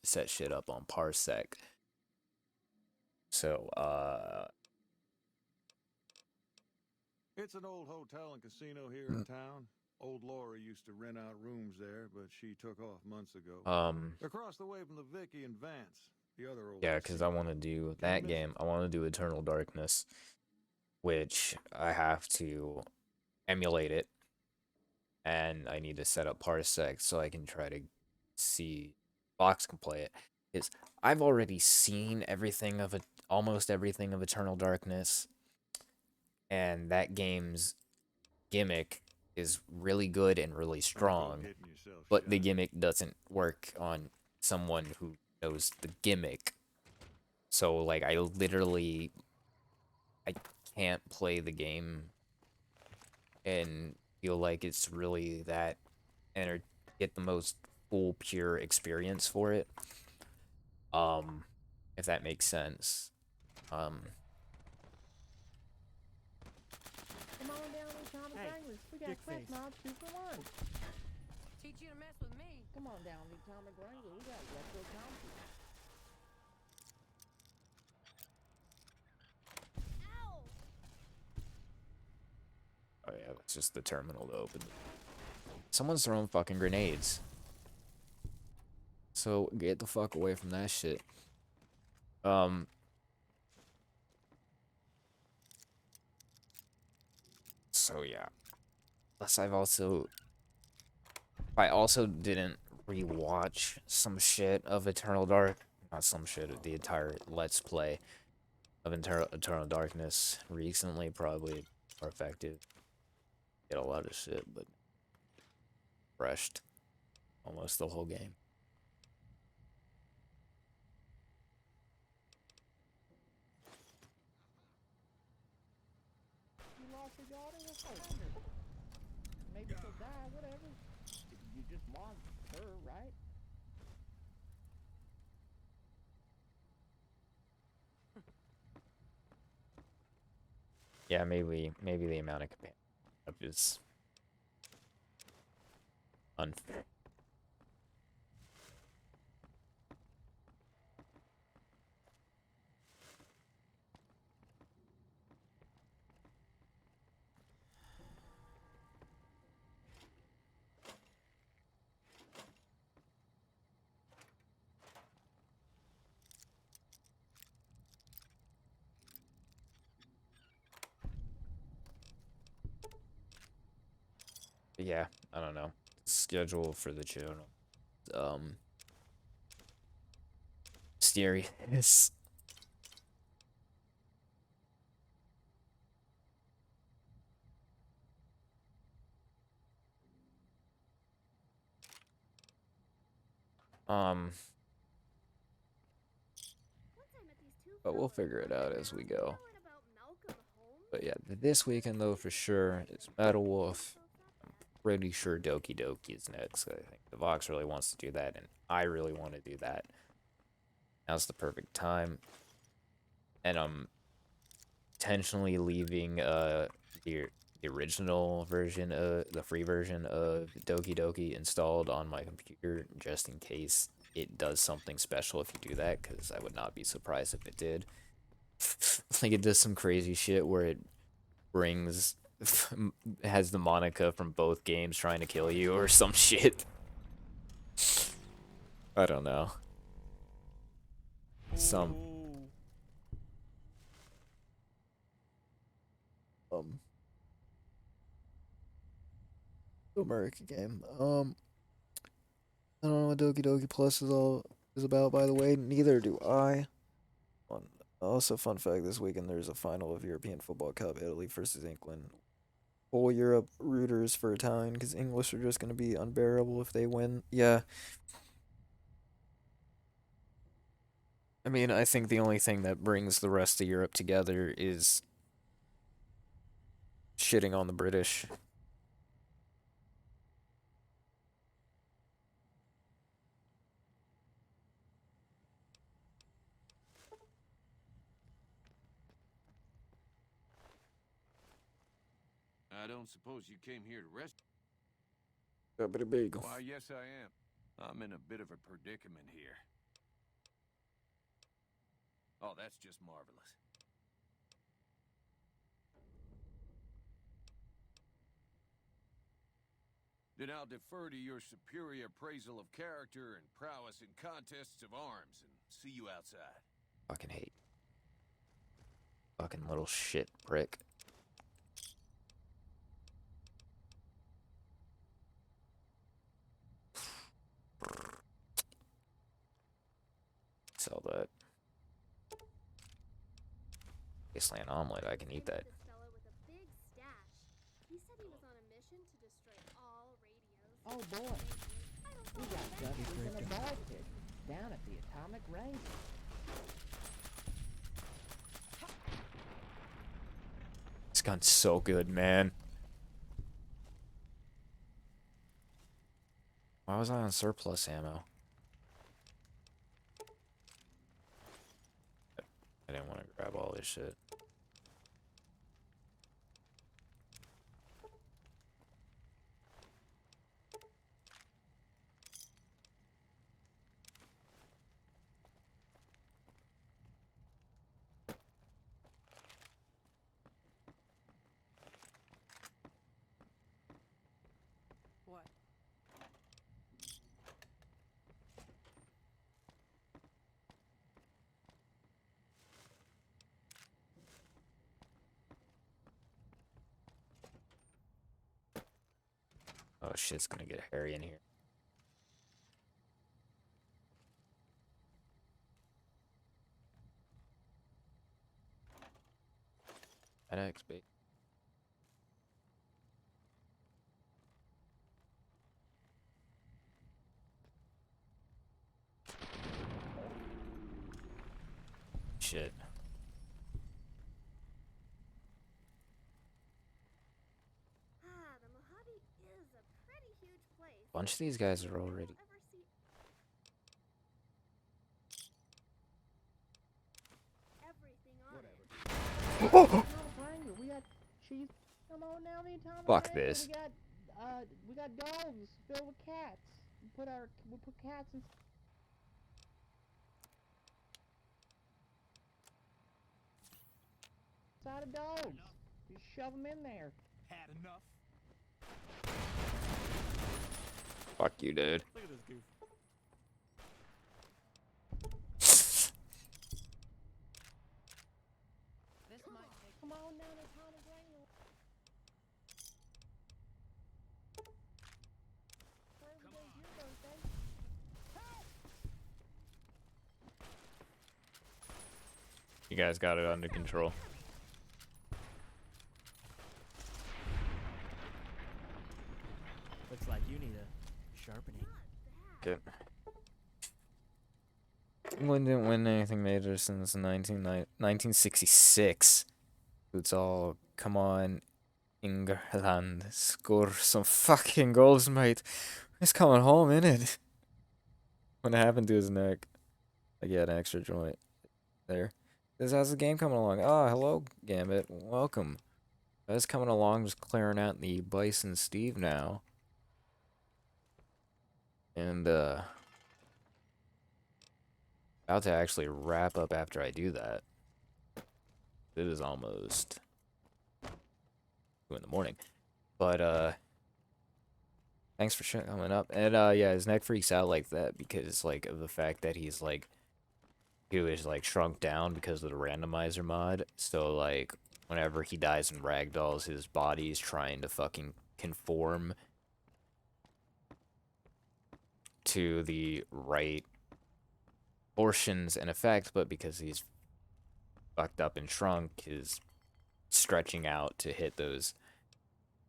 set shit up on Parsec. So It's an old hotel and casino here in town. Old Laura used to rent out rooms there, but she took off months ago. Across the way from the Vicky and Vance, the other old yeah, because I want to do that game. I want to do Eternal Darkness, which I have to emulate it, and I need to set up Parsec so I can try to see Fox can play it. Is I've already seen everything of it, almost everything of Eternal Darkness, and that game's gimmick is really good and really strong, but the gimmick doesn't work on someone who knows the gimmick. So like I can't play the game and feel like it's really that and get the most full pure experience for it. If that makes sense. Come on down to Thomas Wranglers. We got quick mobs 2 for 1. Teach you to mess with me. Come on down to Thomas Wranglers. We got retro country. Oh yeah, that's just the terminal to open. Someone's throwing fucking grenades. So get the fuck away from that shit. So yeah. Plus I also didn't rewatch some shit of Eternal Dark. Not some shit, the entire Let's Play of Eternal Darkness recently, probably more effective. Get a lot of shit, but rushed almost the whole game. You lost your daughter? What's her? Maybe she'll die, whatever. You just want her, right? Yeah, maybe the amount of companion is unfair. yeah, I don't know. Schedule for the channel. Mysterious. But we'll figure it out as we go. But yeah, this weekend though for sure is Metal Wolf. I'm pretty sure Doki Doki is next. I think the Vox really wants to do that, and I really want to do that. Now's the perfect time. And I'm intentionally leaving the original version, the free version of Doki Doki installed on my computer just in case it does something special if you do that, because I would not be surprised if it did. Like it does some crazy shit where it brings has the Monica from both games trying to kill you or some shit. I don't know. Some American game. I don't know what Doki Doki Plus is about, by the way. Neither do I. Also, fun fact: this weekend there's a final of European Football Cup, Italy versus England. Whole Europe rooters for Italian because English are just gonna be unbearable if they win. Yeah. I mean, I think the only thing that brings the rest of Europe together is shitting on the British. I don't suppose you came here to rescue? Bagel. Why, yes, I am. I'm in a bit of a predicament here. Oh, that's just marvelous. Then I'll defer to your superior appraisal of character and prowess in contests of arms, and see you outside. Fucking hate. Fucking little shit prick. Sell that. Wasteland omelet, I can eat that. Oh boy, we got Dubbies in a ball pit down at the Atomic Range. This gun's so good, man. Why was I on surplus ammo? I didn't want to grab all this shit. What? Oh shit's gonna get hairy in here. Pt.6, babe. Shit. A bunch of these guys are already. We got cheese. Come on now, the Atomic Fuck Range. this. We got dogs filled with cats. We put cats in. Side of dogs. You shove them in there. Had enough. Fuck you, dude. Look at this goof. This might take. Come on now, the Atomic Range. You guys got it under control. Looks like you need a sharpening. Good. England didn't win anything major since 1966. It's all, come on, England, score some fucking goals, mate. He's coming home, innit? What happened to his neck? Like, he had an extra joint there. This how's the game coming along? Oh, hello, Gambit. Welcome. It's coming along, just clearing out the Bison Steve now. And, about to actually wrap up after I do that. It is almost 2 in the morning. But, thanks for coming up. And, yeah, his neck freaks out like that because, like, of the fact that he's, like, he was, like, shrunk down because of the randomizer mod. So, like, whenever he dies in ragdolls, his body is trying to fucking conform to the right portions and effects, but because he's fucked up and shrunk, his stretching out to hit those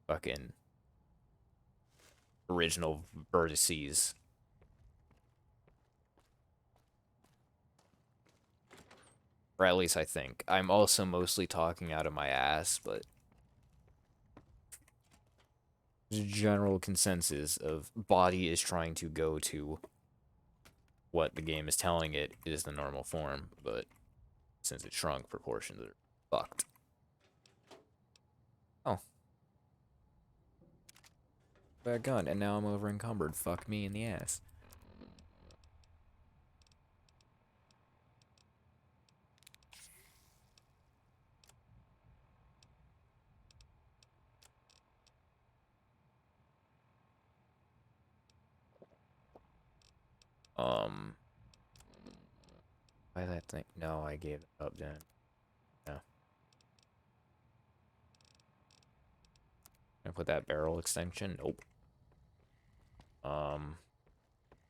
fucking original vertices. Or at least I think. I'm also mostly talking out of my ass, but there's a general consensus of body is trying to go to what the game is telling it is the normal form, but since it shrunk, proportions are fucked. Oh. Bad gun, and now I'm over encumbered. Fuck me in the ass. Why that thing? No, I gave it up then. No. Can I put that barrel extension? Nope. I'm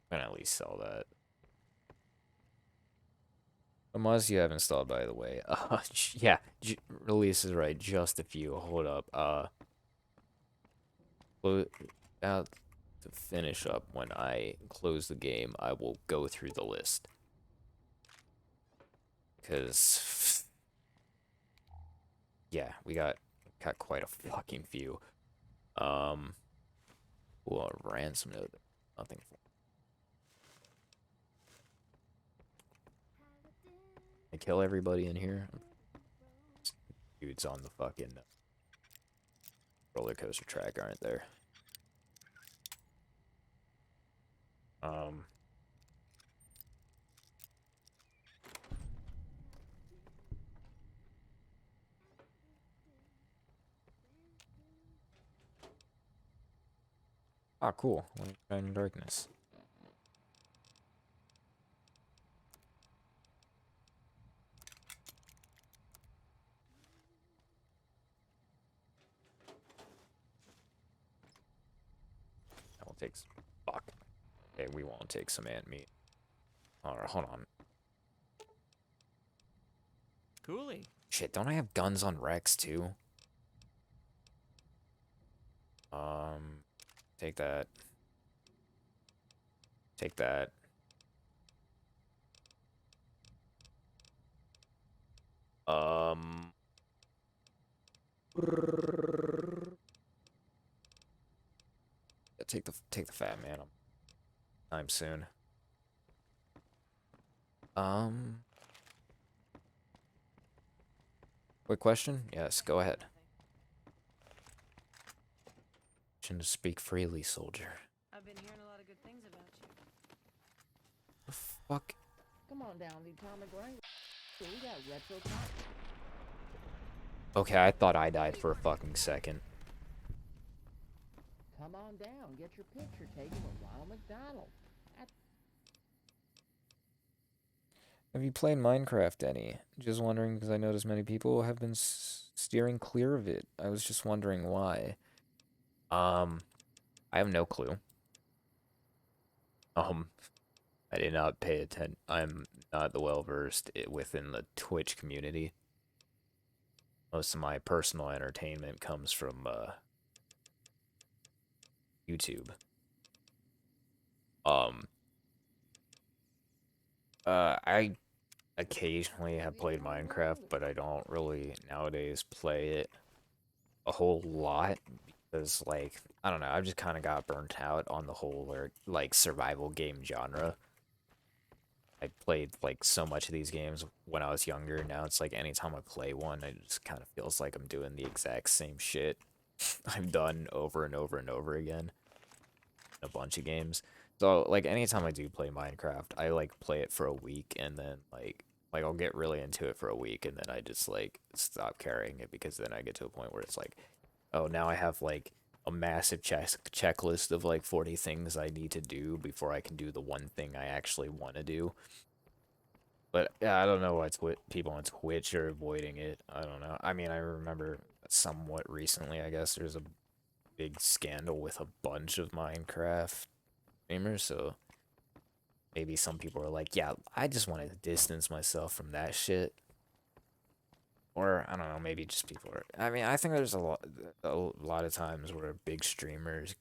gonna at least sell that. The mods you have installed, by the way. Yeah, release is right. Just a few. Hold up. About to finish up when I close the game, I will go through the list. Because, yeah, we got quite a fucking few. Well, ransom note. Nothing. I kill everybody in here. Dudes on the fucking roller coaster track aren't there. Ah, cool. Light in darkness. That will take. Fuck. Okay, we won't take some ant meat. Alright, hold on. Coolly. Shit, don't I have guns on Rex too? Take that. Take that. Take the fat man. I'm soon. Quick question? Yes, go ahead. To speak freely, soldier. I've been hearing a lot of good things about you. The fuck? Come on down, the atomic ring. We got retro cop. Okay, I thought I died for a fucking second. Come on down, get your picture taken with Ronald McDonald. Have you played Minecraft any? Just wondering because I noticed many people have been steering clear of it. I was just wondering why. I have no clue. I did not pay attention. I'm not well versed within the Twitch community. Most of my personal entertainment comes from YouTube. I occasionally have played Minecraft, but I don't really nowadays play it a whole lot because, like, I don't know, I've just kind of got burnt out on the whole, like, survival game genre. I played, like, so much of these games when I was younger. Now it's like anytime I play one, it just kind of feels like I'm doing the exact same shit I've done over and over and over again in a bunch of games. So, like, anytime I do play Minecraft, I, like, play it for a week and then, like I'll get really into it for a week and then I just, like, stop carrying it because then I get to a point where it's like, oh, now I have, like, a massive checklist of, like, 40 things I need to do before I can do the one thing I actually want to do. But, yeah, I don't know why people on Twitch are avoiding it. I don't know. I mean, I remember somewhat recently, I guess, there's a big scandal with a bunch of Minecraft streamers, so maybe some people are like, yeah, I just want to distance myself from that shit. Or, I don't know, maybe just people are... I mean, I think there's a lot of times where big streamers,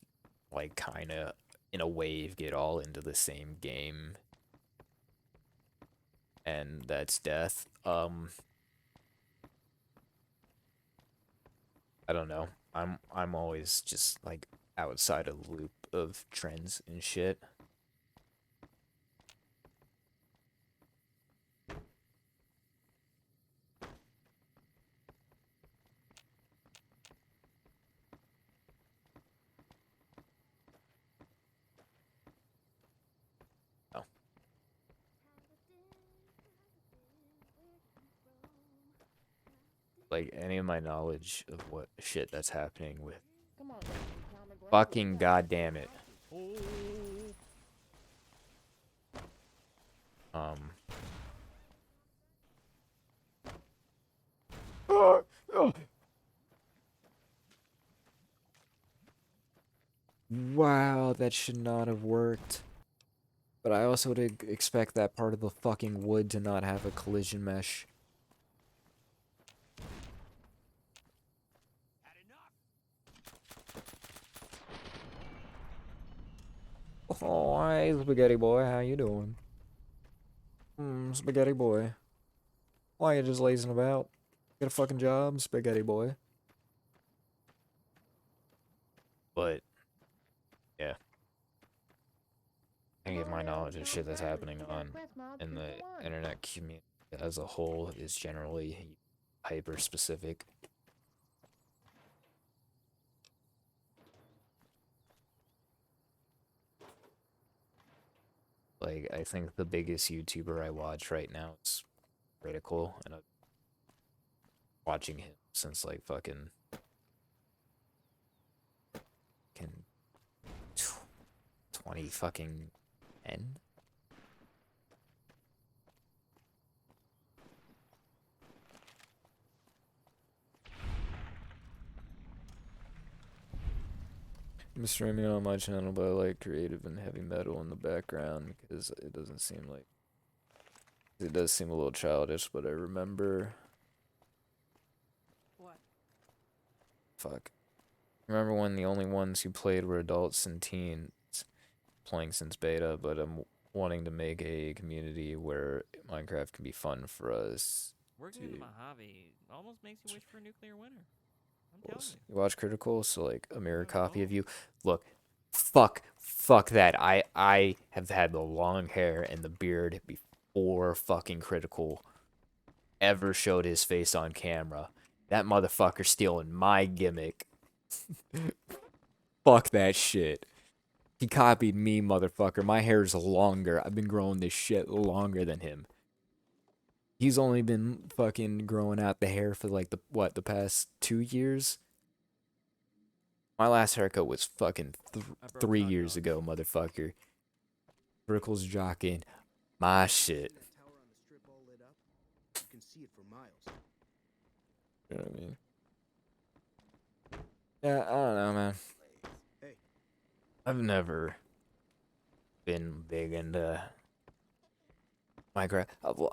like, kind of, in a wave, get all into the same game. And that's death. I don't know. I'm always just, like, outside of the loop of trends and shit. Oh. Like, any of my knowledge of what shit that's happening with... Come on, Fucking goddamn it. Wow, that should not have worked. But I also would expect that part of the fucking wood to not have a collision mesh. Oh, hi, spaghetti boy, how you doing? Spaghetti boy. Why you just lazing about? Get a fucking job, spaghetti boy. But, yeah. I think my knowledge of shit that's happening in the internet community as a whole is generally hyper specific. Like, I think the biggest YouTuber I watch right now is Critical, and I'm watching him since, like, fucking 20 fucking 10? I'm streaming on my channel, but I like creative and heavy metal in the background because it doesn't seem like... It does seem a little childish, but I remember... What? Fuck. Remember when the only ones who played were adults and teens playing since beta, but I'm wanting to make a community where Minecraft can be fun for us. Working in the Mojave almost makes you wish for a nuclear winter. I'm telling you. You watch Critical, so like a mirror copy of you. Look, fuck that. I have had the long hair and the beard before fucking Critical ever showed his face on camera. That motherfucker stealing my gimmick. Fuck that shit. He copied me, motherfucker. My hair's longer. I've been growing this shit longer than him. He's only been fucking growing out the hair for like the past 2 years? My last haircut was fucking 3 years ago, motherfucker. Brickle's jocking my shit. You can see it for miles. You know what I mean? Yeah, I don't know, man. I've never been big into Minecraft.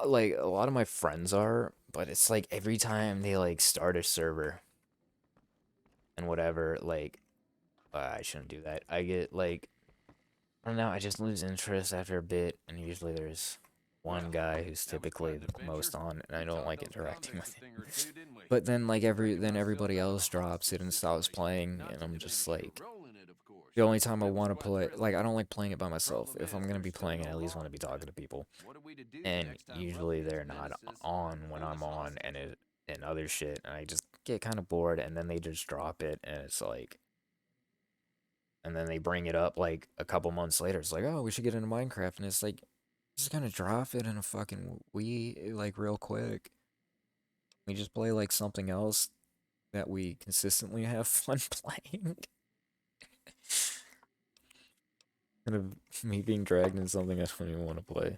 Like a lot of my friends are, but it's like every time they like start a server and whatever, like I shouldn't do that. I get like I don't know, I just lose interest after a bit, and usually there's one guy who's typically the most on, and I don't like interacting with him. But then like everybody else drops it and stops playing, and I'm just like, the only time I want to play, like I don't like playing it by myself. If I'm gonna be playing it, I at least want to be talking to people, and usually they're not on when I'm on, and other shit, and I just get kind of bored, and then they just drop it, and it's like. And then they bring it up like a couple months later. It's like, oh, we should get into Minecraft, and it's like, just gonna drop it in a fucking Wii like real quick. We just play like something else that we consistently have fun playing. Instead of me being dragged in something I don't even want to play.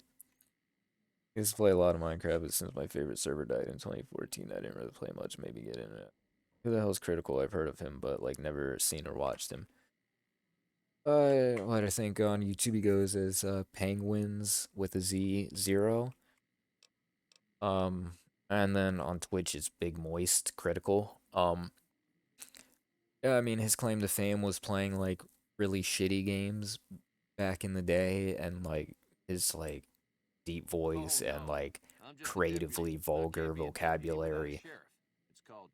I used to play a lot of Minecraft, but since my favorite server died in 2014, I didn't really play much. Maybe get into it. Who the hell's Critical? I've heard of him, but like never seen or watched him. What I think on YouTube he goes as Penguins with a Z 0. And then on Twitch it's Big Moist Critical. Yeah, I mean his claim to fame was playing like really shitty games back in the day, and like his like deep voice and like creatively vulgar vocabulary.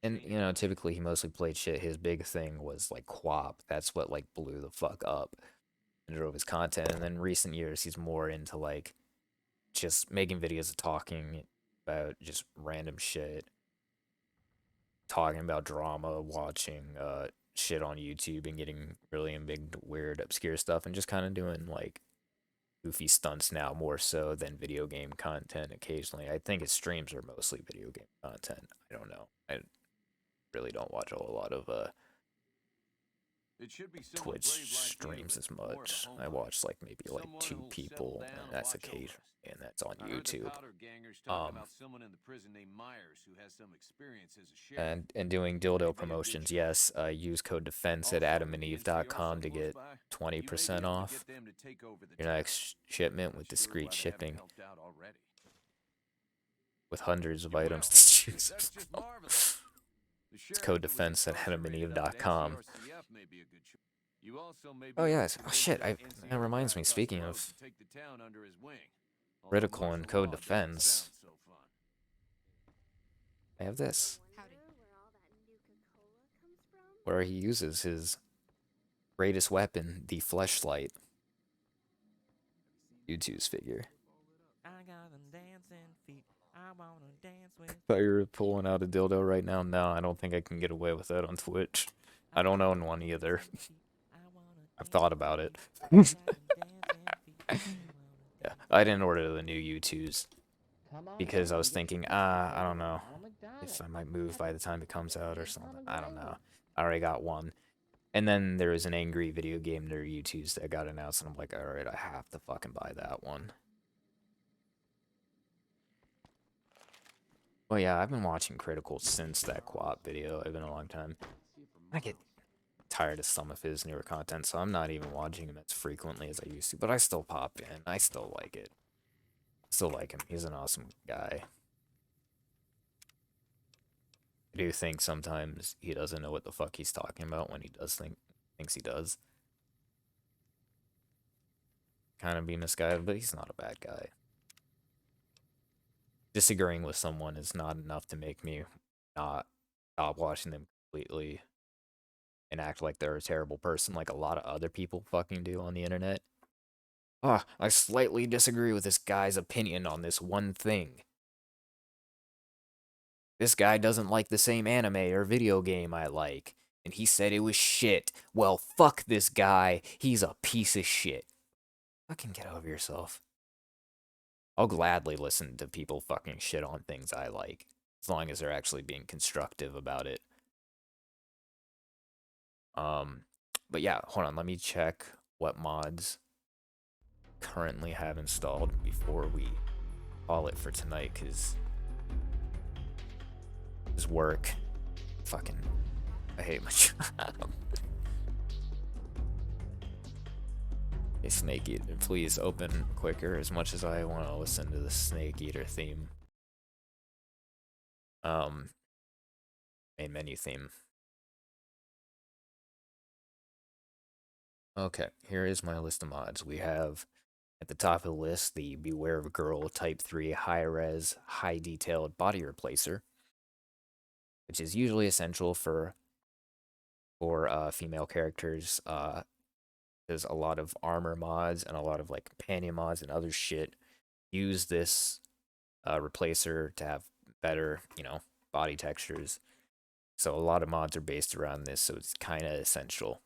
And you know, typically he mostly played shit. His big thing was like QWOP. That's what like blew the fuck up and drove his content. And then recent years he's more into like just making videos of talking about just random shit, talking about drama, watching shit on YouTube, and getting really in big, weird, obscure stuff, and just kind of doing like goofy stunts now more so than video game content occasionally. I think his streams are mostly video game content. I don't know. I really don't watch a whole lot of Twitch streams as much. I watch like maybe like 2 people, and that's occasionally, and that's on YouTube. And doing dildo promotions, yes. Use code defense at adamandeve.com to get 20% off your next shipment with discreet shipping, with hundreds of items to choose from. It's code defense at adamandeve.com. Oh yes. Oh shit. That reminds me. Speaking of Critical and code defense, I have this, where he uses his greatest weapon, the fleshlight. YouTube's figure. Thought you were pulling out a dildo right now. No, I don't think I can get away with that on Twitch. I don't own one either. I've thought about it. Yeah, I didn't order the new U2s because I was thinking, I don't know if I might move by the time it comes out or something. I don't know. I already got one. And then there was an angry video game near U2s that got announced, and I'm like, alright, I have to fucking buy that one. Well, yeah, I've been watching Critical since that QWOP video. It's been a long time. I get tired of some of his newer content, so I'm not even watching him as frequently as I used to, but I still pop in. I still like it. Still like him. He's an awesome guy. I do think sometimes he doesn't know what the fuck he's talking about when he does thinks he does. Kind of being misguided, but he's not a bad guy. Disagreeing with someone is not enough to make me not stop watching them completely and act like they're a terrible person like a lot of other people fucking do on the internet. I slightly disagree with this guy's opinion on this one thing. This guy doesn't like the same anime or video game I like, and he said it was shit. Well, fuck this guy. He's a piece of shit. Fucking get over yourself. I'll gladly listen to people fucking shit on things I like, as long as they're actually being constructive about it. But yeah, hold on, let me check what mods currently have installed before we call it for tonight, because this work, fucking, I hate my job. Hey, Snake Eater, please open quicker. As much as I want to listen to the Snake Eater theme, main menu theme. Okay, here is my list of mods. We have at the top of the list the Beware of Girl Type 3 high-res, high-detailed body replacer, which is usually essential for female characters. There's a lot of armor mods and a lot of like companion mods and other shit use this replacer to have better, body textures. So a lot of mods are based around this, so it's kind of essential.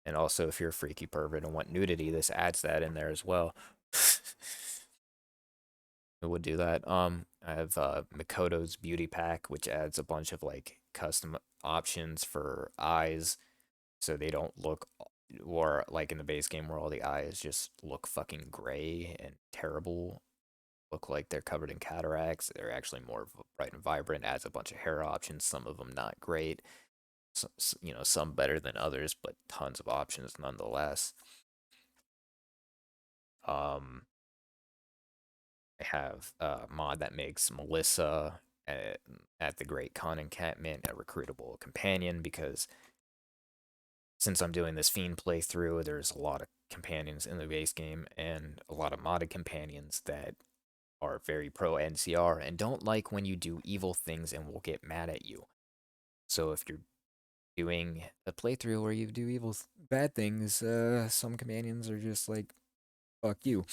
And also, if you're a freaky pervert and want nudity, this adds that in there as well. It would do that. I have Makoto's Beauty Pack, which adds a bunch of like custom options for eyes, so they don't look, or like in the base game where all the eyes just look fucking gray and terrible, look like they're covered in cataracts. They're actually more bright and vibrant. Adds a bunch of hair options. Some of them not great. So, some better than others, but tons of options nonetheless. I have a mod that makes Melissa at the Great Con Encampment a recruitable companion, because since I'm doing this Fiend playthrough, there's a lot of companions in the base game and a lot of modded companions that are very pro NCR and don't like when you do evil things and will get mad at you. So if you're doing a playthrough where you do bad things, some companions are just like, fuck you.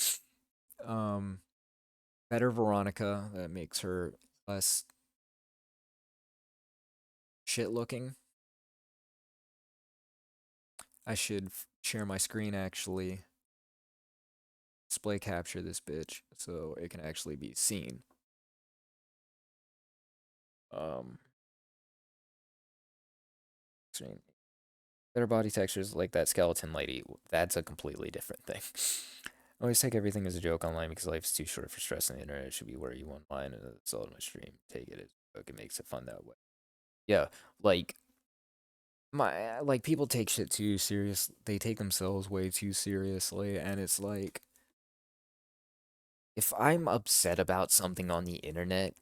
Better Veronica, that makes her less shit looking. I should share my screen actually. Display capture this bitch so it can actually be seen. Screen. Better body textures like that skeleton lady. That's a completely different thing. I always take everything as a joke online because life's too short for stress, and the internet should be where you want mine, and it's all in my stream. Take it as a joke. It makes it fun that way. Yeah, like people take shit too serious. They take themselves way too seriously, and it's like, if I'm upset about something on the internet,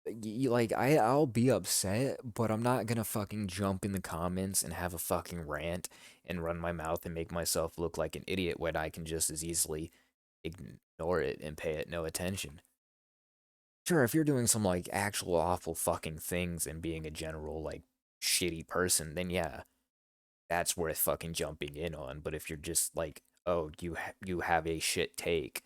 I'll be upset, but I'm not gonna fucking jump in the comments and have a fucking rant and run my mouth and make myself look like an idiot when I can just as easily ignore it and pay it no attention. Sure, if you're doing some like actual awful fucking things and being a general like shitty person, then yeah, that's worth fucking jumping in on. But if you're just like, oh, you have a shit take,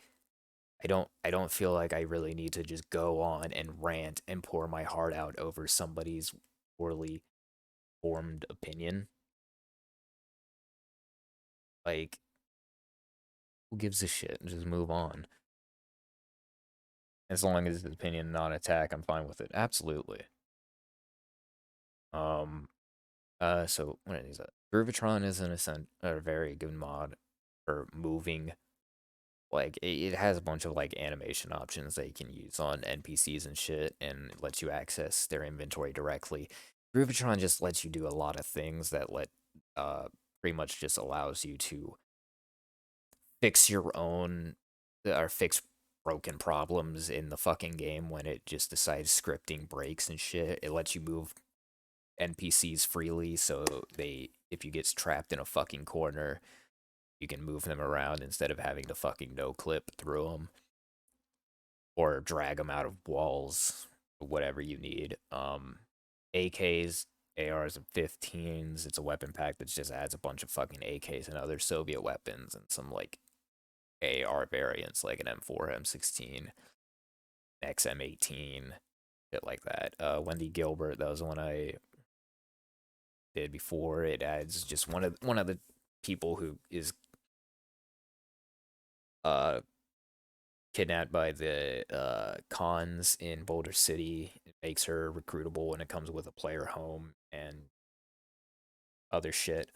I don't feel like I really need to just go on and rant and pour my heart out over somebody's poorly formed opinion. Like, who gives a shit? Just move on. As long as his opinion not attack, I'm fine with it. Absolutely. So what is that? Groovatron is a very good mod for moving. Like, it has a bunch of like animation options that you can use on NPCs and shit, and lets you access their inventory directly. Groovatron just lets you do a lot of things that pretty much just allows you to fix your own or fix broken problems in the fucking game when it just decides scripting breaks and shit. It lets you move NPCs freely, so if you get trapped in a fucking corner, you can move them around instead of having to fucking no clip through them or drag them out of walls, whatever you need. AKs, ARs, and 15s. It's a weapon pack that just adds a bunch of fucking AKs and other Soviet weapons and some like AR variants like an M4, M16, XM18, shit like that. Wendy Gilbert, that was one I did before. It adds just one of the people who is kidnapped by the cons in Boulder City. It makes her recruitable, and it comes with a player home and other shit.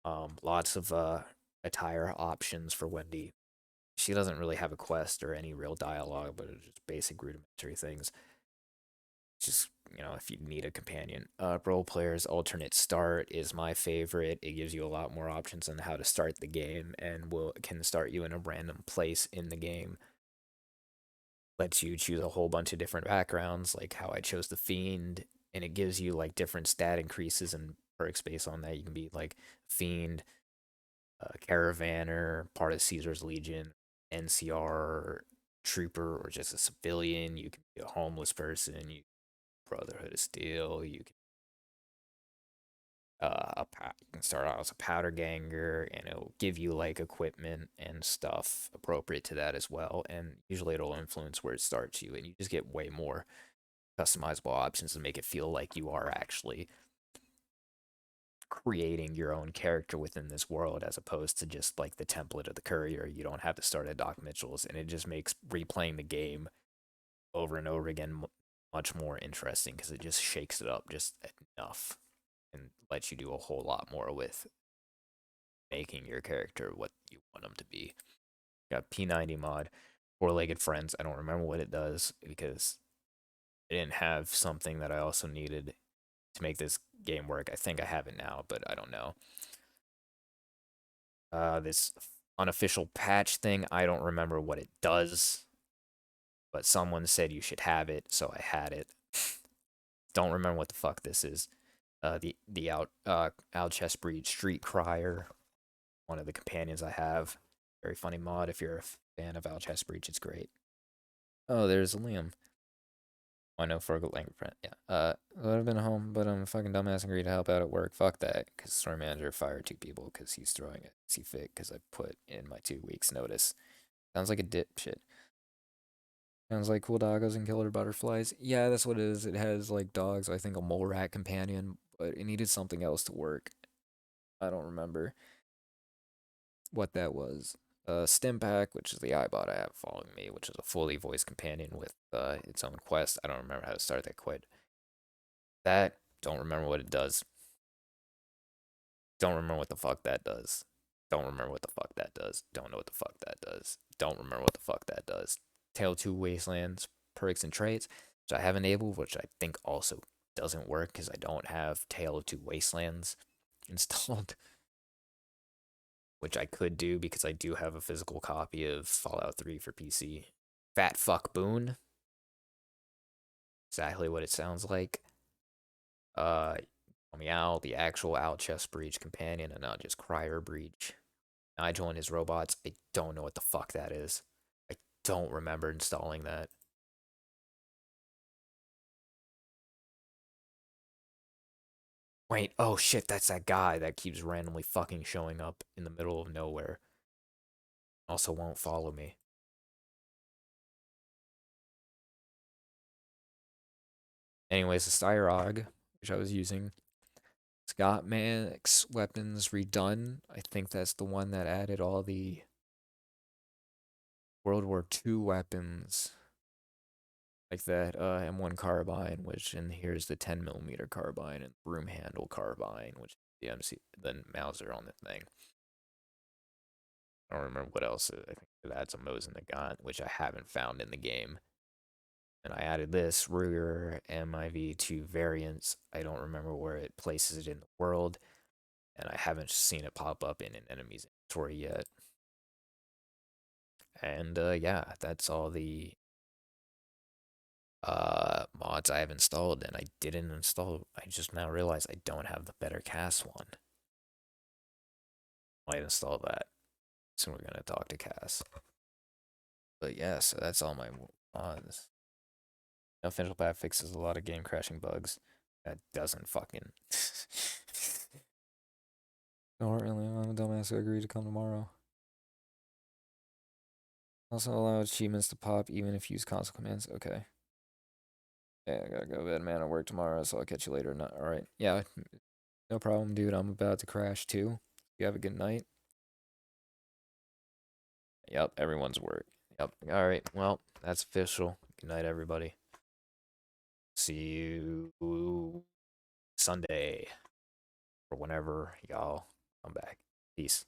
Lots of attire options for Wendy. She doesn't really have a quest or any real dialogue, but it's just basic rudimentary things. just, you know, if you need a companion. Role players alternate start is my favorite. It gives you a lot more options on how to start the game, and can start you in a random place in the game. Lets you choose a whole bunch of different backgrounds, like how I chose the Fiend, and it gives you like different stat increases and perks based on that. You can be like Fiend, Caravaner, part of Caesar's Legion, NCR, Trooper, or just a civilian. You can be a homeless person. You Brotherhood of Steel. You can start out as a powder ganger, and it'll give you like equipment and stuff appropriate to that as well. And usually it'll influence where it starts you, and you just get way more customizable options to make it feel like you are actually creating your own character within this world, as opposed to just like the template of the courier. You don't have to start at Doc Mitchell's, and it just makes replaying the game over and over again much more interesting because it just shakes it up just enough and lets you do a whole lot more with making your character what you want them to be. Got P90 mod, Four-Legged Friends. I don't remember what it does because I didn't have something that I also needed to make this game work. I think I have it now, but I don't know. This unofficial patch thing, I don't remember what it does, but someone said you should have it, so I had it. Don't remember what the fuck this is. Alchest Breed Street Crier, one of the companions I have. Very funny mod. If you're a fan of Alchest Breach, it's great. Oh, there's Liam. I know Fergal Langprint. Yeah. I've been home, but I'm a fucking dumbass and agreed to help out at work. Fuck that. Because store manager fired 2 people because he's throwing it. See fit because I put in my 2 weeks notice. Sounds like a dipshit. Sounds like cool doggos and killer butterflies. Yeah, that's what it is. It has like dogs. I think a mole rat companion, but it needed something else to work. I don't remember what that was. Stimpack, which is the iBot I have following me, which is a fully voiced companion with its own quest. I don't remember how to start that quest. Don't remember what it does. Don't remember what the fuck that does. Don't remember what the fuck that does. Don't know what the fuck that does. Don't remember what the fuck that does. Tale 2 Wastelands, perks and traits, which I have enabled, which I think also doesn't work because I don't have Tale of Two Wastelands installed. Which I could do because I do have a physical copy of Fallout 3 for PC. Fat Fuck Boon. Exactly what it sounds like. Meow, the actual Alchest Breach companion, and not just Crier Breach. I joined his robots. I don't know what the fuck that is. I don't remember installing that. Wait, oh shit, that's that guy that keeps randomly fucking showing up in the middle of nowhere. Also won't follow me. Anyways, the Styrog, which I was using, Scott Manic's weapons redone. I think that's the one that added all the World War II weapons. Like that M1 carbine, and here's the 10mm carbine and broom handle carbine, which is the Mauser on the thing. I don't remember what else. I think it adds a Mosin Nagant, which I haven't found in the game. And I added this Ruger MIV2 variants. I don't remember where it places it in the world, and I haven't seen it pop up in an enemy's inventory yet. And yeah, that's all the mods I have installed, and I didn't install. I just now realized I don't have the Better Cass one. Might install that. So we're gonna talk to Cass. But yeah, so that's all my mods. Official patch fixes a lot of game crashing bugs. That doesn't fucking. Don't really. I'm a dumbass who agreed to come tomorrow. Also allow achievements to pop even if you use console commands. Okay. Yeah, I gotta go to bed, man. I work tomorrow, so I'll catch you later. Not all right. Yeah, no problem, dude. I'm about to crash too. You have a good night. Yep, everyone's work. Yep. All right. Well, that's official. Good night, everybody. See you Sunday or whenever y'all come back. Peace.